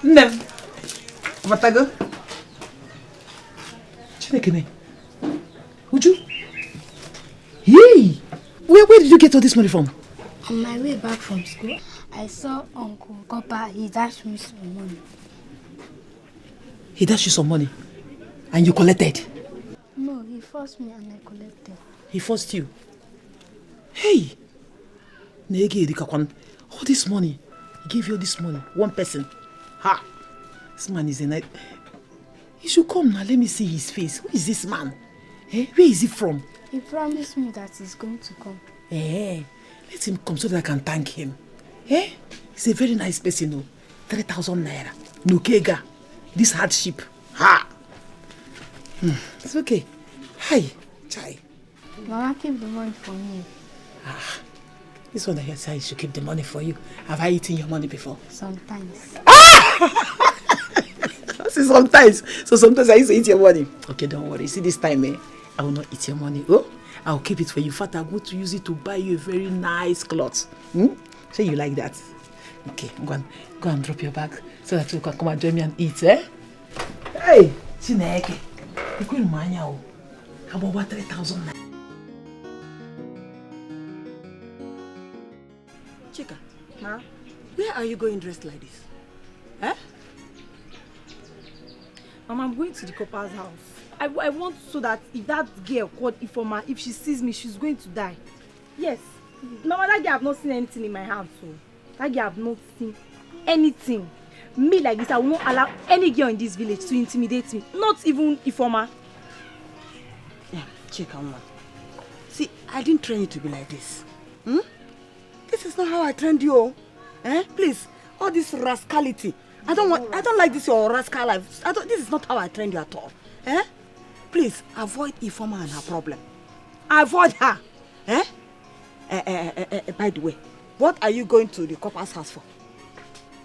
Nnem. Watago. Chinekene. Uju. Hey! Where did you get all this money from? On my way back from school, I saw Uncle Copper. He dashed me some money. He dashed you some money? And you collected? No, he forced me and I collected. He forced you? Hey! All this money. He gave you all this money. One person. Ha! This man is a night. He should come now. Let me see his face. Who is this man? Eh? Where is he from? He promised me that he's going to come. Eh? Let him come so that I can thank him. Eh? He's a very nice person, no? 3,000 naira. No kega. This hardship. Ha! It's okay. Hi, Chai. Mama, keep the money for me. This one that you say I should keep the money for you. Have I eaten your money before? Sometimes. I say sometimes. So sometimes I used to eat your money. Okay, don't worry. See this time, I will not eat your money. Oh, I'll keep it for you. In fact, I'm going to use it to buy you a very nice cloth. Say you like that. Okay, go and drop your bag so that you can come and join me and eat, eh? Hey, Chineke. You couldn't mind how about 3,000 naira? Chika, Ma, where are you going dressed like this? Eh? Mama, I'm going to the copper's house. I want so that if that girl called Ifoma, if she sees me, she's going to die. Yes. Mama, that girl have not seen anything in my house. So that girl have not seen anything. Me like this, I will not allow any girl in this village to intimidate me. Not even Ifoma. Yeah, Chika, Mama. See, I didn't train you to be like this. This is not how I trained you. Eh? Please, all this rascality. I don't like this your rascal life. This is not how I trained you at all. Eh? Please avoid Ifoma and her problem. Avoid her. Eh? By the way, what are you going to the copper's house for?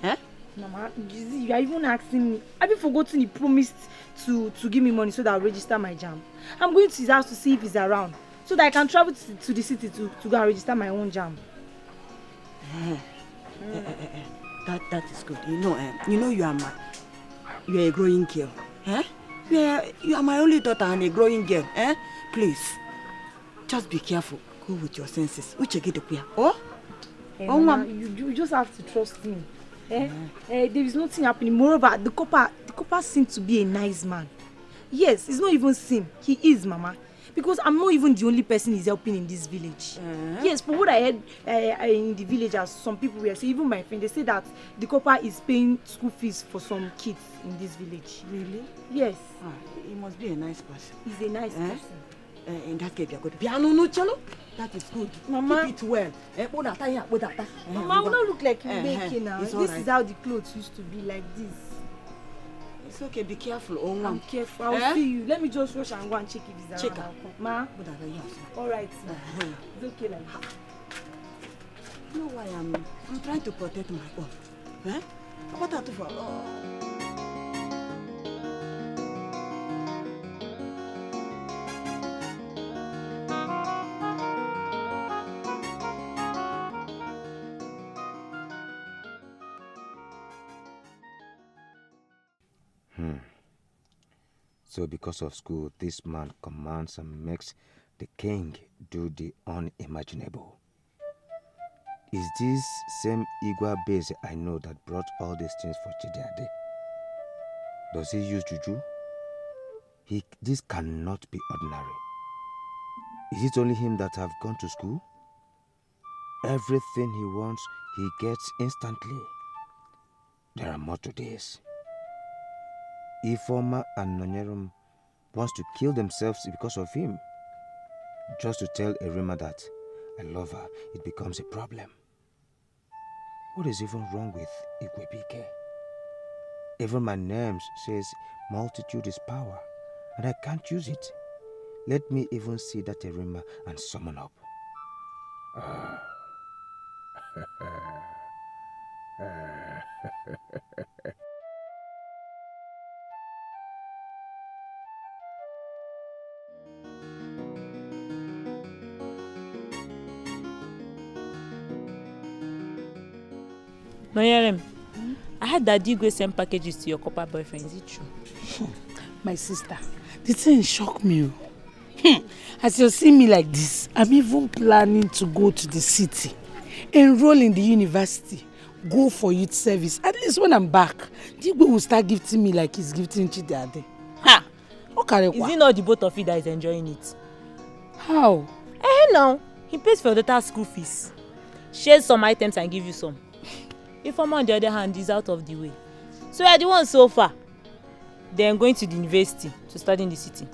Eh? Mama, you are even asking me. Have you forgotten he promised to give me money so that I'll register my JAMB? I'm going to his house to see if he's around, so that I can travel to the city to go and register my own JAMB. That is good. You know you are a growing girl. Eh? You are my only daughter and a growing girl. Eh? Please, just be careful. Go with your senses. Oh? Mama, you just have to trust me. There is nothing happening. Moreover, the copper seems to be a nice man. Yes, it's not even Sim. He is, Mama. Because I'm not even the only person he's helping in this village. Yes, for what I heard in the village, as some people were saying, even my friend, they say that the copper is paying school fees for some kids in this village. Really? Yes. He must be a nice person. He's a nice person. In that case, you're good. Piano no cello? That is good. Mama. Keep it well. Mama, I will not look like you making now. This is how the clothes used to be, like this. It's okay, be careful. I'm careful. I'll see you. Let me just rush and go and check if he's around. Check. Ma? Alright. It's okay like that. You know why I'm trying to protect my own. Eh? What are you for? So because of school, this man commands and makes the king do the unimaginable. Is this same Igwa base I know that brought all these things for Chidiade? Does he use juju? This cannot be ordinary. Is it only him that have gone to school? Everything he wants, he gets instantly. There are more to this. Ifoma and Nonyerum wants to kill themselves because of him. Just to tell Erima that I love her, it becomes a problem. What is even wrong with Igwebike? Even my name says multitude is power, and I can't use it. Let me even see that Erima and summon up. Noyerem, I heard that Digwe sent packages to your copper boyfriend. Is it true? My sister, the thing shocked me. As you see me like this, I'm even planning to go to the city, enroll in the university, go for youth service. At least when I'm back, Digwe will start gifting me like he's gifting Chidiade. Ha! Okay, is it not the both of you that is enjoying it? How? No. He pays for your daughter's school fees, shares some items and give you some. Ifeoma on the other hand is out of the way. So you are the one so far. Then going to the university to study in the city.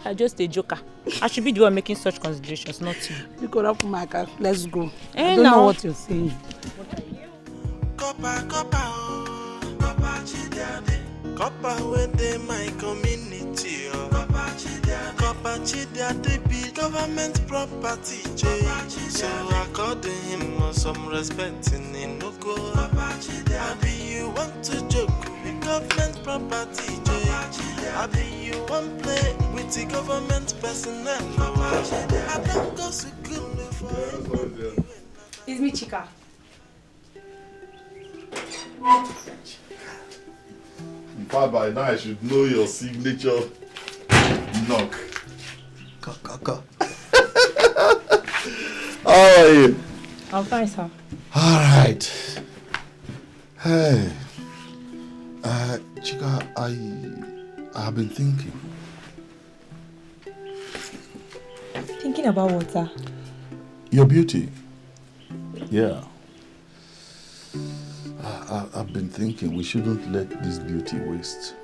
I'm just a joker. I should be the one making such considerations, not you. You could up my car. Let's go. I don't know what you're saying. What are you? Copper within my community. Copper Chidiade be government property. So according him some respect in Inuko. Abi you want to joke with government property. Abi you want play with the government personnel. I don't go to school before. It's me, Chika. In fact, by now I should know your signature knock. Kaka. How are you? I'm fine, sir. All right. Hey, Chika, I have been thinking. Thinking about what, sir? Your beauty. Yeah. I've been thinking we shouldn't let this beauty waste.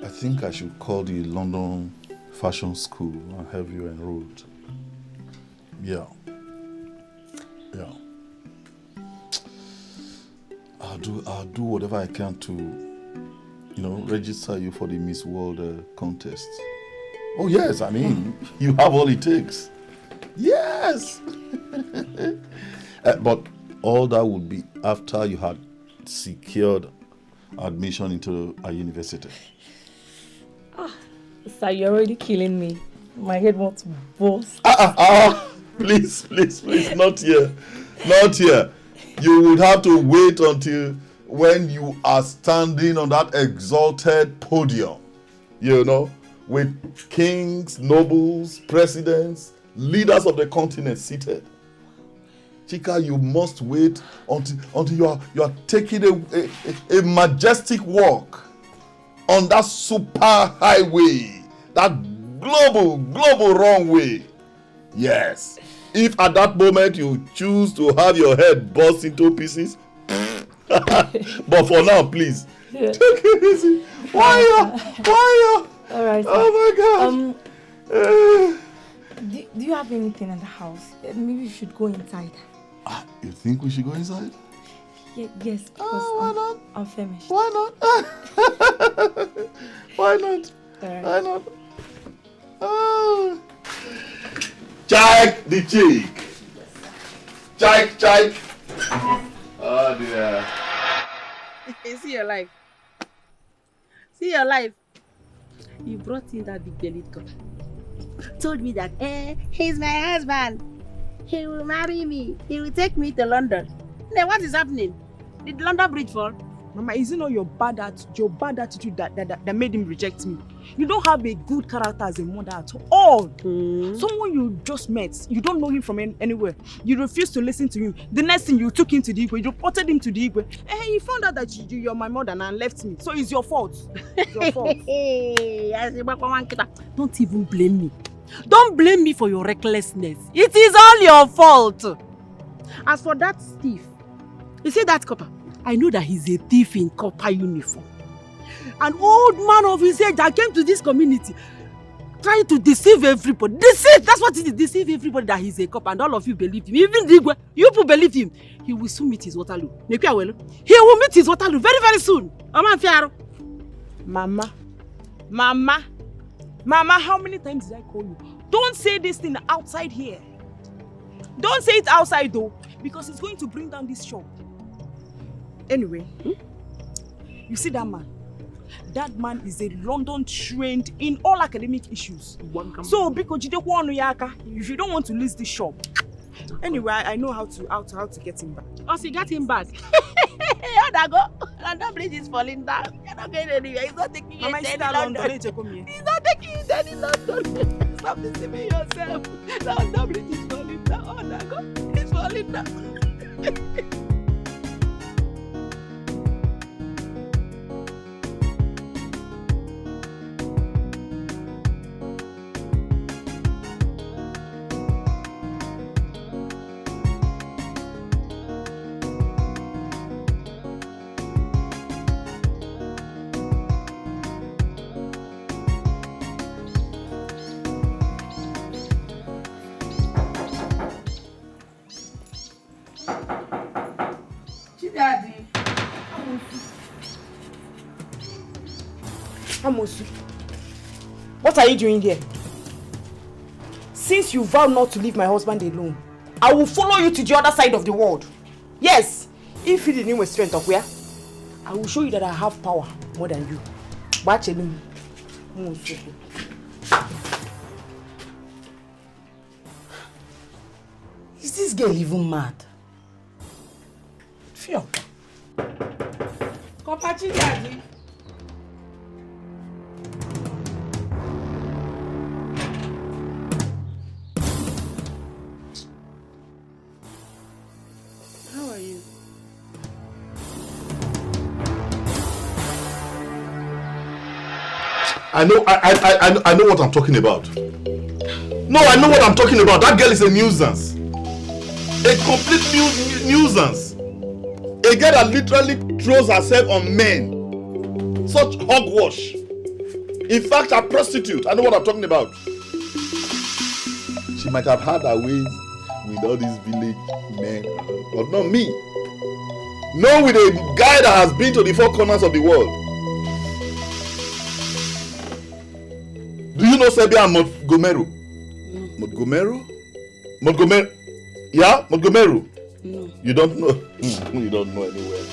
I think I should call the London Fashion School and have you enrolled. Yeah. I'll do whatever I can to, register you for the Miss World contest. Oh yes, I mean, you have all it takes. Yes. But all that would be after you had secured admission into a university. Sir, you're already killing me. My head wants to burst. Please, not here. Not here. You would have to wait until when you are standing on that exalted podium, with kings, nobles, presidents, leaders of the continent seated. Chika, you must wait until you are taking a majestic walk on that super highway, that global runway. Yes. If at that moment you choose to have your head burst into pieces, but for now, please, take it easy. Why? All right. Oh my God. Do you have anything in the house? Maybe you should go inside. You think we should go inside? Yes, because I'm famished. Why not? Why not? Right. Why not? Oh. Check the cheek. Check. Oh dear. See your life. You brought in that big bellied girl. Told me that, he's my husband. He will marry me. He will take me to London. Now what is happening? Did London Bridge fall? Mama, is it not your bad attitude that made him reject me? You don't have a good character as a mother at all. Someone you just met, you don't know him from anywhere. You refuse to listen to him. The next thing, you took him to the Igwe, you reported him to the Igwe. And he found out that you're my mother and left me. So it's your fault. It's your fault. Don't even blame me. Don't blame me for your recklessness. It is all your fault. As for that thief, you see that copper? I know that he's a thief in copper uniform. An old man of his age that came to this community trying to deceive everybody. Deceive! That's what it is. Deceive everybody that he's a cop and all of you believe him. Even the Igwe, you people believe him. He will soon meet his Waterloo. He will meet his Waterloo very, very soon. Mama, how many times did I call you? Don't say this thing outside here. Don't say it outside though, because it's going to bring down this shop. Anyway, you see that man? That man is a London trained in all academic issues. So, because if you don't want to lose this shop, anyway, I know how to get him back. Oh, so you got him back? London Bridge is falling down. You're not going anywhere. He's not taking you to any London. He's not taking you to any London. Stop deceiving yourself. London Bridge is falling down. Oh, Dago, it's falling down. Amosu, what are you doing here? Since you vowed not to leave my husband alone, I will follow you to the other side of the world. Yes, if you didn't with strength of where, I will show you that I have power more than you. Is this girl even mad? Feel. Kopachi daddy. How are you? I know what I'm talking about. No, I know what I'm talking about. That girl is a nuisance. A complete nuisance. A girl that literally throws herself on men. Such hogwash. In fact, a prostitute. I know what I'm talking about. She might have had her ways with all these village men, but not me. No, with a guy that has been to the four corners of the world. Do you know Serbia and Montgomery? Montgomery? Montgomery? Yeah, Montgomery. No. You don't know? You don't know anywhere.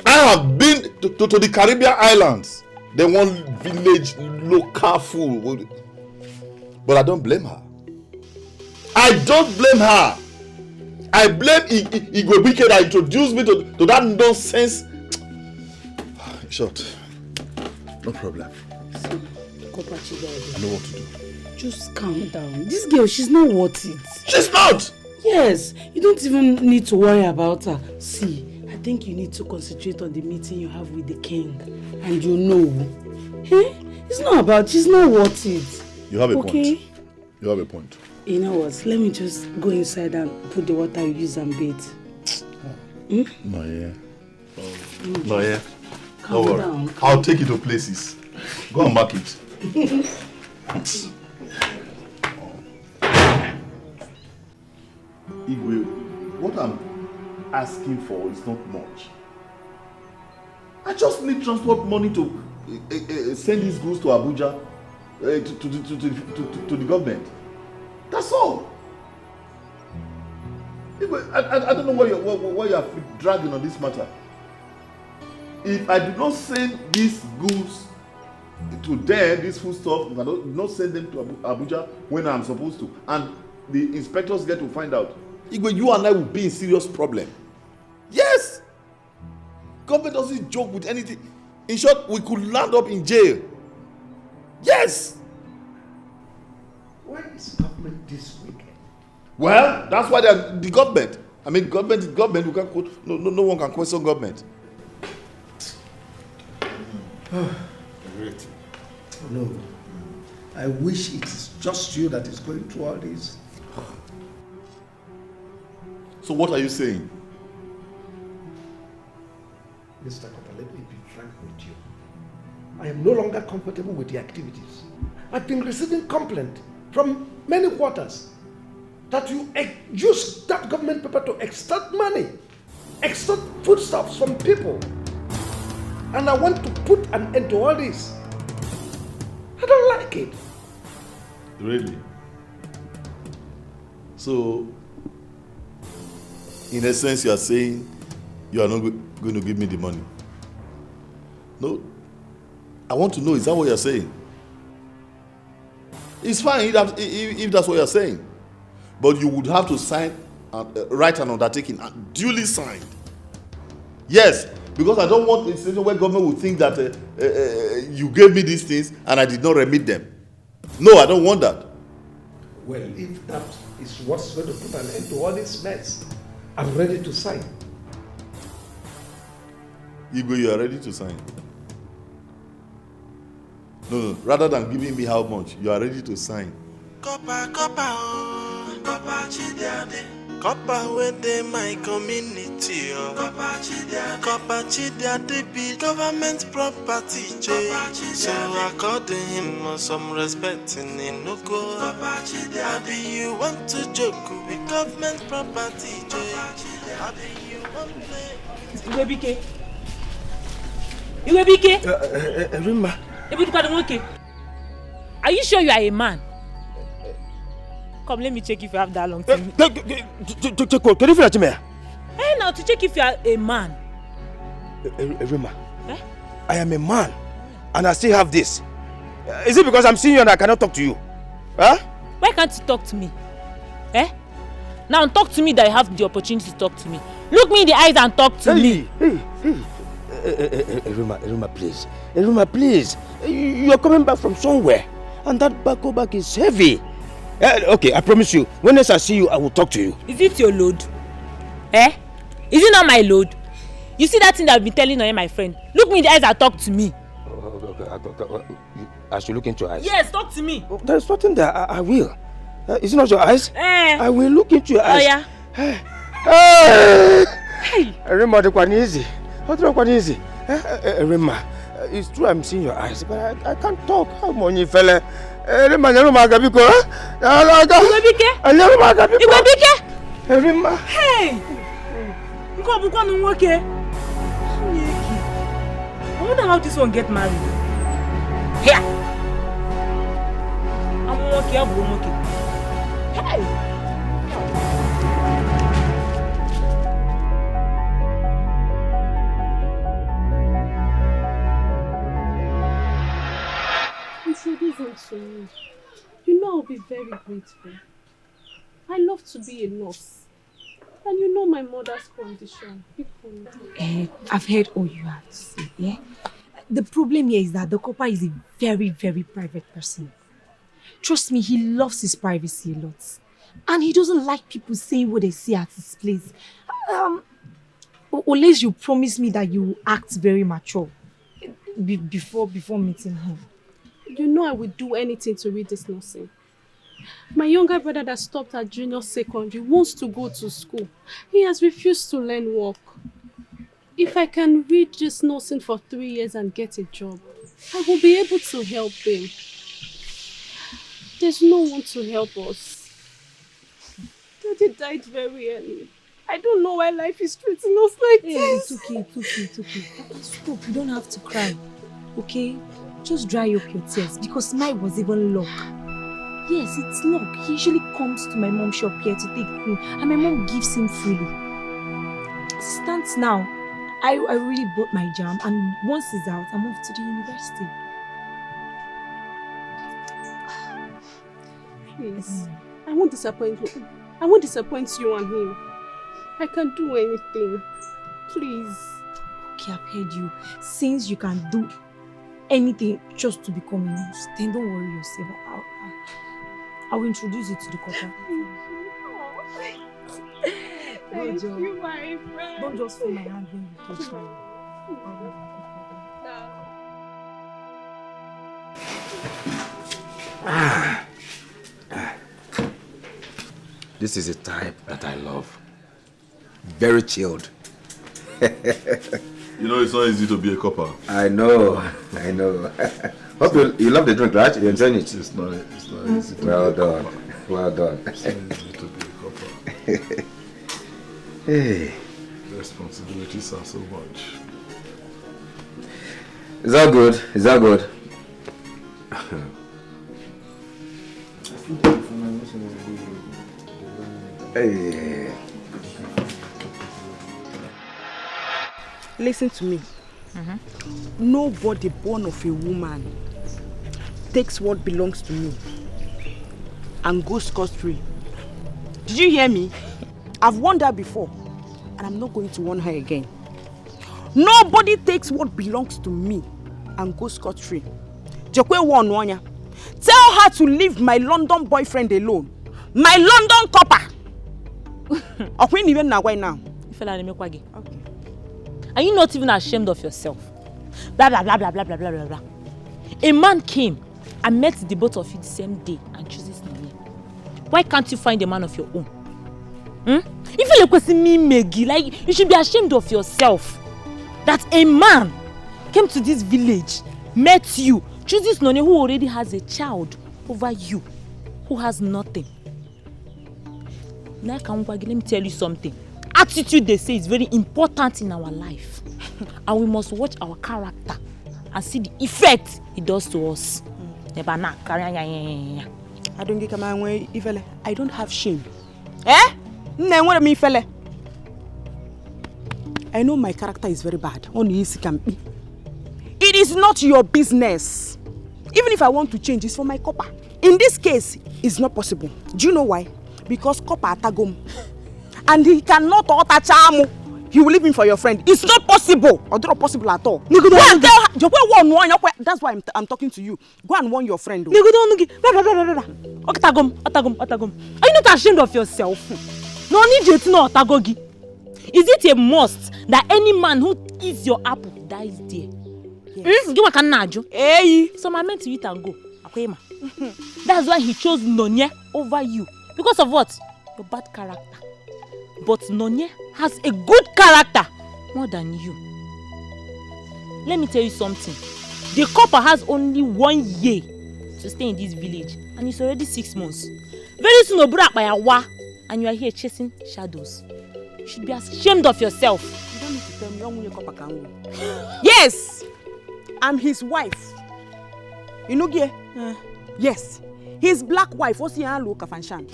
I have been to the Caribbean islands. They want village local food. But I don't blame her. I don't blame her. I blame Igwebike that introduced me to that nonsense. Short. No problem. I know what to do. Just calm down. This girl, she's not worth it. She's not! Yes, you don't even need to worry about her. See, I think you need to concentrate on the meeting you have with the king. And you know. Eh? It's not about, she's not worth it. You have a point. You have a point. You know what? Let me just go inside and put the water you use and bathe. No, yeah. No, yeah. Calm Don't worry. down. I'll take you to places. Go and mark it. Igwe, what I'm asking for is not much. I just need transport money to send these goods to Abuja, to the government. That's all. Igwe, I don't know why you are dragging on this matter. If I do not send these goods to them, this food stuff, if I do not send them to Abuja when I'm supposed to, and the inspectors get to find out, Igwe, you and I will be in serious problem. Yes! Government doesn't joke with anything. In short, we could land up in jail. Yes. Why is government this wicked? Well, that's why they're the government. I mean, government is government. You can't quote, no one can question government. Great. No. I wish it is just you that is going through all this. So what are you saying? Mr. Kopa, let me be frank with you. I am no longer comfortable with the activities. I've been receiving complaint from many quarters that you use that government paper to extort money, extort foodstuffs from people. And I want to put an end to all this. I don't like it. Really? So, in essence, you are saying you are not going to give me the money? No. I want to know, is that what you are saying? It's fine if that's what you are saying. But you would have to sign, write an undertaking, and duly signed. Yes, because I don't want a situation where government will think that you gave me these things and I did not remit them. No, I don't want that. Well, if that is what's going to put an end to all this mess, I'm ready to sign. Igwe, you are ready to sign? No, rather than giving me how much, you are ready to sign. Copper, Copper within my community, Copper Chidiade be government property, so according him some respect in Inuko. Abi you want to joke with government property, Abi you want to Iwebike. Iwebike. Rima. Are you sure you are a man? Come, let me check if you have that long time. Can you feel me? Hey, now to check if you are a man. Rima, I am a man, and I still have this. Is it because I'm seeing you and I cannot talk to you? Huh? Why can't you talk to me? Now talk to me that you have the opportunity to talk to me. Look me in the eyes and talk to me. Rima, please. Rima, please. You are coming back from somewhere, and that bag is heavy. Okay, I promise you, when next I see you, I will talk to you. Is it your load? Is it not my load? You see that thing that I've been telling on my friend? Look me in the eyes and talk to me. Okay. I should look into your eyes. Yes, talk to me. There's nothing there. I will. Is it not your eyes? I will look into your eyes. Oh, yeah. Hey. Rima, the one easy. Rima, it's true I'm seeing your eyes, but I can't talk. How many fella? Rima, Gabiko. Rima. Hey! I wonder how this one get married. Here! I'm okay. Hey! Introduce to me. You know I'll be very grateful. I love to be a nurse. And you know my mother's condition. I've heard all you have to say, yeah? The problem here is that the copper is a very, very private person. Trust me, he loves his privacy a lot. And he doesn't like people saying what they see at his place. Unless you promise me that you will act very mature before meeting him. You know I would do anything to read this nursing. My younger brother that stopped at junior secondary wants to go to school. He has refused to learn work. If I can read this nursing for 3 years and get a job, I will be able to help him. There's no one to help us. Daddy died very early. I don't know why life is treating us like this. It's okay. Stop, you don't have to cry. Okay? Just dry up your tears because mine was even luck. Yes, it's luck. He usually comes to my mom's shop here to take cream and my mom gives him freely. As it stands now, I really bought my jam and once it's out, I'm off to the university. Please, I won't disappoint you. I won't disappoint you and him. I can do anything. Please. Okay, I've heard you. Since you can do anything just to become a nurse, then don't worry yourself. I will introduce you to the corporal. Thank you, my friend. Don't just feel my hand when you touch me. This is a type that I love. Very chilled. You know, it's not easy to be a copper. I know. Hope you love the drink, right? You enjoying it? It's not easy to well be a done. copper. Well done. It's not easy to be a copper. Hey. The responsibilities are so much. Is that good? Is that good? Hey. Listen to me. Nobody born of a woman takes what belongs to me and goes scot-free. Did you hear me? I've warned her before, and I'm not going to warn her again. Nobody takes what belongs to me and goes scot-free. Tell her to leave my London boyfriend alone. My London copper. Okay. Are you not even ashamed of yourself? Blah, blah, blah, blah, blah, blah, blah, blah. A man came and met the both of you the same day and chooses me. Why can't you find a man of your own? If you're like me, Maggie, like you should be ashamed of yourself. That a man came to this village, met you, chooses Noni who already has a child over you, who has nothing. Now, let me tell you something. Attitude, they say, is very important in our life. And we must watch our character and see the effect it does to us. I don't have shame. I know my character is very bad. It is not your business. Even if I want to change, it's for my copper. In this case, it's not possible. Do you know why? Because copper atagum. And he cannot touch him. He will leave him for your friend. It's not possible. Or not possible at all. Go and tell her. That's why I'm talking to you. Go and warn your friend. Are you not ashamed of yourself? No need you to know Otagogi. Is it a must that any man who eats your apple dies there? Yes. So I meant to eat and go. That's why he chose Nonye over you. Because of what? Your bad character. But Nonye has a good character more than you. Let me tell you something. The copper has only 1 year to stay in this village, and it's already 6 months. Very soon, and you are here chasing shadows. You should be ashamed of yourself. You don't need to tell me your copper can win. Yes, I'm his wife. You know, yes, his black wife. What's your look of Anshan?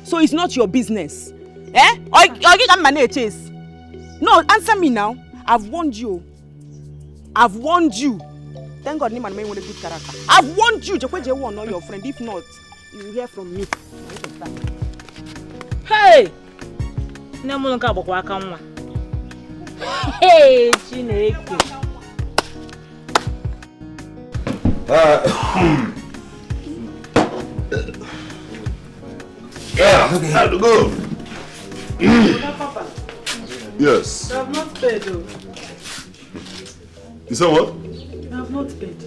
So it's not your business. Or you can manage chase. No, answer me now. I've warned you. Thank God, Niman with a good character. I've warned you. You won't know your friend. If not, you will hear from me. Hey! Hey, Chineke. Have to go. Yes. I have not paid though. You said what? I have not paid.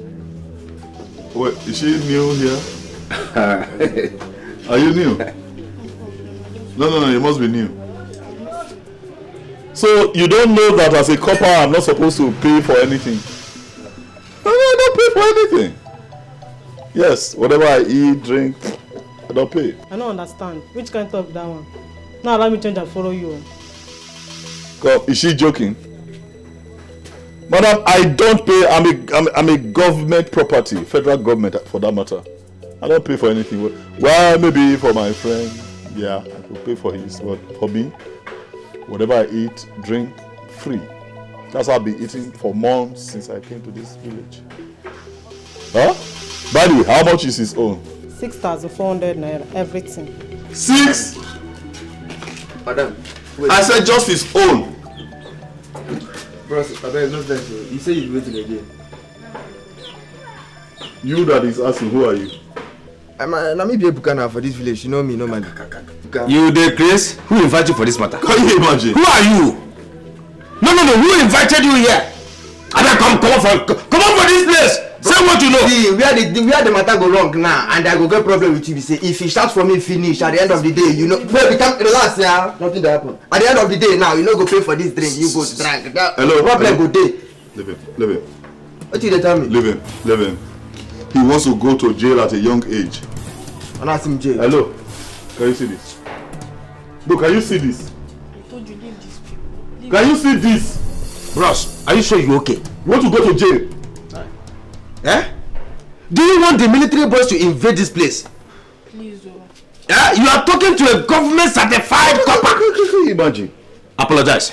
Wait, is she new here? Are you new? No, you must be new. So you don't know that as a copper I'm not supposed to pay for anything? No, I don't pay for anything. Yes, whatever I eat, drink, I don't pay. I don't understand. Which kind of talk that one? Now allow me change and follow you. God, is she joking? Madam, I don't pay. I'm a government property, federal government for that matter. I don't pay for anything. Well, maybe for my friend, yeah, I could pay for his. But for me, whatever I eat, drink, free. That's how I've been eating for months since I came to this village. Huh? By the way, how much is his own? 6,400 naira, everything. 6? Madam, I said just his own. Bros, I beg, no thanks. You say you're waiting again. You that is asking, who are you? I'm be Bukana for this village. You know me, no man. You the Chris? Who invited you for this matter? Can you imagine? Who are you? No. Who invited you here? And then come on for this place. Say what you know. See, where the matter go wrong now, and I go get problem with you. Say if he starts from me finish at the end of the day, you know, we can relax, yeah. Nothing to happen. At the end of the day, now you know go pay for this drink. You go to drink. Hello. Problem go day. Leave him. What did they tell me? Leave him. He wants to go to jail at a young age. And ask him jail. Hello. Can you see this? Bro, can you see this? I told you leave these people. Can you see this? Bros, are you sure you're okay? You want to go to jail? Eh? Do you want the military boys to invade this place? Please, You are talking to a government certified copper. Imagine. Apologize.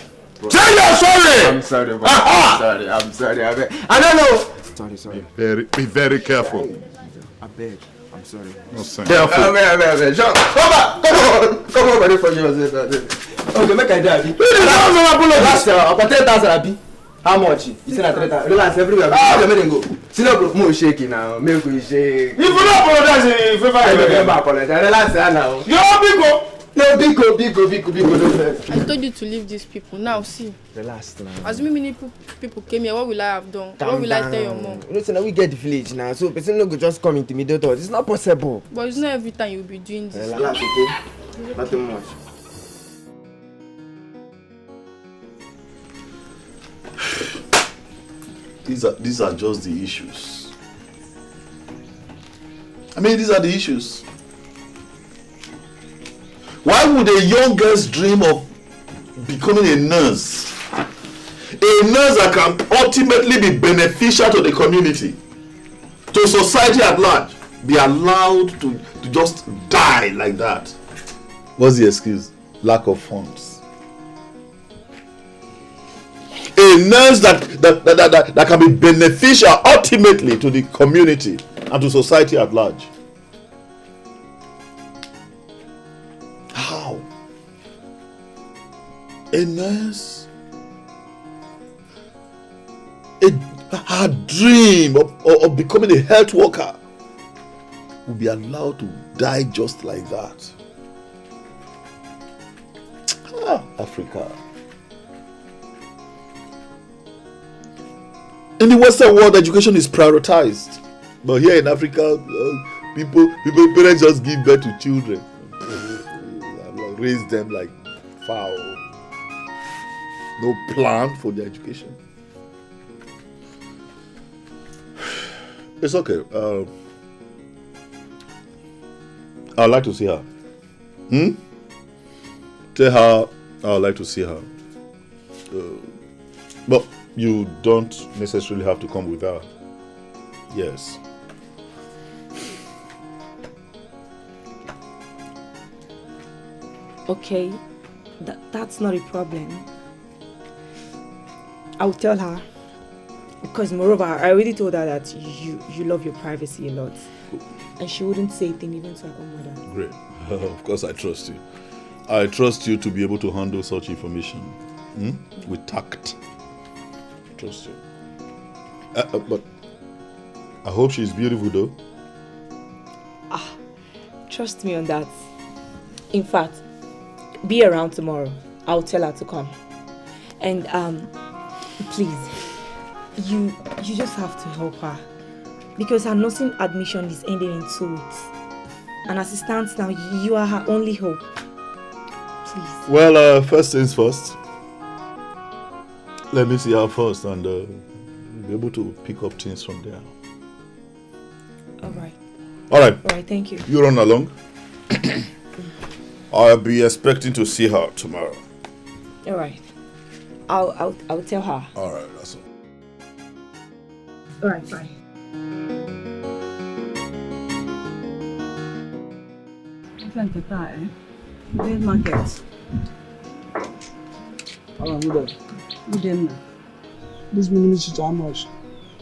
Say you're sorry. I'm sorry, bro. I'm sorry. I don't know. Sorry. Be very careful. I beg. I'm sorry. No sense. Careful. John, come on, ready for you. Okay, make I die. Last year, about 10,000 happy. How much? You said at 3,000. Relax, everywhere. Let me go. See no bro, more shaking now. Make we shake. If you don't apologize, if you never apologize. Relax now. You're big. No, big. I told you to leave these people. Now see. Relax now. Assuming many people came here, what will I have done? What will I tell your mom? You know, so now we get the village now, so person no go just come intimidate us. It's not possible. But it's not every time you'll be doing this. Relax, okay? Nothing much. These are just the issues. I mean, these are the issues. Why would a young girl's dream of becoming a nurse? A nurse that can ultimately be beneficial to the community, to society at large, be allowed to just die like that? What's the excuse? Lack of funds. A nurse that can be beneficial ultimately to the community and to society at large. How? A nurse? Her dream of becoming a health worker will be allowed to die just like that. Africa. In the Western world, education is prioritized, but here in Africa, parents just give birth to children, raise them like fowl. No plan for their education. It's okay. I'd like to see her. Tell her I'd like to see her. But you don't necessarily have to come with her. Yes. Okay, that's not a problem. I'll tell her. Because moreover, I already told her that you love your privacy a lot. And she wouldn't say a thing even to her own mother. Great. Of course I trust you. I trust you to be able to handle such information. With tact. I trust you. But I hope she's beautiful though. Trust me on that. In fact, be around tomorrow. I'll tell her to come. And please, you just have to help her. Because her nursing admission is ending in 2 weeks. And as it stands now, you are her only hope. Please. Well, first things first. Let me see her first and be able to pick up things from there. Alright. Alright, thank you. You run along. I'll be expecting to see her tomorrow. Alright. I'll tell her. Alright, that's all. Alright, bye. Market. This minute is how much?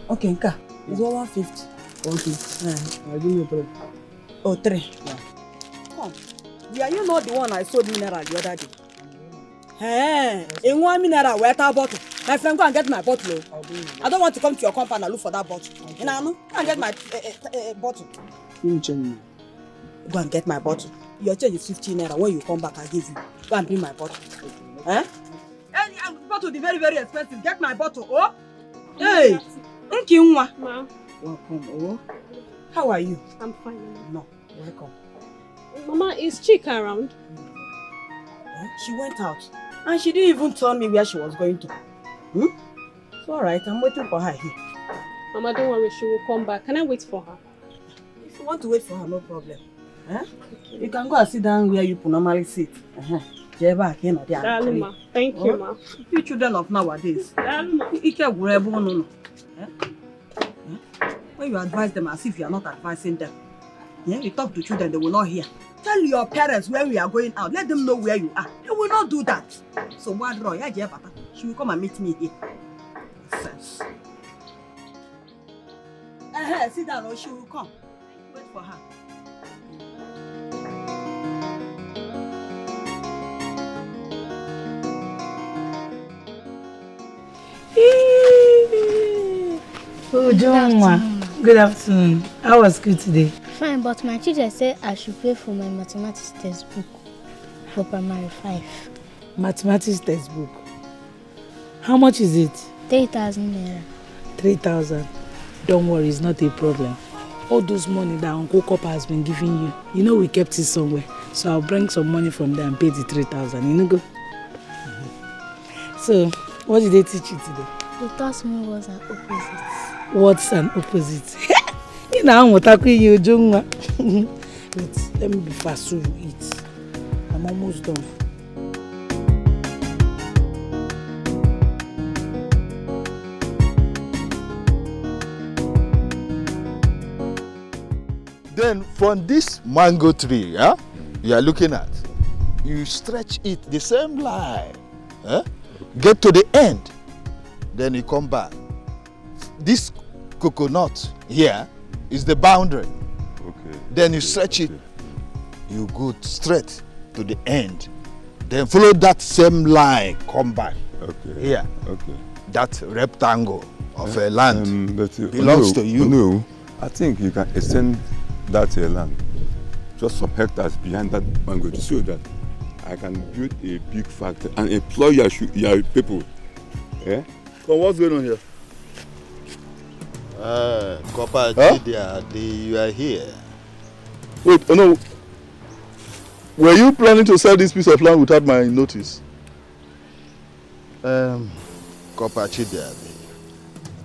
Okay, Nka. It's 150. Okay. Give me 3. Oh, 3. Yeah. Come. Yeah, you know the one I sold mineral the other day. Hey, in 1 mineral, where that bottle? My friend, go and get my bottle. I don't want to come to your compound and look for that bottle. You know, go and get my bottle. Go and get my bottle. Your change is 15 naira. When you come back, I'll give you. Go and bring my bottle. Eh? And bottle is very, very expensive. Get my bottle. Oh? Hey! Thank you, Ma. Welcome. Oh? How are you? I'm fine, Mama. No, welcome. Mama, is Chika around? She went out. And she didn't even tell me where she was going to. It's alright, I'm waiting for her here. Mama, don't worry, she will come back. Can I wait for her? If you want to wait for her, no problem. You can go and sit down where you normally sit. Thank you, Ma. You children of nowadays. When you advise them as if you are not advising them. You talk to children, they will not hear. Tell your parents where we are going out. Let them know where you are. They will not do that. So she will come and meet me here. Sense. Sit down or she will come. Wait for her. Oh, John, good afternoon. How was school today? Fine, but my teacher said I should pay for my mathematics textbook for primary 5. Mathematics textbook? How much is it? 3,000 naira. 3,000? Don't worry, it's not a problem. All those money that Uncle Copper has been giving you, you know we kept it somewhere. So I'll bring some money from there and pay the 3,000. You know, go. So, what did they teach you today? They taught me words and opposites. What's an opposite? You know, I'm talking you, Jungwa. Wait, let me be fast so you eat. I'm almost done. Then from this mango tree, you are looking at, you stretch it the same line, get to the end, then you come back. This coconut here is the boundary. Okay. Then you stretch it, you go straight to the end, then follow that same line, come back. Okay. Here. Okay. That rectangle of a land but belongs to you. No, I think you can extend that land, just some hectares behind that mango, to show that I can build a big factory and employ your people. Yeah? So what's going on here? Copper, you are here. Wait, no. Were you planning to sell this piece of land without my notice? Copper Chidiade,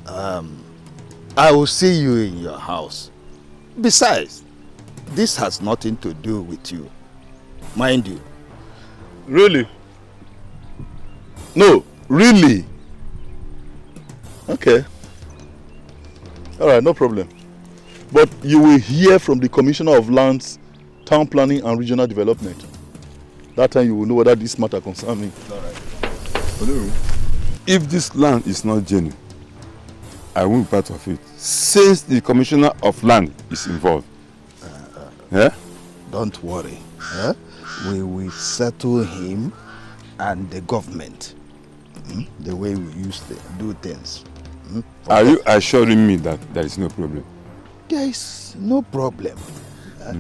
I will see you in your house. Besides, this has nothing to do with you. Mind you. Really? No, really? Okay. Alright, no problem. But you will hear from the Commissioner of Lands, Town Planning and Regional Development. That time you will know whether this matter concerns me. Alright. If this land is not genuine, I won't be part of it, since the Commissioner of Land is involved. Don't worry. We will settle him and the government. The way we used to do things. Are you assuring me that there is no problem? There is no problem.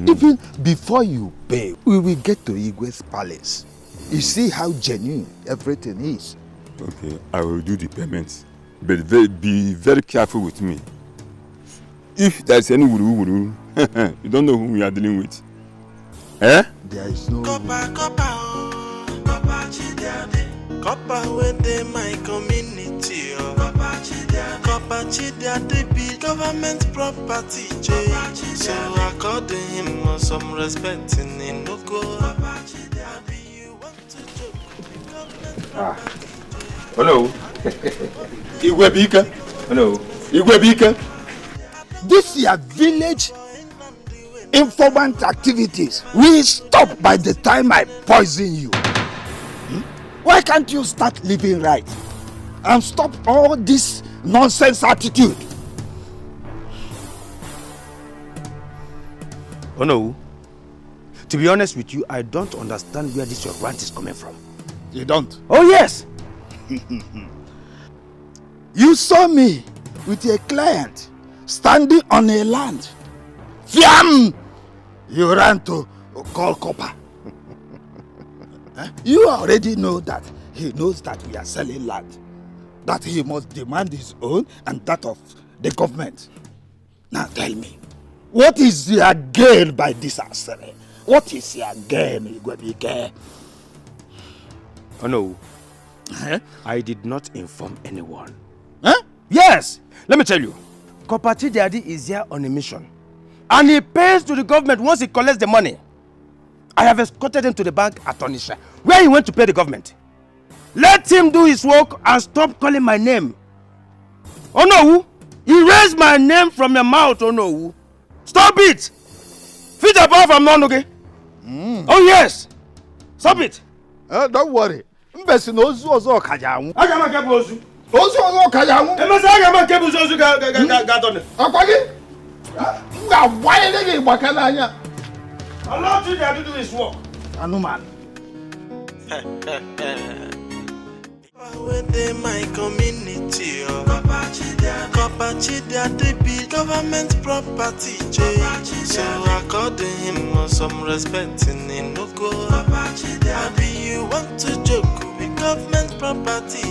Even before you pay, we will get to Igwe's palace. You see how genuine everything is. Okay, I will do the payments. But be very careful with me. If there is any wuru, you don't know whom we are dealing with. There is no Copper within my community. Copper Chidiade be government property. So according him some respect in Inoko. Hello. Igwebika. Hello. Igwebika. This your village informant activities will stop by the time I poison you. Why can't you start living right and stop all this nonsense attitude? Oh no. To be honest with you, I don't understand where this your rant is coming from. You don't? Oh yes. You saw me with a client standing on a land. Fiam! You ran to call copper. You already know that he knows that we are selling land. That he must demand his own and that of the government. Now tell me, what is your gain by this assembly? What is your gain, Igwebike? Oh no, I did not inform anyone. Huh? Yes, let me tell you. Copper Chidiade is here on a mission. And he pays to the government once he collects the money. I have escorted him to the bank at Onisha, where he went to pay the government. Let him do his work and stop calling my name. Oh no, he raised my name from your mouth, oh no. Stop it! Feed above from Nonuge. Oh yes, stop it. Don't worry. Mbesi no ozu kajawu. Agama kebu ozu. Ozu kajawu. Emesi agama kebu ozu gadone. Akwagi. Nga why dey gbakana anya. Allow Chidiade to do his work. Anuman. Within my community, Papa Chidiade be government property, so according him some respect in Inugo. Abi you want to joke with government property,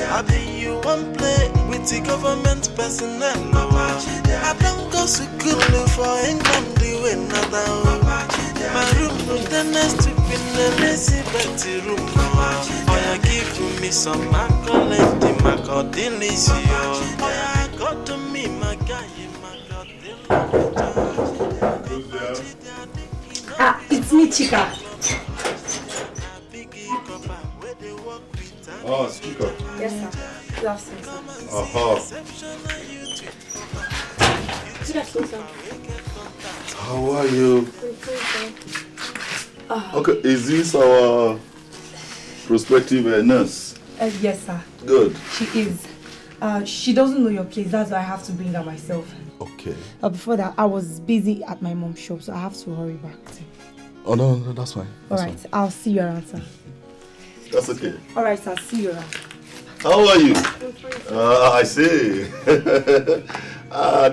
I be you want play with the government personnel. I don't go to school for income the way another. My room with the next to be the lazy betty room. Oh, give me some accolade, my God, delicious. Oh, yeah, got to me, my guy, my God, it's me, Chica. Oh, Chica. Yes, sir. Good afternoon, sir. Good afternoon, sir. How are you? Okay, is this our prospective nurse? Yes, sir. Good. She is. She doesn't know your place. That's why I have to bring her myself. Okay. Before that, I was busy at my mom's shop, so I have to hurry back. Oh, no, that's fine. All right. I'll see you around, sir. That's okay. All right, sir. See you around. How are you? I see.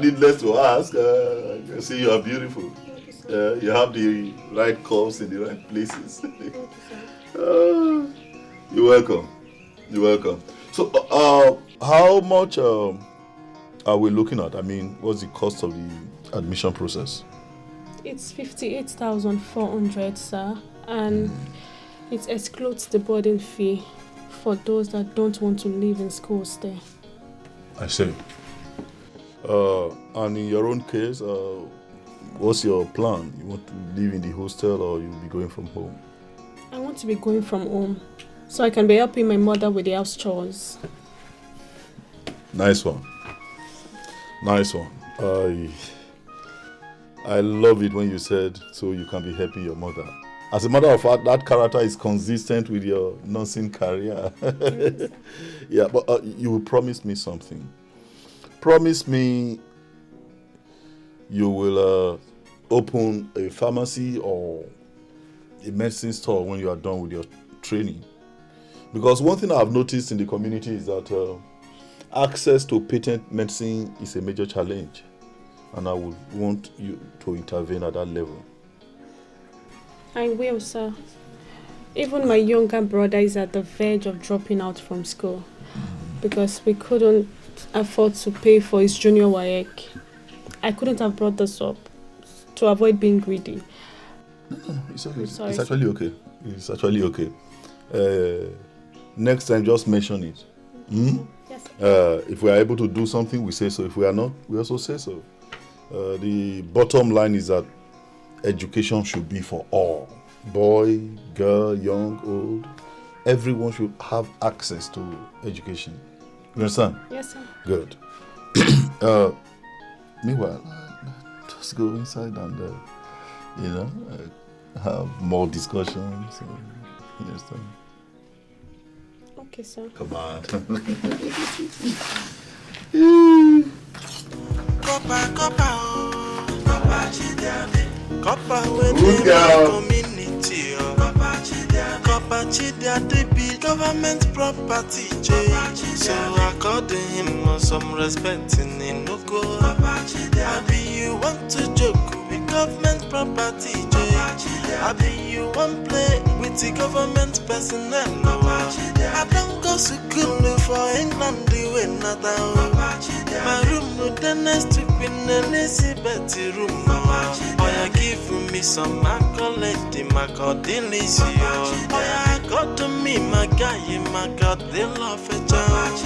Needless to ask, I see you are beautiful. You have the right curves in the right places. You're welcome. You're welcome. So, how much are we looking at? I mean, what's the cost of the admission process? It's 58,400, sir, and it excludes the boarding fee for those that don't want to live in school stay. I see. And in your own case, what's your plan? You want to live in the hostel or you'll be going from home? I want to be going from home, so I can be helping my mother with the house chores. Nice one. Nice one. I love it when you said so you can be helping your mother. As a matter of fact, that character is consistent with your nursing career. Yeah, but you will promise me something. Promise me you will open a pharmacy or a medicine store when you are done with your training. Because one thing I've noticed in the community is that access to patent medicine is a major challenge. And I would want you to intervene at that level. I will, sir. Even my younger brother is at the verge of dropping out from school because we couldn't afford to pay for his junior WAEC. I couldn't have brought this up to avoid being greedy. It's actually okay. It's actually okay. Next time, just mention it. Yes. If we are able to do something, we say so. If we are not, we also say so. The bottom line is that education should be for all. Boy, girl, young, old. Everyone should have access to education. You understand? Yes, sir. Good. Meanwhile, just go inside and, have more discussions. You understand? Okay, sir. Come on. Copper within my community, Copper Chidiade be government property, Jay. So according him some respect in Inugo. Abi you want to joke with government property, Jay. Abi you want play with the government personnel. I don't go to school for England, the way not my room no the next to Queen Elizabeth room. Oh, you give me some accolade, my God, delicious. Oh, you got to me, my guy, my God, they love a child.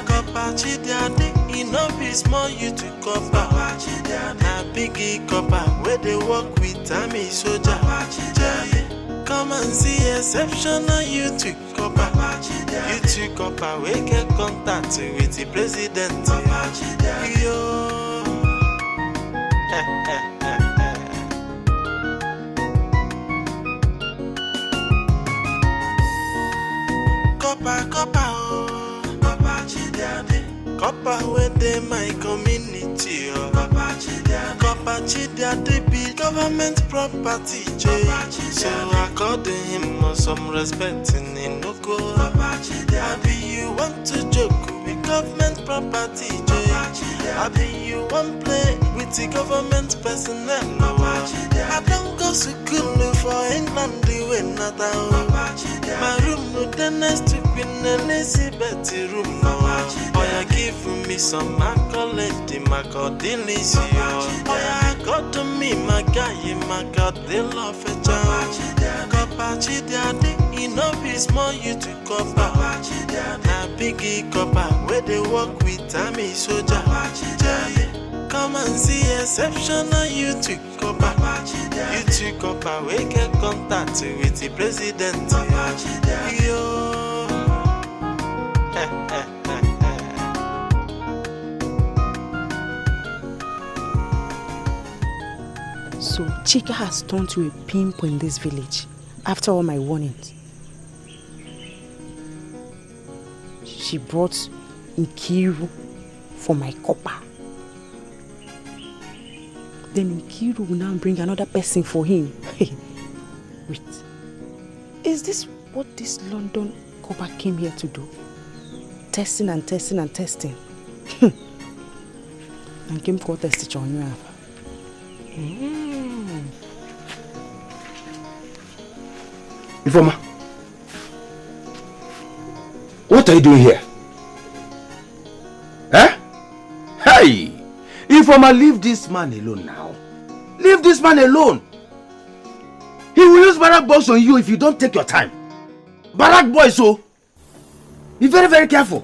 Copachi, daddy, enough is more you to copa. Na biggie copa, where they walk with Tammy soldier. Come and see exceptional you to copa. You to copa, we get contact with the president. Yo. Copa, oh. Copa Chidiade. Copa within my community, oh. Copa Chidiade be government property, Jay. So according him some respect in Inugo. Abi you want to joke with government property, Jay. Abi you want play with the government personnel. I don't go to school for England, the way not my room no the next to Queen Elizabeth room. Oh, you give me some accolade, my God, delicious. Oh, you got to me, my guy, my God, they love a child. Copachi, daddy, enough is more you to copa. Na biggie copa, where they walk with Tammy soldier. Come and see exceptional you to copa. You to copa, we get contact with the president. Yo. So Chika has turned to a pimp in this village after all my warnings. She brought Nkiru for my copper. Then Nkiru will now bring another person for him. Wait, is this what this London copper came here to do? Testing and testing and testing. And came to test on you. Informer, what are you doing here? Eh? Hey! Informer, leave this man alone now. Leave this man alone. He will use barrack boys on you if you don't take your time. Barrack boys, so be very, very careful.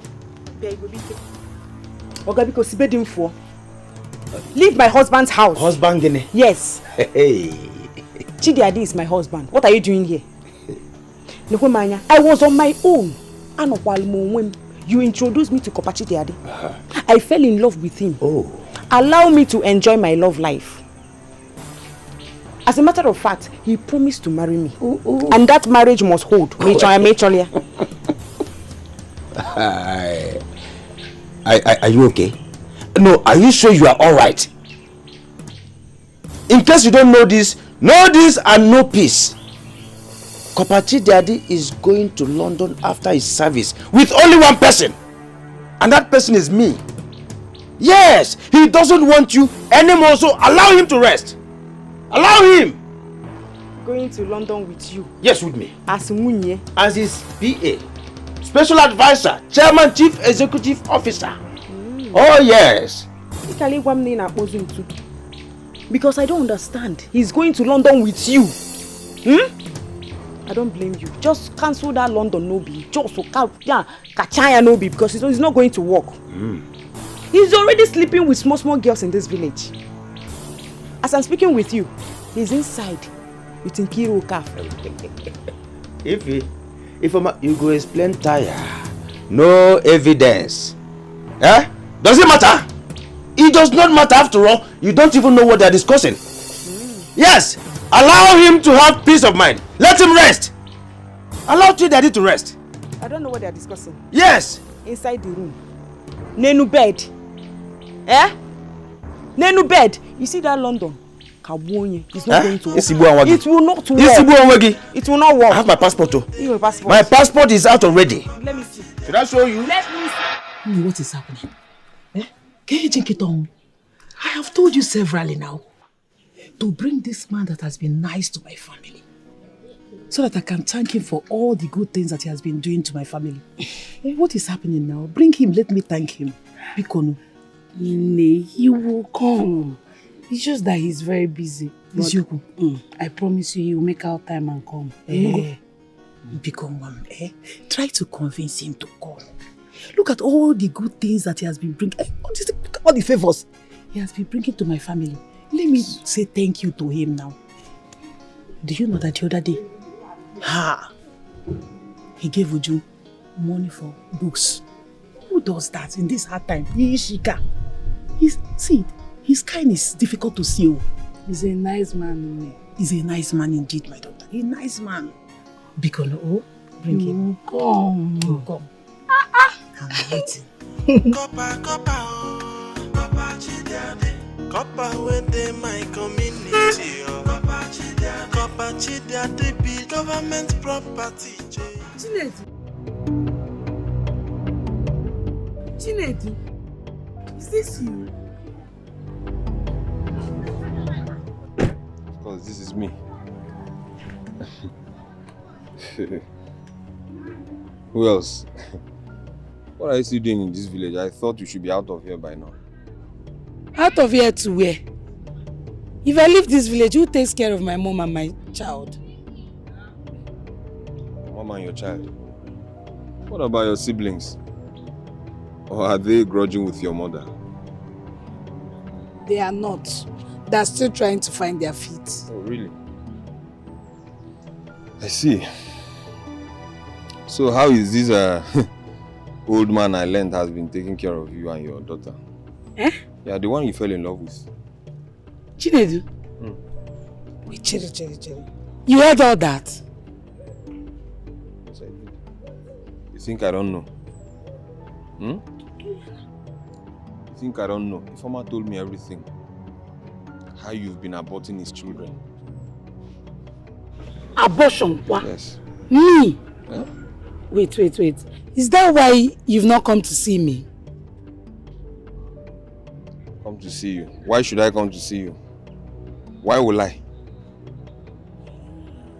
Leave my husband's house. Husband, Gene? Yes. Hey. Chidiade is my husband. What are you doing here? I was on my own. You introduced me to Kopa Chidiade. I fell in love with him. Oh. Allow me to enjoy my love life. As a matter of fact, he promised to marry me. And that marriage must hold. Are you okay? No, are you sure you are alright? In case you don't know this and no peace. Kopachi Daddy is going to London after his service with only one person. And that person is me. Yes, he doesn't want you anymore, so allow him to rest. Allow him. Going to London with you? Yes, with me. As Munye? As his PA. Special advisor, chairman, chief executive officer. Oh, yes. Because I don't understand. He's going to London with you. I don't blame you. Just cancel that London Nobi. Just Kachaya Nobi because he's not going to work. He's already sleeping with small girls in this village. As I'm speaking with you, he's inside with Nkiru Cafe. If you go explain tire, no evidence. Eh? Does it matter? It does not matter after all. You don't even know what they're discussing. Yes, allow him to have peace of mind. Let him rest. Allow Daddy to rest. I don't know what they're discussing. Yes. Inside the room. Nenu bed. Eh? Nenu bed. You see that London? It's not going to work. It will not work. It will not work. I have my passport too. Your passport. My passport is out already. Let me see. Should I show you? Let me see. What is happening? I have told you severally now to bring this man that has been nice to my family so that I can thank him for all the good things that he has been doing to my family. What is happening now? Bring him, let me thank him. Bikono. He will come. It's just that he's very busy. I promise you he will make out time and come. Try to convince him to come. Look at all the good things that he has been bringing. Look at all the favors he has been bringing to my family. Let me say thank you to him now. Do you know that the other day, he gave Uju money for books? Who does that in this hard time? See, his kindness is difficult to see. He's a nice man. He's a nice man indeed, my daughter. A nice man. Because bring him. Come. I'm waiting. Copper within my community. Copper Chidiade be government property. Chinedu, is this you? Of course, this is me. Who else? What are you still doing in this village? I thought you should be out of here by now. Out of here to where? If I leave this village, who takes care of my mom and my child? Mom and your child? What about your siblings? Or are they grudging with your mother? They are not. They're still trying to find their feet. Oh, really? I see. So how is this old man I learned has been taking care of you and your daughter? Yeah, the one you fell in love with. Chinedu? Wait, Cherry. You heard all that? Yes, I did. You think I don't know? You think I don't know? Ifeoma told me everything. How you've been aborting his children. Abortion? What? Yes. Me? Huh? Wait. Is that why you've not come to see me? Come to see you? Why should I come to see you? Why will I?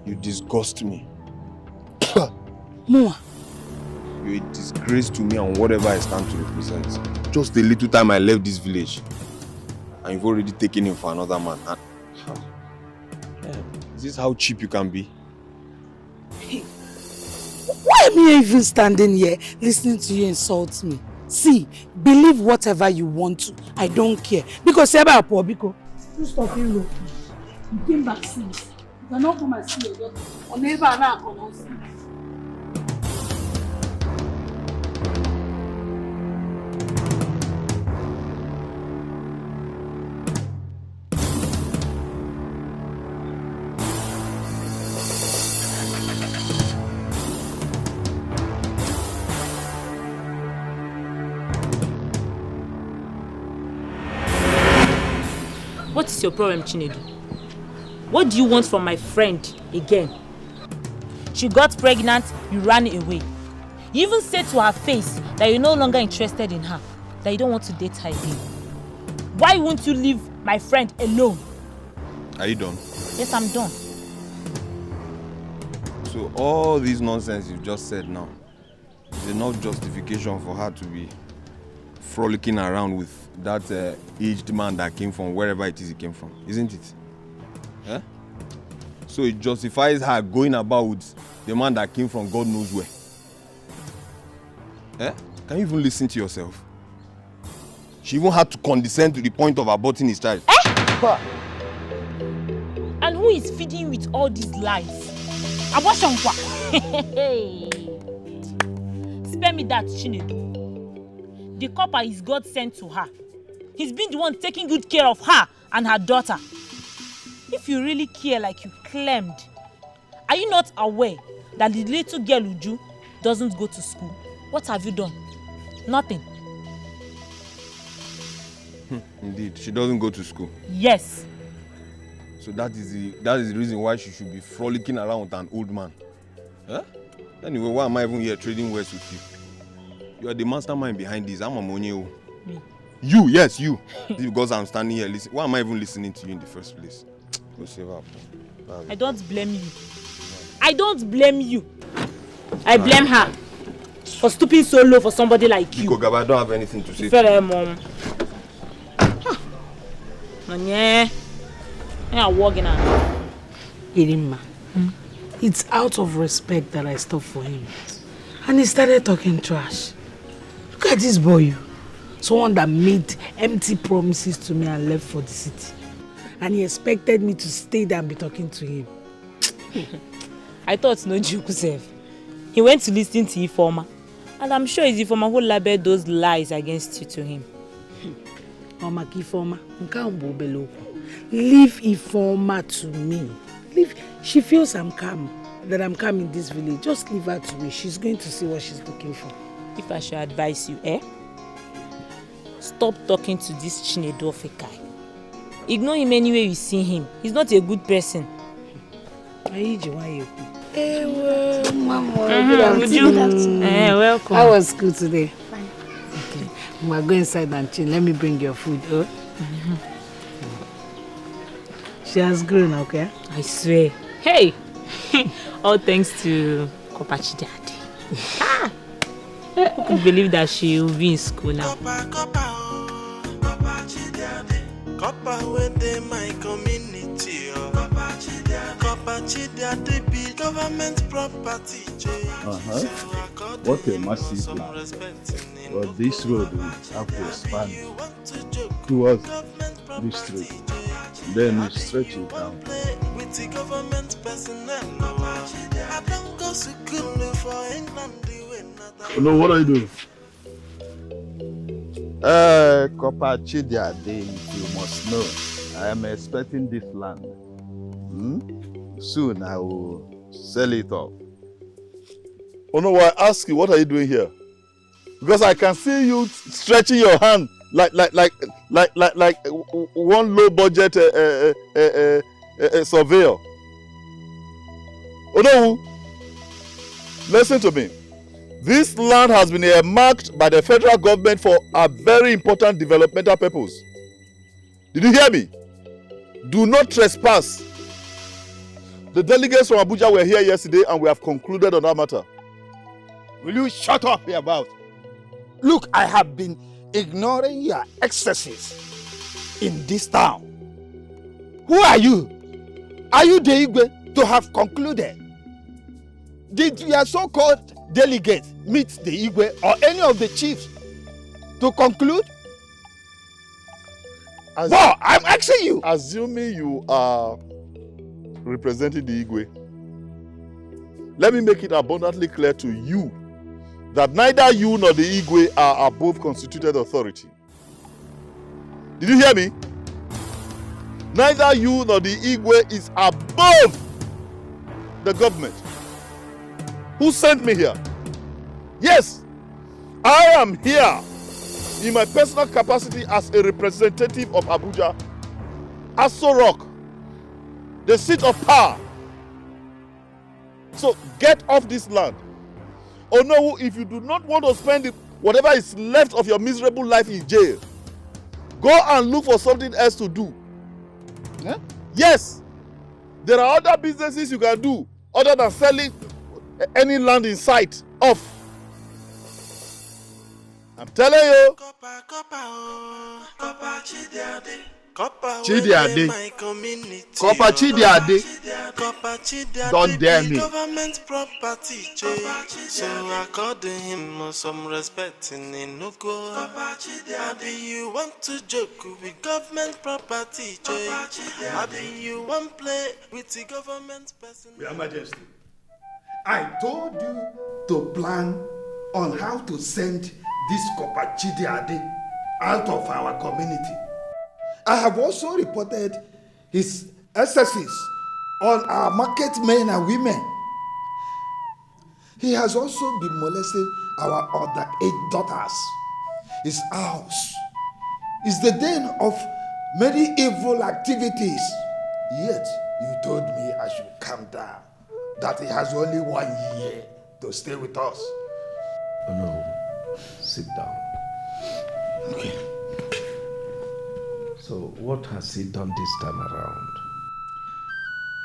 You disgust me. Moa. You're a disgrace to me and whatever I stand to represent. Just a little time I left this village and you've already taken him for another man. Is this how cheap you can be? Why am I even standing here listening to you insult me? See, believe whatever you want to. I don't care. Because you stop him. You came back since. You cannot come and see your daughter. Or never come and see. What is your problem, Chinedu? What do you want from my friend again? She got pregnant, you ran away. You even said to her face that you're no longer interested in her, that you don't want to date her again. Why won't you leave my friend alone? Are you done? Yes, I'm done. So all this nonsense you've just said now is enough justification for her to be frolicking around with that aged man that came from wherever it is he came from, isn't it? Eh? So it justifies her going about with the man that came from God knows where. Eh? Can you even listen to yourself? She even had to condescend to the point of aborting his child. Eh? And who is feeding you with all these lies? Abortion kwa? Spare me that, Chinedu. The copper is God sent to her. He's been the one taking good care of her and her daughter. If you really care like you claimed, are you not aware that the little girl Uju doesn't go to school? What have you done? Nothing. Indeed, she doesn't go to school. Yes. So that is the reason why she should be frolicking around with an old man. Huh? Anyway, why am I even here trading words with you? You are the mastermind behind this. I'm a money. Me? You, yes, you. Because I'm standing here listening. Why am I even listening to you in the first place? Go save up. I don't blame you. I don't blame you. I blame her for stooping so low for somebody like you. Gaba, I don't have anything to say. Mom. Yeah. I'm walking out. Irimma, it's out of respect that I stopped for him. And he started talking trash. Look at this boy. Someone that made empty promises to me and left for the city. And he expected me to stay there and be talking to him. I thought no joke, Sef. He went to listen to Ifeoma. And I'm sure it's Ifeoma who labeled those lies against you to him. Mama Ifeoma, leave Ifeoma to me. She feels that I'm calm in this village. Just leave her to me. She's going to see what she's looking for. If I should advise you, stop talking to this Chinedu guy. Ignore him anywhere you see him. He's not a good person. Welcome. How was school today? Fine. Okay. We'll go inside and chill. Let me bring your food. Oh? She has grown, okay? I swear. Hey! All thanks to Kopachi Daddy. Who could believe that she will be in school now? Copper within my community. Kopachi Daddy be government property. What a massive land. Well, this road will have to expand towards this street. Then we stretch it down. With the government personnel, I don't go to school for England. No, what are you doing? Kopachi Daddy, you must know, I am expecting this land. Soon I will sell it off. Oh no, I ask you, what are you doing here? Because I can see you stretching your hand like one low budget surveyor. Oh no, listen to me. This land has been earmarked by the federal government for a very important developmental purpose. Did you hear me? Do not trespass. The delegates from Abuja were here yesterday and we have concluded on that matter. Will you shut up here about? Look, I have been ignoring your excesses in this town. Who are you? Are you the Igwe to have concluded? Did your so-called delegates meet the Igwe or any of the chiefs to conclude? No, I'm asking you. Assuming you are representing the Igwe, let me make it abundantly clear to you that neither you nor the Igwe are above constituted authority. Did you hear me? Neither you nor the Igwe is above the government. Who sent me here? Yes, I am here in my personal capacity as a representative of Abuja, Aso Rock, the seat of power. So get off this land. Oh no, if you do not want to spend whatever is left of your miserable life in jail, go and look for something else to do. Yeah? Yes, there are other businesses you can do other than selling any land in sight off. I'm telling you. Chidiade. Copper Chidiade. Don't dare me. Government property, so according him some respect in no go. Maybe you want to joke with government property, maybe you want play with the government person. Your Majesty, I told you to plan on how to send this Copper Chidiade out of our community. I have also reported his excesses on our market men and women. He has also been molesting our underage daughters. His house is the den of many evil activities. Yet you told me I should calm down. That he has only 1 year to stay with us. Oh no, sit down. Okay. So what has he done this time around?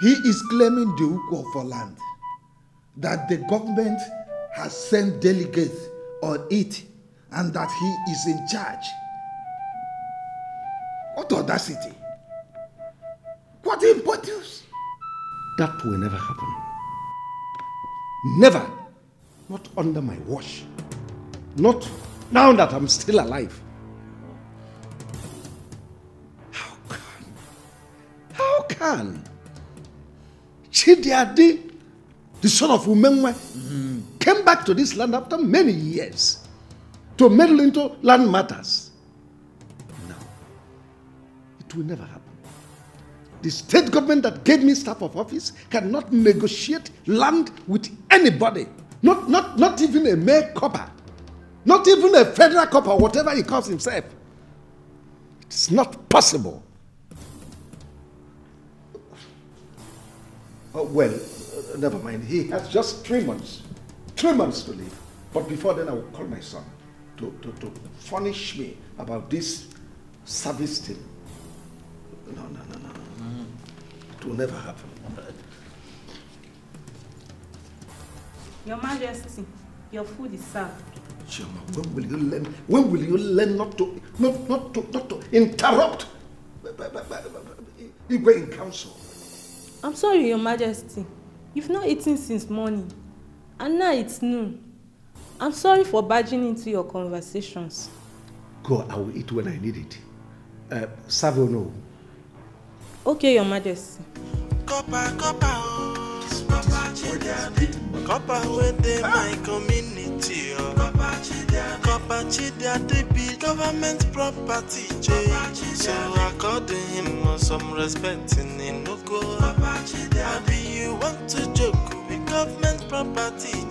He is claiming the Ukwo for land. That the government has sent delegates on it and that he is in charge. What audacity? What impotence? That will never happen. Never. Not under my watch. Not now that I'm still alive. How can Chidiade, the son of Umenwe, came back to this land after many years to meddle into land matters? No. It will never happen. The state government that gave me staff of office cannot negotiate land with anybody. Not even a mere copper. Not even a federal copper, whatever he calls himself. It's not possible. Oh, well, never mind. He has just 3 months. 3 months to live. But before then, I will call my son to punish me about this service thing. No. It will never happen. Your Majesty, your food is served. Choma, when will you learn not to interrupt Igwe in council? I'm sorry, Your Majesty. You've not eaten since morning. And now it's noon. I'm sorry for barging into your conversations. Go, I will eat when I need it. Serve or no? Okay, Your Majesty. Copper within my community. Copper Chidiade be government property. So according him some respect in Inuko. Abi you want to joke with government property.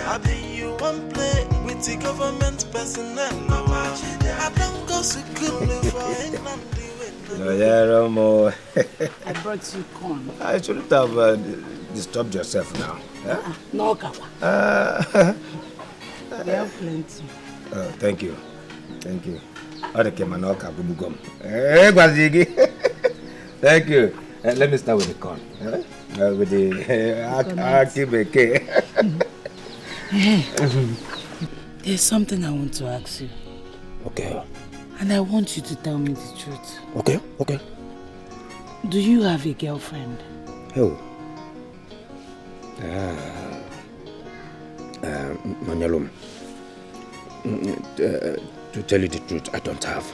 Abi you want play with the government personnel. I don't go to school for England. I brought you corn. I shouldn't have disturbed yourself now. Huh? No, Kappa. We have plenty. Oh, thank you. Thank you. Thank you. Let me start with the corn. With the akibeke. There's something I want to ask you. Okay. And I want you to tell me the truth. Okay. Do you have a girlfriend? Oh. Manyalum. To tell you the truth, I don't have.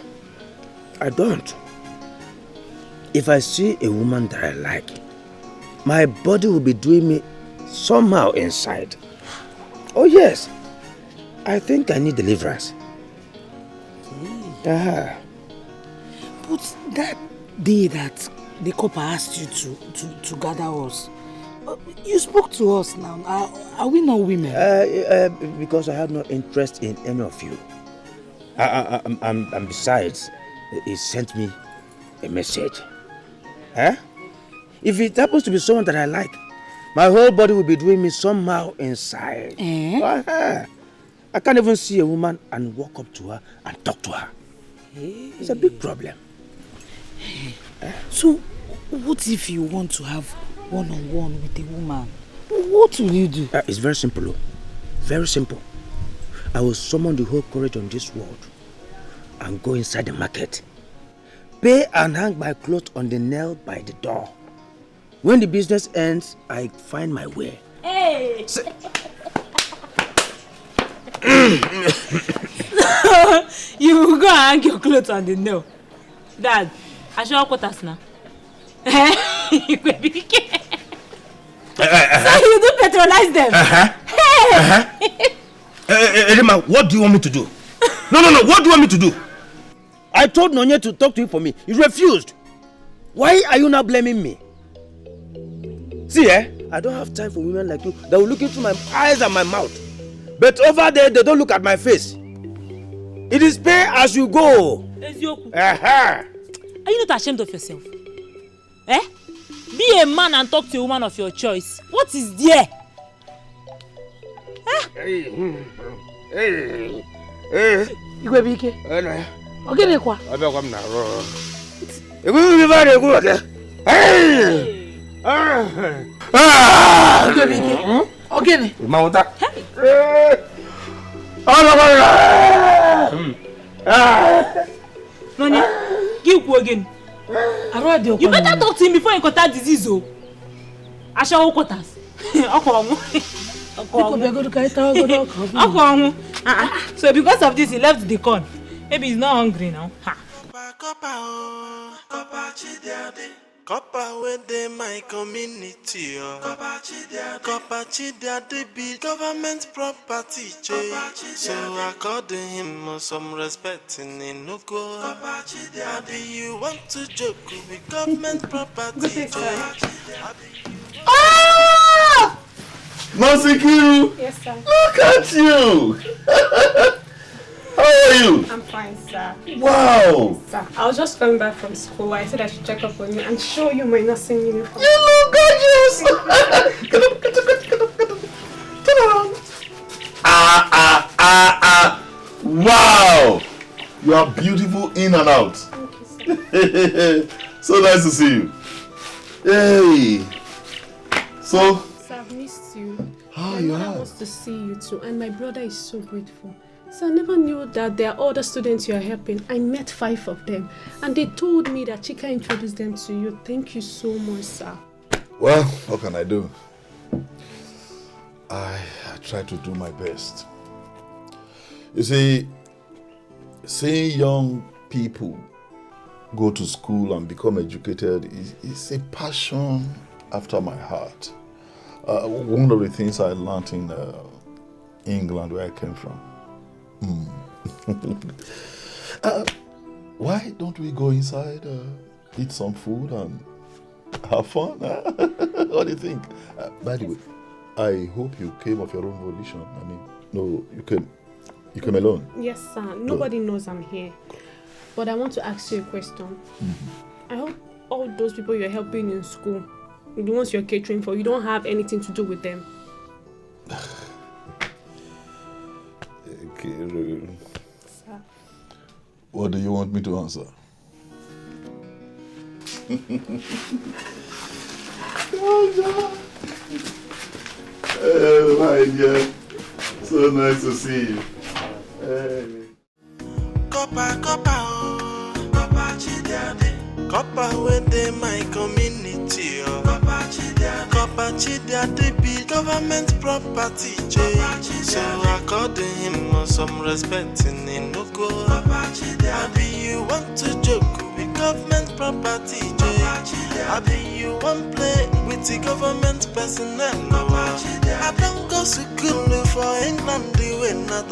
I don't. If I see a woman that I like, my body will be doing me somehow inside. Oh yes. I think I need deliverance. But that day that the copper asked you to gather us, you spoke to us now. Are we not women? Because I have no interest in any of you. And besides, he sent me a message. If it happens to be someone that I like, my whole body will be doing me somehow inside. I can't even see a woman and walk up to her and talk to her. It's a big problem. So, what if you want to have one-on-one with a woman? What will you do? It's very simple. Very simple. I will summon the whole courage on this world and go inside the market. Pay and hang my clothes on the nail by the door. When the business ends, I find my way. Hey! You will go and hang your clothes on the nail. Dad, I should have quarters now. You will be so you do patronize them? Edema, what do you want me to do? No, what do you want me to do? I told Nonye to talk to you for me. You refused. Why are you now blaming me? See, I don't have time for women like you that will look into my eyes and my mouth. But over there, they don't look at my face. It is pay as you go. Are you not ashamed of yourself? Eh? Be a man and talk to a woman of your choice. What is there? Igwe bike. Ogene kwa. Abia kwa mna ro. Igwe bi ba de ku ke. Igwe bike. Ogene. Mauta. Nani? Give again. You better talk to him before you contact disease. Oh. Asha quarters. So because of this, he left the corn. Maybe he's not hungry now. Ha. Copper with my community, Copper Chidiade be government property, so according him some respect in Inuko. Copper Chidiade, you want to joke with government property, Ah! Masikiru! Yes, sir. Look at you! How are you? I'm fine, sir. Wow! Sir, I was just coming back from school. I said I should check up on you and show you my nursing uniform. You look gorgeous! Turn around. Wow! You are beautiful in and out. Thank you, sir. So nice to see you. Hey! So? Sir, I've missed you. Oh, my you mother have? wants to see you too, and my brother is so grateful. So I never knew that there are other students you are helping. I met 5 of them, and they told me that Chika introduced them to you. Thank you so much, sir. Well, what can I do? I try to do my best. You see, seeing young people go to school and become educated is a passion after my heart. One of the things I learned in England, where I came from. Why don't we go inside, eat some food and have fun? What do you think? By the way, I hope you came of your own volition. I mean, no, you came alone. Yes, sir. Nobody knows I'm here. But I want to ask you a question. I hope all those people you're helping in school, the ones you're catering for, you don't have anything to do with them. Okay. Sir. What do you want me to answer? Oh my dear, so nice to see you. Hey. Copper Chidiade, Copper with my community, Copper Chidiade be government property, so according him some respect in Inuko. Maybe you want to joke with government property, maybe you want play with the government personnel. I don't go to school for England, the way not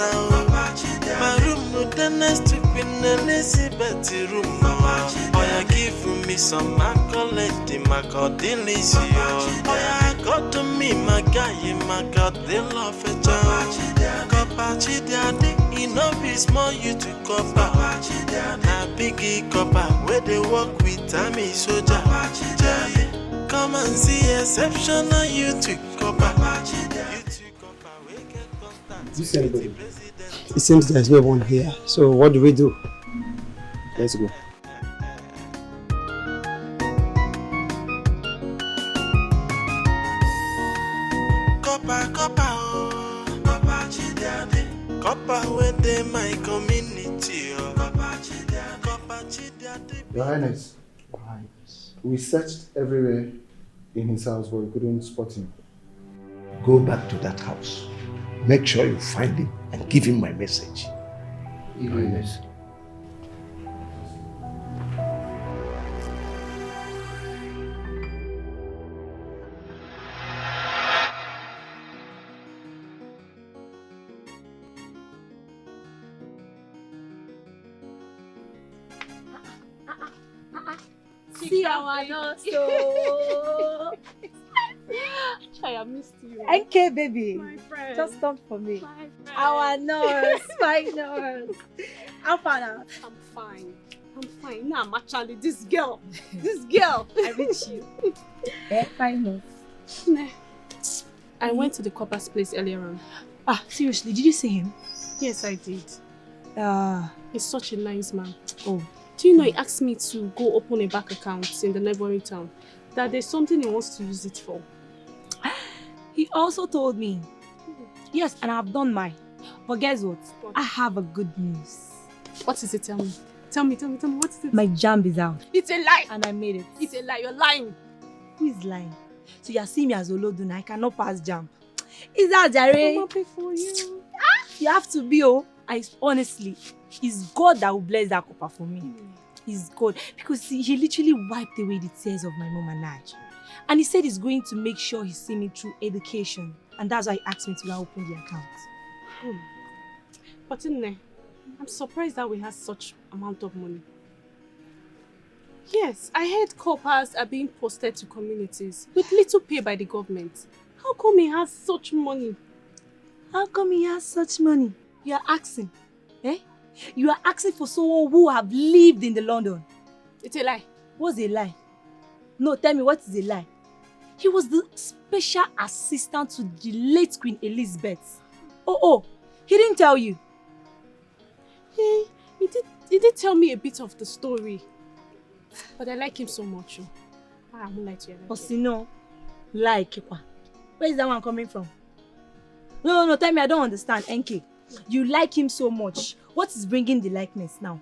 my room with the next to Queen Elizabeth room. Oh, you give me some accolade, the Macadillis. Oh, yeah, got to me, my guy, my God, they love a job. Copper Chidiade, enough is more you to copper. Na biggie copper, where they work with Tammy soldier. Come and see exceptional you to copper. This anybody? It seems there's no one here. So what do we do? Let's go. Copper Chidiade, Copper with my community. Copper Chidiade. Your Highness, we searched everywhere in his house, but we couldn't spot him. Go back to that house. Make sure you find him and give him my message. Your Highness. See our nose. I missed you. NK baby, My friend. just come for me. My friend. Our nurse, my nurse. How far now? I'm fine. I'm fine. Nah, actually, this girl. I reach you. Fine. Nah. I went to the copper's place earlier on. Ah, seriously, did you see him? Yes, I did. Ah. He's such a nice man. Oh. Do you know he asked me to go open a bank account in the neighboring town? That there's something he wants to use it for. He also told me. Yes, and I've done mine. But guess what? I have a good news. What is it? Tell me. Tell me. What is it? My jam is out. It's a lie. And I made it. It's a lie. You're lying. Who is lying? So you see me as Olodun. I cannot pass jam. Is that Jare? I'm happy for you. You have to be, oh. Honestly, it's God that will bless that copper for me. It's God. Because see, he literally wiped away the tears of my mom and I. And he said he's going to make sure he see me through education. And that's why he asked me to go open the account. But Nne, I'm surprised that we have such amount of money. Yes, I heard coppers are being posted to communities with little pay by the government. How come he has such money? How come he has such money? You are asking. Eh? You are asking for someone who have lived in the London. It's a lie. What's a lie? No, tell me what is a lie. He was the special assistant to the late Queen Elizabeth. Oh, he didn't tell you. Hey, he did tell me a bit of the story. But I like him so much. I won't lie to you. Osino, like where is that one coming from? No, tell me, I don't understand. NK, you like him so much. What is bringing the likeness now?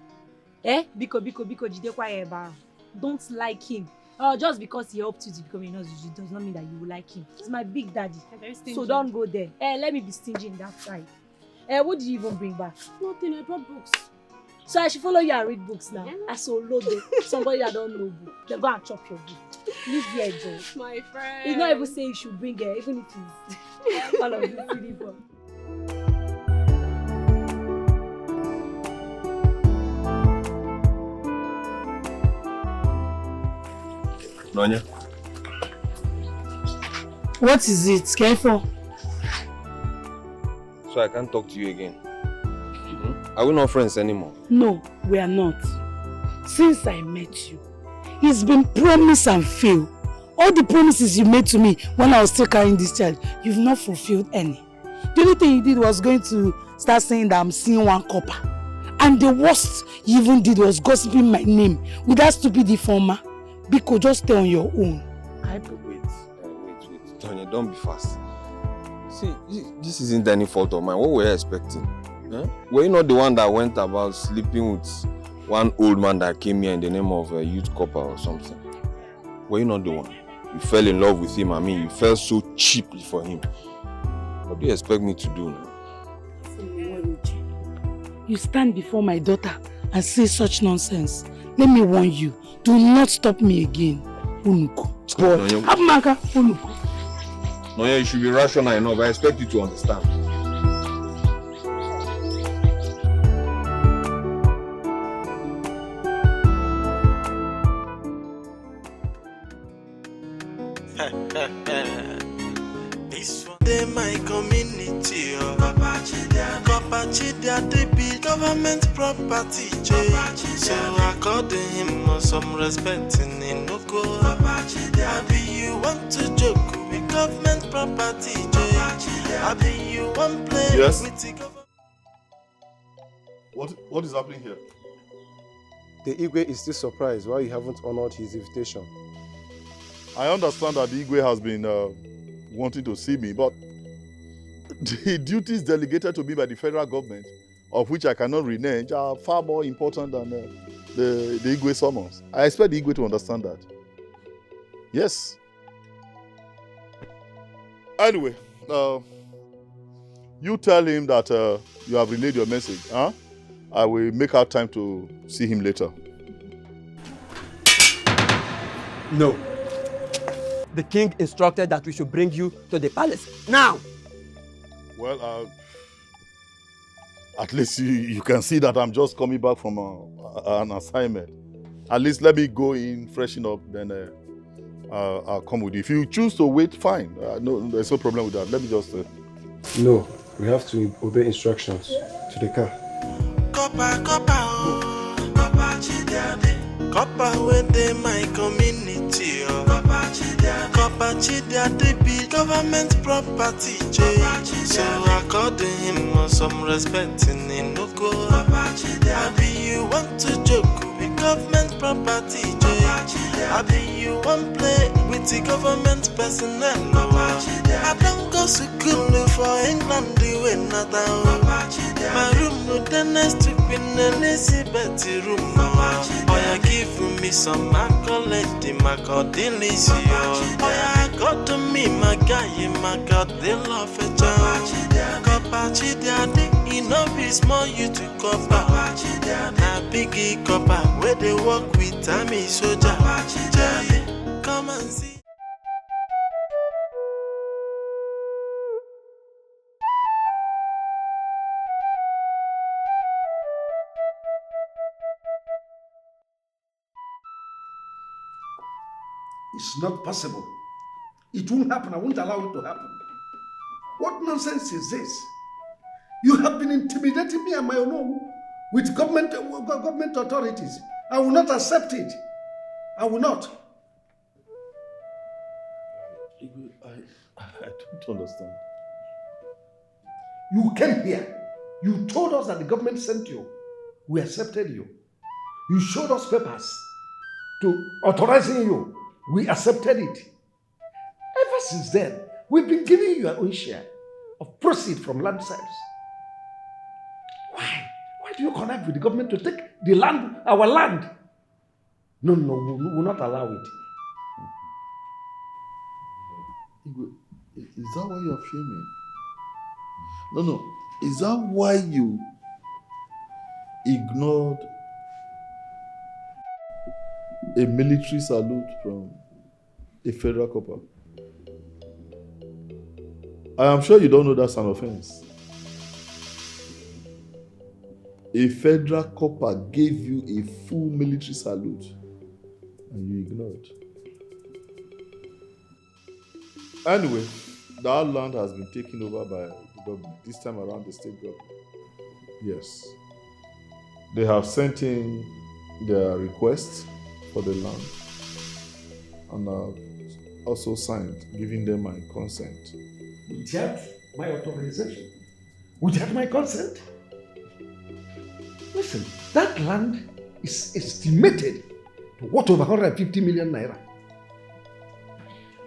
Biko, don't like him. Just because he helped you to become a nurse, it does not mean that you will like him. He's my big daddy. So don't go there. Let me be stingy in that side. What did you even bring back? Nothing, I brought books. So I should follow you and read books now. I saw Lodo, somebody that don't know book. They go and chop your book. Leave here, Joe. My friend. He's not even saying you should bring her, even if he's all of this silly boy. Nonya. What is it? Careful. So I can't talk to you again. Are we not friends anymore? No, we are not. Since I met you, it's been promise and fail. All the promises you made to me when I was still carrying this child, you've not fulfilled any. The only thing you did was going to start saying that I'm seeing one copper. And the worst you even did was gossiping my name with that stupid deformer. Biko, just stay on your own. Wait. Tonya, don't be fast. See, this isn't any fault of mine. What were you expecting? Were you not the one that went about sleeping with one old man that came here in the name of a youth copper or something? Were you not the one? You fell in love with him. I mean, you fell so cheaply for him. What do you expect me to do now? You stand before my daughter and say such nonsense. Let me warn you. Do not stop me again. Unuko. Abmaka, Unuko. Nonya, you should be rational enough. I expect you to understand. This one they my community, Papa Chidia, they be government property, so according him some respect in Inuko. Papa Chidia, be you want to joke with government property, I be you want play Yes. with the government. What is happening here? The Igwe is still surprised why you haven't honored his invitation. I understand that the Igwe has been wanting to see me, but the duties delegated to me by the federal government, of which I cannot renege, are far more important than the Igwe summons. I expect the Igwe to understand that. Yes. Anyway, you tell him that you have relayed your message. I will make out time to see him later. No. The king instructed that we should bring you to the palace now. Well, at least you can see that I'm just coming back from an assignment. At least let me go in, freshen up, then I'll come with you. If you choose to wait, fine. No, there's no problem with that. Let me just... No, we have to obey instructions. To the car. Copper, oh, Copper Chidia. Copper within my community, oh. Copper Chidia, they be government property, J. So according him some respect in Inuko. I be you want to joke with government property, J. I be you want play with the government personnel, no. I don't go to school for England, the way not down. My room no the next to Queen Elizabeth room, no. Oh, you give me some accolade, my God, delicious. Oh, yeah, got to me, my guy, my God, they love it. Copper, daddy, you know, be small, you to copper. Now, biggie copper, where they work with Tammy soldier. Come and see. It's not possible. It won't happen. I won't allow it to happen. What nonsense is this? You have been intimidating me and my own with government authorities. I will not accept it. I will not. I don't understand. You came here. You told us that the government sent you. We accepted you. You showed us papers to authorizing you. We accepted it. Ever since then, we've been giving you your own share of proceeds from land sales. Why? Why do you connect with the government to take the land, our land? No, we will not allow it. Is that why you are filming? No. Is that why you ignored a military salute from a federal corporal? I am sure you don't know that's an offense. A federal corporal gave you a full military salute and you ignored. Anyway, that land has been taken over by the government, this time around the state government. Yes. They have sent in their request for the land and I've also signed, giving them my consent. Without my authorization? Without my consent? Listen, that land is estimated to worth over 150 million naira.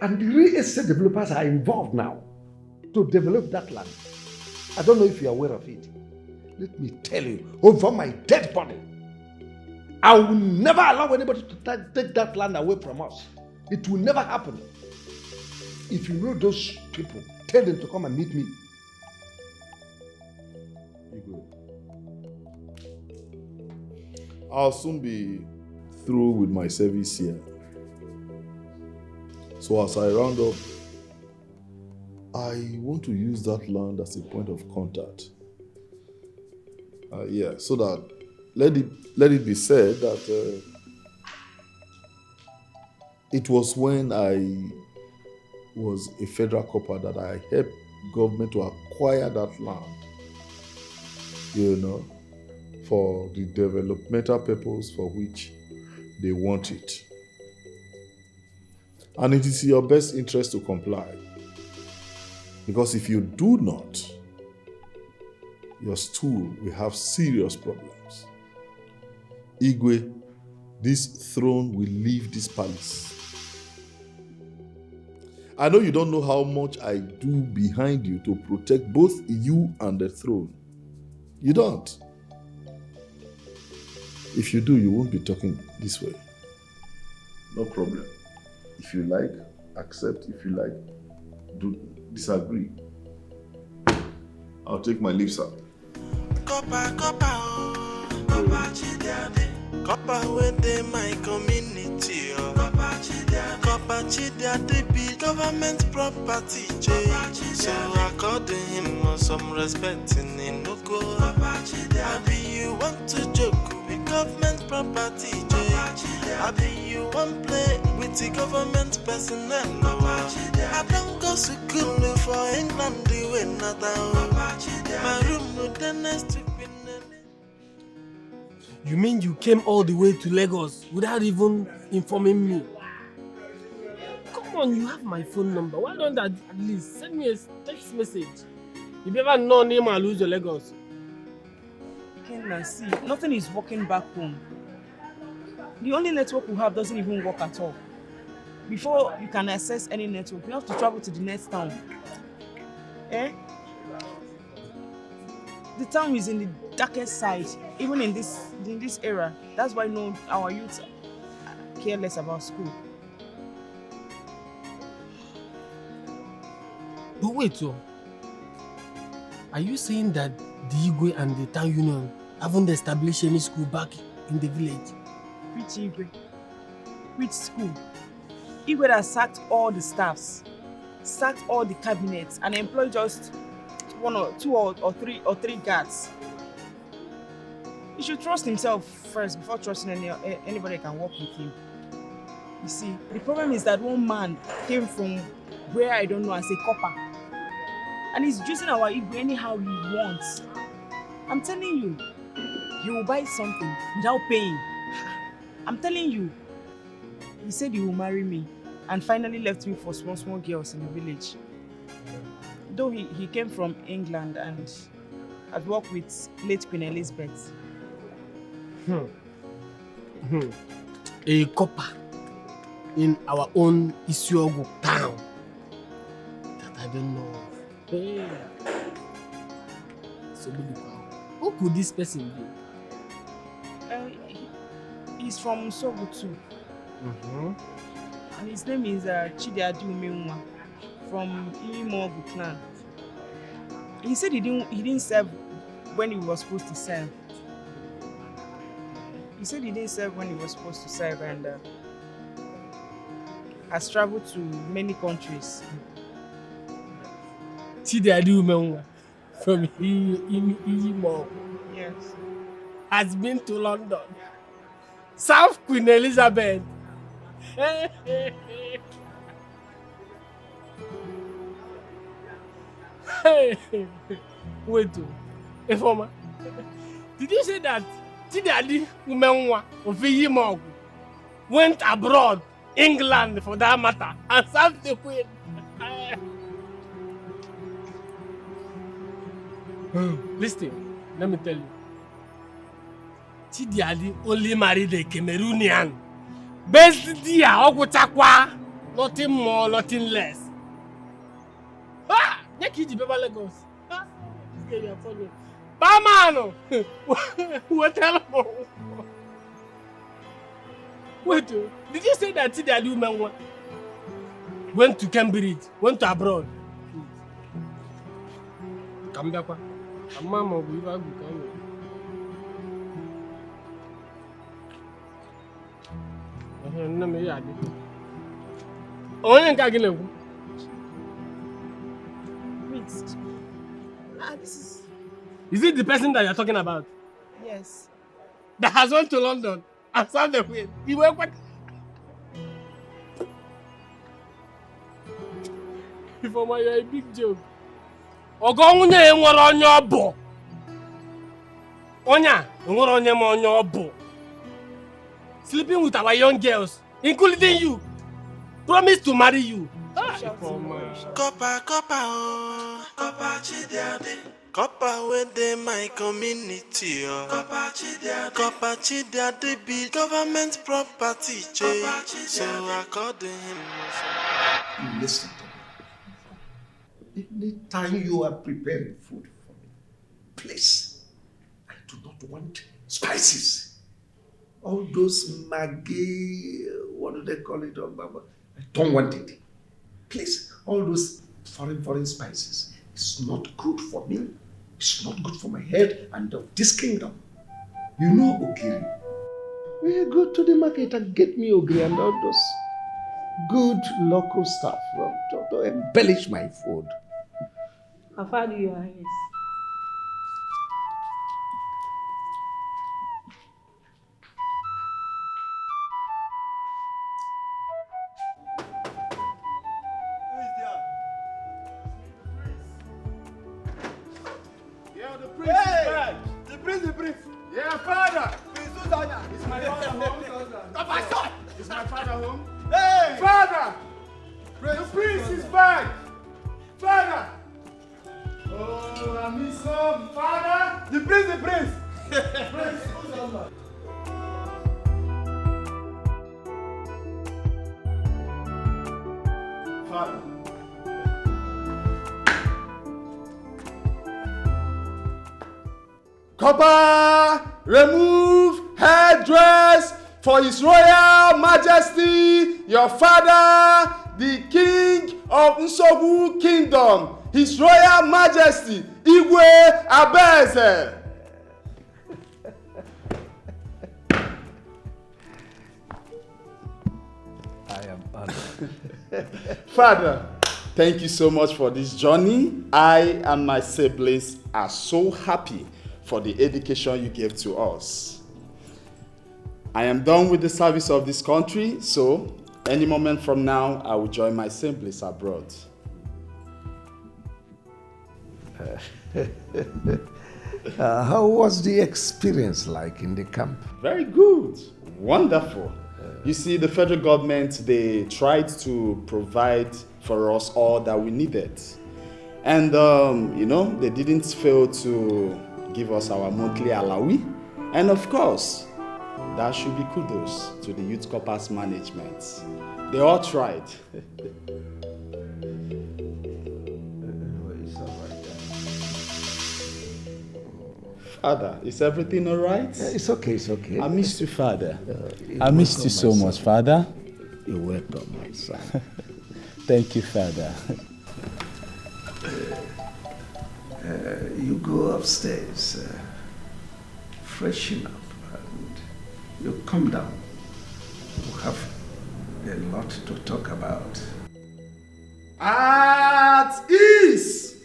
And the real estate developers are involved now to develop that land. I don't know if you're aware of it. Let me tell you, over my dead body, I will never allow anybody to take that land away from us. It will never happen. If you know those people, tell them to come and meet me. I'll soon be through with my service here. So as I round up, I want to use that land as a point of contact. So that let it be said that it was when I was a federal corporal that I helped government to acquire that land, for the developmental purpose for which they want it. And it is in your best interest to comply. Because if you do not, your stool will have serious problems. Igwe, this throne will leave this palace. I know you don't know how much I do behind you to protect both you and the throne. You don't. If you do, you won't be talking this way. No problem. If you like, accept. If you like, disagree. I'll take my leave, sir. Copper within my community, oh. Copper Chidia, be government property, J. So according him some respect in Inuko. I be you want to joke with government property, J. I be you want play with the government personnel, no. I don't go to school for England, the way not down. My room no the next to You mean you came all the way to Lagos without even informing me? Come on, you have my phone number. Why don't at least send me a text message? You never know name I lose your Lagos. Kenna, see, nothing is working back home. The only network we have doesn't even work at all. Before you can access any network, you have to travel to the next town. Eh? The town is in the darkest side, even in this era. That's why our youth care less about school. But wait, so are you saying that the Igwe and the town union haven't established any school back in the village? Which Igwe? Which school? Igwe has sacked all the staffs, sacked all the cabinets, and employed just one or two or three guards. He should trust himself first before trusting anybody that can work with him. You see, the problem is that one man came from where I don't know as a copper, and he's using our Igwe anyhow he wants. I'm telling you, he will buy something without paying. I'm telling you, he said he will marry me and finally left me for small girls in the village. Though he came from England and had worked with late Queen Elizabeth. A copper in our own Isiogo town that I don't know of. Hey. So who could this person be? He's from Sogo too. And his name is Chidiadi Umenwa from Imogu clan. He said he didn't serve when he was supposed to serve. He said he didn't serve when he was supposed to serve and has traveled to many countries. Chidiadi Umenwa from Imogu. Yes. Has been to London. South Queen Elizabeth. Wait, Informer, did you say that Chidiadi Umenwa of Imogu went abroad, England for that matter, and served the Queen? Listen, let me tell you. Chidiadi only married a Cameroonian. Best dear, Ogutakwa. Nothing more, nothing less. Ah! Nyaki Baba Lagos. Ah! This guy is funny. Bamano! What hell? Wait, did you say that Chidiadi Umenwa went to Cambridge, went to abroad? Come back. Mama, we will go. Is it the person that you're talking about? Yes. That has went to London and served the Queen. He went what? Ifeoma, you're a big joke. Ogonye enwere onye obo. Onya, enwere onye ma onye obo. Sleeping with our young girls, including you. Promise to marry you. Copper, Chidiadi. Copper within my community. Copper Chidiadi be government property. So according him. Listen to me. Anytime you are preparing food for me, please, I do not want spices. All those Maggi, what do they call it? I don't want it. Please, all those foreign spices. It's not good for me. It's not good for my head and of this kingdom. You know Ogiri. We go to the market and get me Ogiri and all those good local stuff to embellish my food. How far do you, Your Highness? The prince. Yeah, father. Father! Is my father home? Papa, stop! Is my father home? Hey! Father! The prince is back! Father! Oh, I miss him! Father! The prince! Prince! Father. Copper, remove headdress for His Royal Majesty, your father, the King of Nsogbu Kingdom, His Royal Majesty, Igwe Abeze. I am honored. Father, thank you so much for this journey. I and my siblings are so happy for the education you gave to us. I am done with the service of this country, so any moment from now, I will join my siblings abroad. How was the experience like in the camp? Very good. Wonderful. You see, the federal government, they tried to provide for us all that we needed. And, they didn't fail to give us our monthly alawi. And of course, that should be kudos to the Youth Corpus management. They all tried. Father, is everything all right? It's okay. I missed you, Father. I missed you so much, Father. You're welcome, my son. Thank you, Father. You go upstairs, freshen up, and you come down. We have a lot to talk about. At ease!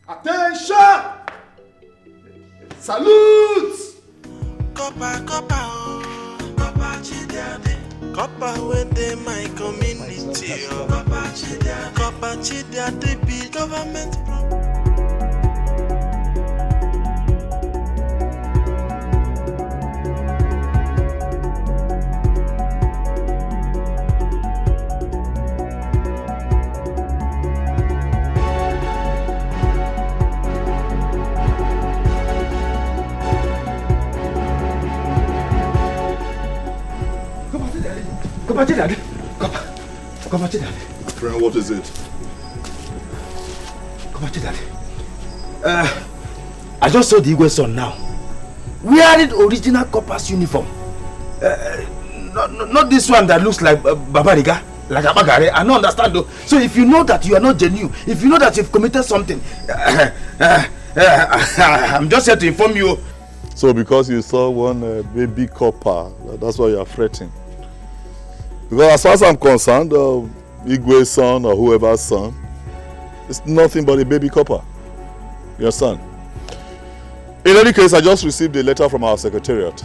Attention! Salute! Copper, within my community. Copper, the big government problem. Friend, what is it? I just saw the Igwe's son now. Wearing original Corpus uniform. Not this one that looks like Babariga, like Abagare. I don't understand though. So if you know that you are not genuine, if you know that you've committed something, I'm just here to inform you. So because you saw one baby copper, that's why you are fretting. Because as far as I'm concerned, Igwe's son or whoever's son, it's nothing but a baby copper. You understand? In any case, I just received a letter from our secretariat.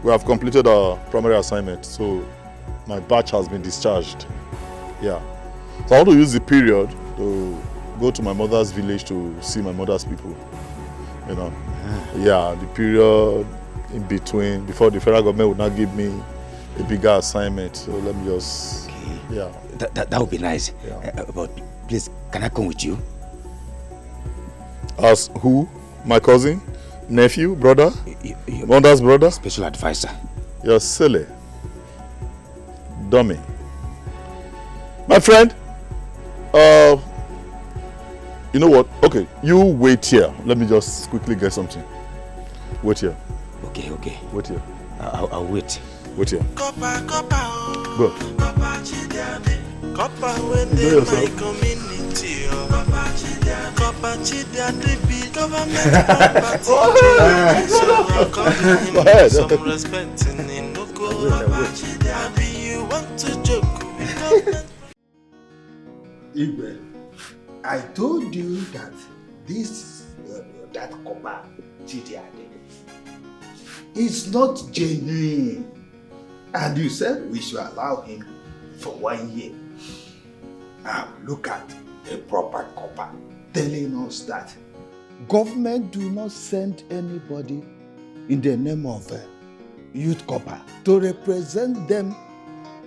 We have completed our primary assignment, so my batch has been discharged. Yeah. So I want to use the period to go to my mother's village to see my mother's people. You know? Yeah, the period in between, before the federal government would not give me a bigger assignment. So let me just, yeah. That would be nice. Yeah. But please, can I come with you? As who? My cousin? Nephew? Brother? Mother's brother? Special advisor. You're silly. Dummy. My friend, you know what? Okay, you wait here. Let me just quickly get something. Wait here. Okay. Wait here. I'll wait. Wait here. Go. Copper within my community. Copper the big government property. Some respect in Nuko. Maybe you want to joke with government. Igwe, I told you that that copper Chidiade is not genuine, and you said we should allow him for 1 year. Now look at a proper copper telling us that government do not send anybody in the name of youth corps to represent them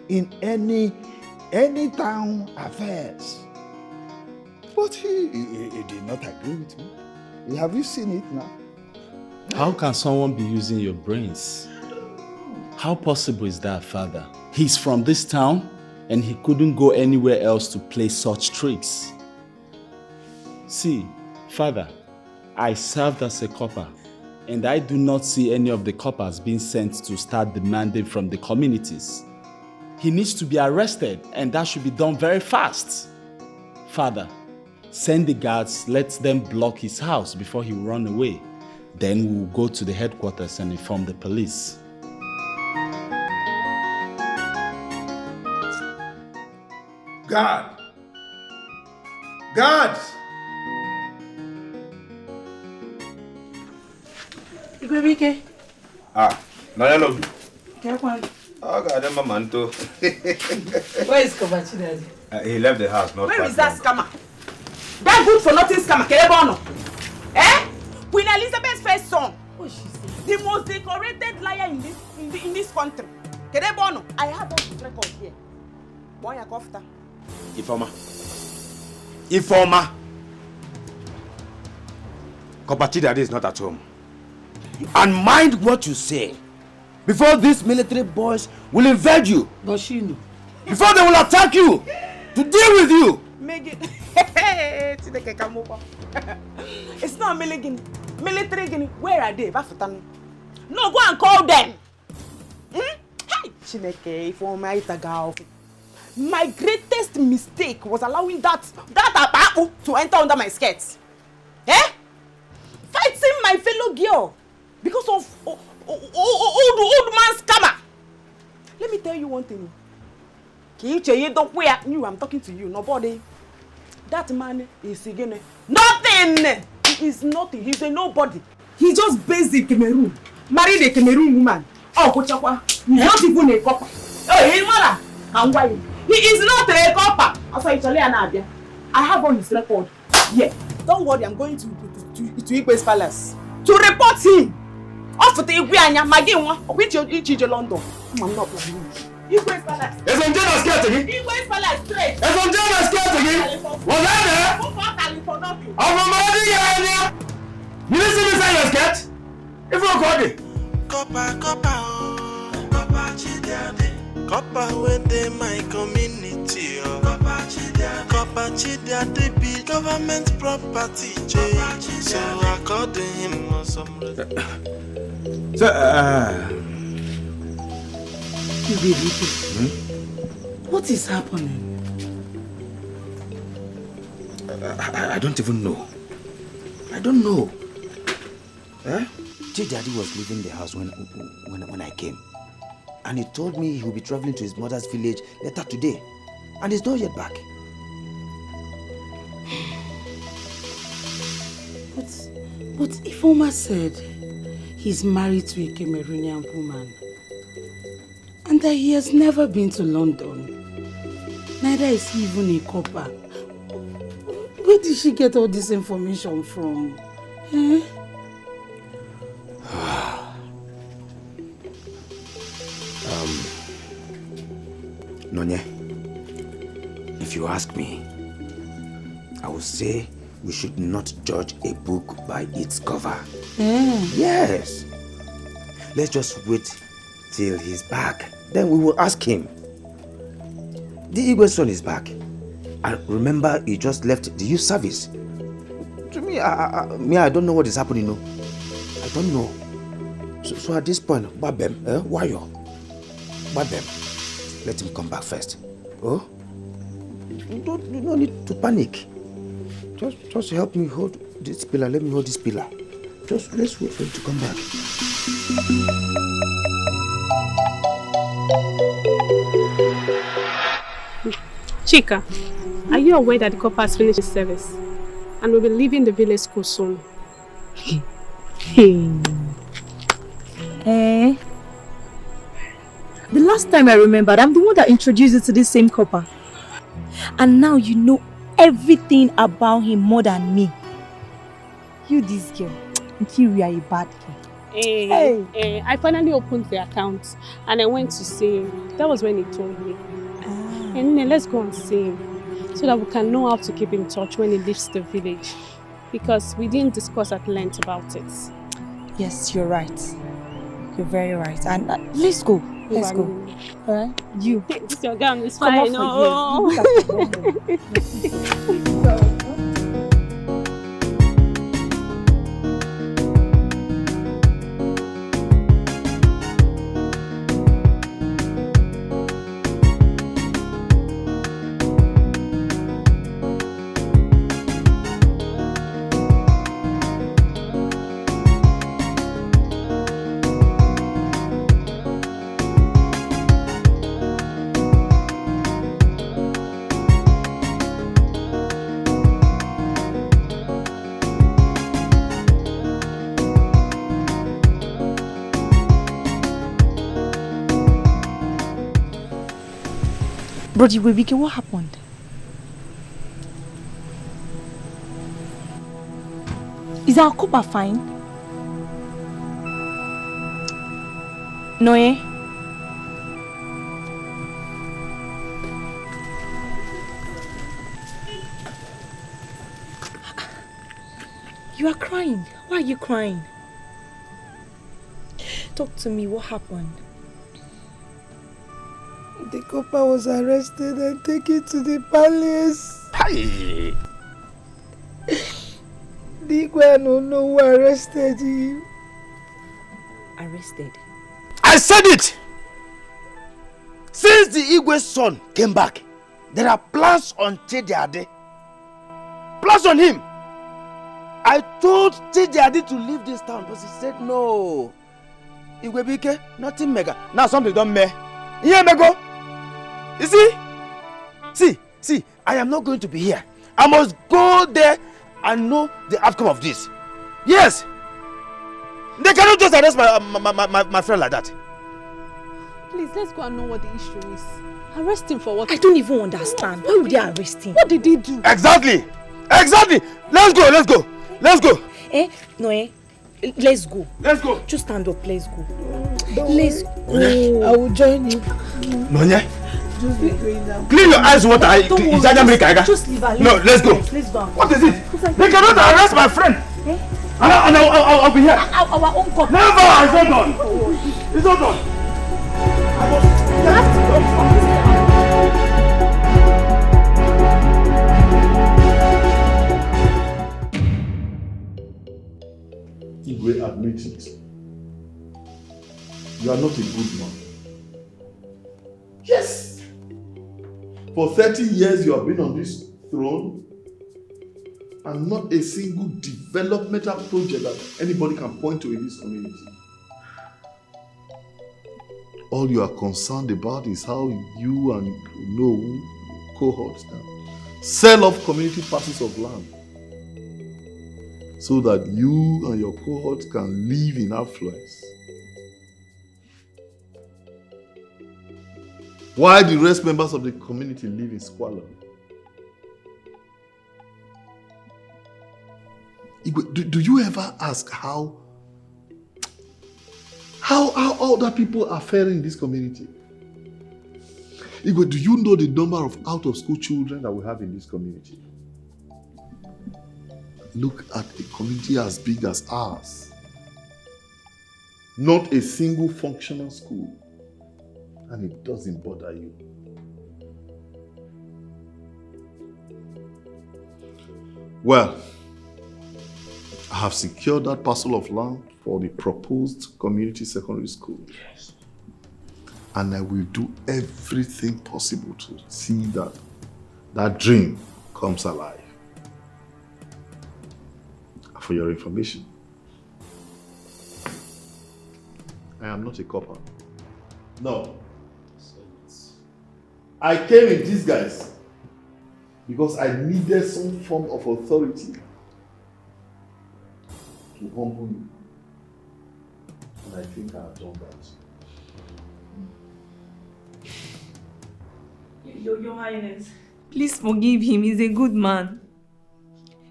in any town affairs. But he did not agree with me. Have you seen it now? How can someone be using your brains? How possible is that, Father? He's from this town and he couldn't go anywhere else to play such tricks. See, Father, I served as a corper and I do not see any of the coppers being sent to start demanding from the communities. He needs to be arrested and that should be done very fast. Father, send the guards, let them block his house before he run away. Then we'll go to the headquarters and inform the police. God! God! Igwebike. Nollywood. Kekwan. Oh, God, I'm a man too. Where is Kobachi Daddy? He left the house, not Where that is that long. scammer? That good for nothing scammer, Kelebono. Eh? Queen Elizabeth's first son. Oh, she said. The most decorated liar in this country. Kelebono. I have all the record here. Boy, I kofta. Informer. Kopachi Daddy is not at home. And mind what you say. Before these military boys will invade you. But she knew. Before they will attack you. To deal with you. Megan. It's not military Guinea. Where are they? No, go and call them. Hey, Chineke, for my Itagao. My greatest mistake was allowing that abaku to enter under my skirts. Eh? Fighting my fellow girl because of old man scammer. Let me tell you one thing. I'm talking to you, nobody. That man is again nothing. He is nothing. He's a nobody. He just basic Cameroon. Married a Cameroon woman. Oh, Kochakwa. He's not even a copper. Oh, he's mother. And why? He is not a copper. I have on his record. Yeah. Don't worry, I'm going to Igwe's palace to report him. Off the Iguanya, Maginwa, which you London. I'm not playing. Igwe's palace. Is on Jenna scared again? Igwe's palace straight. Is on Jenna scared again? What's that? You listen inside your skirt? If you got it. Copper within my community. Copper Chidiade be government property. So I called him some. What is happening? I don't even know. I don't know. Eh? Daddy was leaving the house when I came. And he told me he will be traveling to his mother's village later today. And he's not yet back. But Ifeoma said he's married to a Cameroonian woman. And that he has never been to London. Neither is he even a copper. Where did she get all this information from? Eh? Nonye, if you ask me, I would say we should not judge a book by its cover. Yes. Let's just wait till he's back. Then we will ask him. The Igwe son is back. And remember, he just left the youth service. To me, I don't know what is happening. No, I don't know. So at this point, Babem, why you? Babem, let him come back first. Oh, you don't need to panic. Just help me hold this pillar. Let me hold this pillar. Just let's wait for him to come back. Chika, are you aware that the copper has finished his service and will be leaving the village school soon? The last time I remembered, I'm the one that introduced you to this same copper. And now you know everything about him more than me. You this girl. Nkiru, you are a bad girl. I finally opened the account and I went to see him. That was when he told me. And then let's go and see him so that we can know how to keep in touch when he leaves the village. Because we didn't discuss at length about it. Yes, you're right. You're very right. And let's go. Let's go. Alright? You. This your gown is Come fine. off Brody Webike, what happened? Is our copper fine? No, eh? You are crying. Why are you crying? Talk to me. What happened? The copper was arrested and taken to the palace. Hey. The Igwe don't know who arrested him. Arrested? I said it! Since the Igwe's son came back, there are plans on Chidiade. Plans on him. I told Chidiade to leave this town, but he said no. Igwebike, nothing mega. Now something done me. Yeah, Mego. You see, I am not going to be here. I must go there and know the outcome of this. Yes. They cannot just arrest my friend like that. Please, let's go and know what the issue is. Arrest him for what? I don't even understand. Why would they arrest him? What did he do? Exactly. Let's go. No, let's go. Let's go. Just stand up, let's go. Let's go. I will join you. Nonye. Just be going now. Clean your eyes water. Just leave her. No, let's go. Let's go. What is it? They cannot arrest my friend. And I'll be here. Our own copy. Never! It's not done. It's not done. Igwe, admit it. You are not a good man. Yes! For 30 years you have been on this throne and not a single developmental project that anybody can point to in this community. All you are concerned about is how you and no cohorts now sell off community parcels of land so that you and your cohorts can live in affluence. While the rest members of the community live in squalor. Do you ever ask how other people are faring in this community? Igwe, do you know the number of out-of-school children that we have in this community? Look at a community as big as ours. Not a single functional school. And it doesn't bother you. Well, I have secured that parcel of land for the proposed community secondary school. Yes. And I will do everything possible to see that that dream comes alive. For your information, I am not a copper. No. I came in disguise because I needed some form of authority to humble you. And I think I have done that. Your Highness, please forgive him. He's a good man.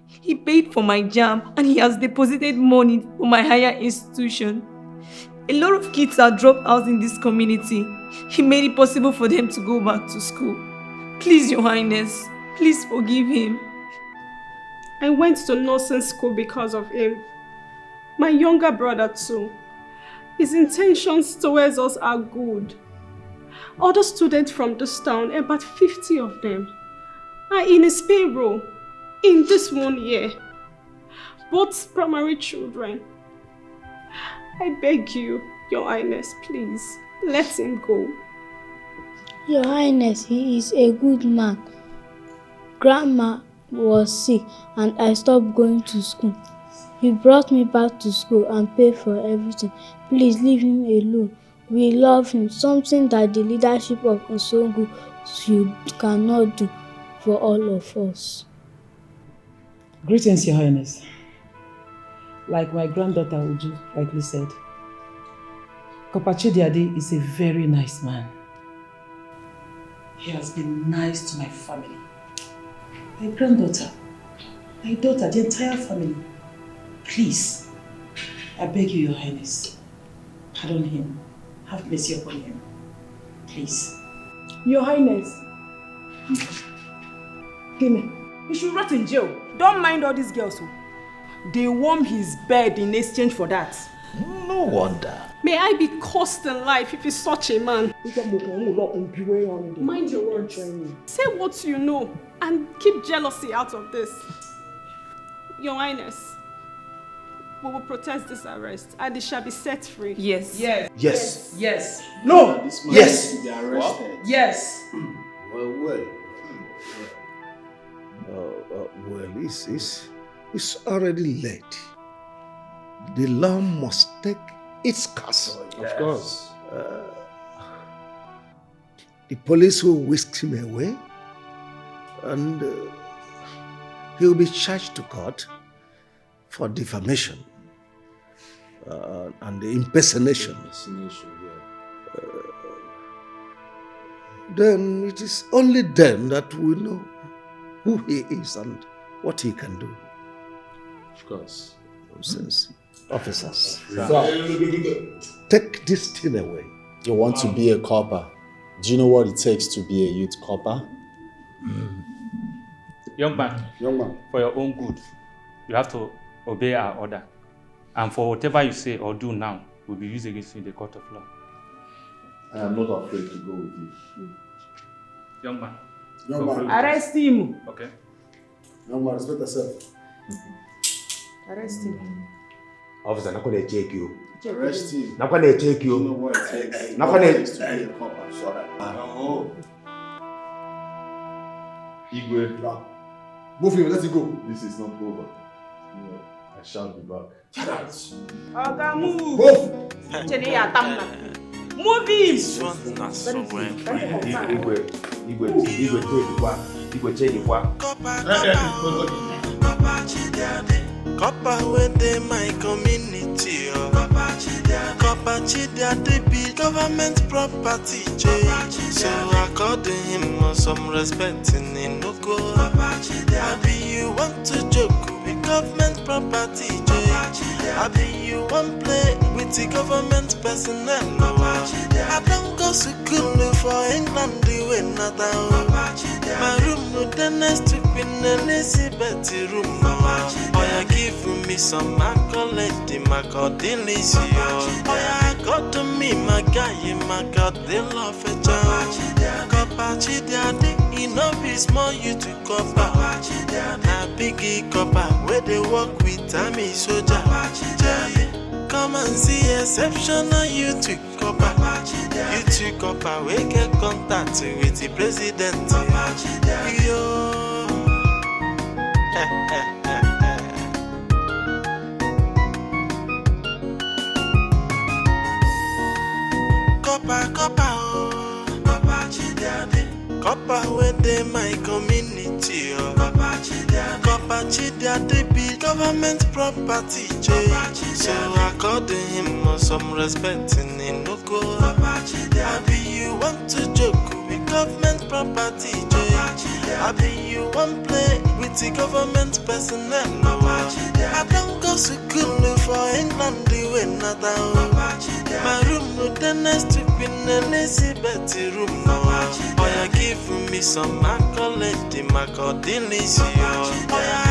He He paid for my JAMB and he has deposited money for my higher institution. A lot of kids are dropped out in this community. He made it possible for them to go back to school. Please, Your Highness, please forgive him. I went to nursing school because of him. My younger brother too. His intentions towards us are good. Other students from this town, about 50 of them, are in his payroll in this 1 year. Both primary children. I beg you, Your Highness, please, let him go. Your Highness, he is a good man. Grandma was sick and I stopped going to school. He brought me back to school and paid for everything. Please leave him alone. We love him, something that the leadership of Osongo cannot do for all of us. Greetings, Your Highness. Like my granddaughter Uju rightly said, Corporal Chidiade is a very nice man. He has been nice to my family. My granddaughter, my daughter, the entire family. Please, I beg you, Your Highness, pardon him. Have mercy upon him. Please. Your Highness. Gimme. He should rot in jail. Don't mind all these girls. They warm his bed in exchange for that. No wonder. May I be cursed in life if he's such a man. Mind your words. Say what you know and keep jealousy out of this. Your Highness, we will protest this arrest and he shall be set free. Yes. Yes. Yes. Yes. No. This man Yes. needs to be arrested. Yes. Well, it's already late. The law must take its course. Of course. The police will whisk him away and he will be charged to court for defamation and impersonation. Then it is only then that we know who he is and what he can do. Of course. Nonsense. Officers, Sir. take this thing away. You want to be a copper. Do you know what it takes to be a youth copper? Young man, for your own good, you have to obey our order. And for whatever you say or do now will be used against you in the court of law. I am not afraid to go with you. Young man. Arrest him. Okay. Young man, respect yourself. Arrest him. Officer, not gonna take you. Arrest him. Not gonna take you. You know what it takes. Not gonna. It takes to be a copper. Sorry. Igwe. Move him, let him go. This is not over. I shall be back. Oga, move. Move. Move him. Copper within my community. Copper Chidiade be government property. So according him some respect in Inuko. Abi you want to joke with government property. Abi you want play with the government personnel. I don't go to school for England the way not my room the next to Queen Elizabeth room. Oya give me some accolade, my God delicious. Oya got to me my guy, my God they love a job. Copper Chidiade, he no be small you to copper. Na biggie copper where they work with army soldier. Come and see exceptional you to copper. You to copper we get contact with the president. Yo. Copper, Copper Chidiade. Copper within my community. Copper Chidiade be government property. So according him some respect in Inuko. Abi you want to joke with government property. Abi you want play with the government personnel. I don't go to school for England, way not my room, no the next to be Elizabeth room. Oh, you give me some accolade, my cordillis. Oh,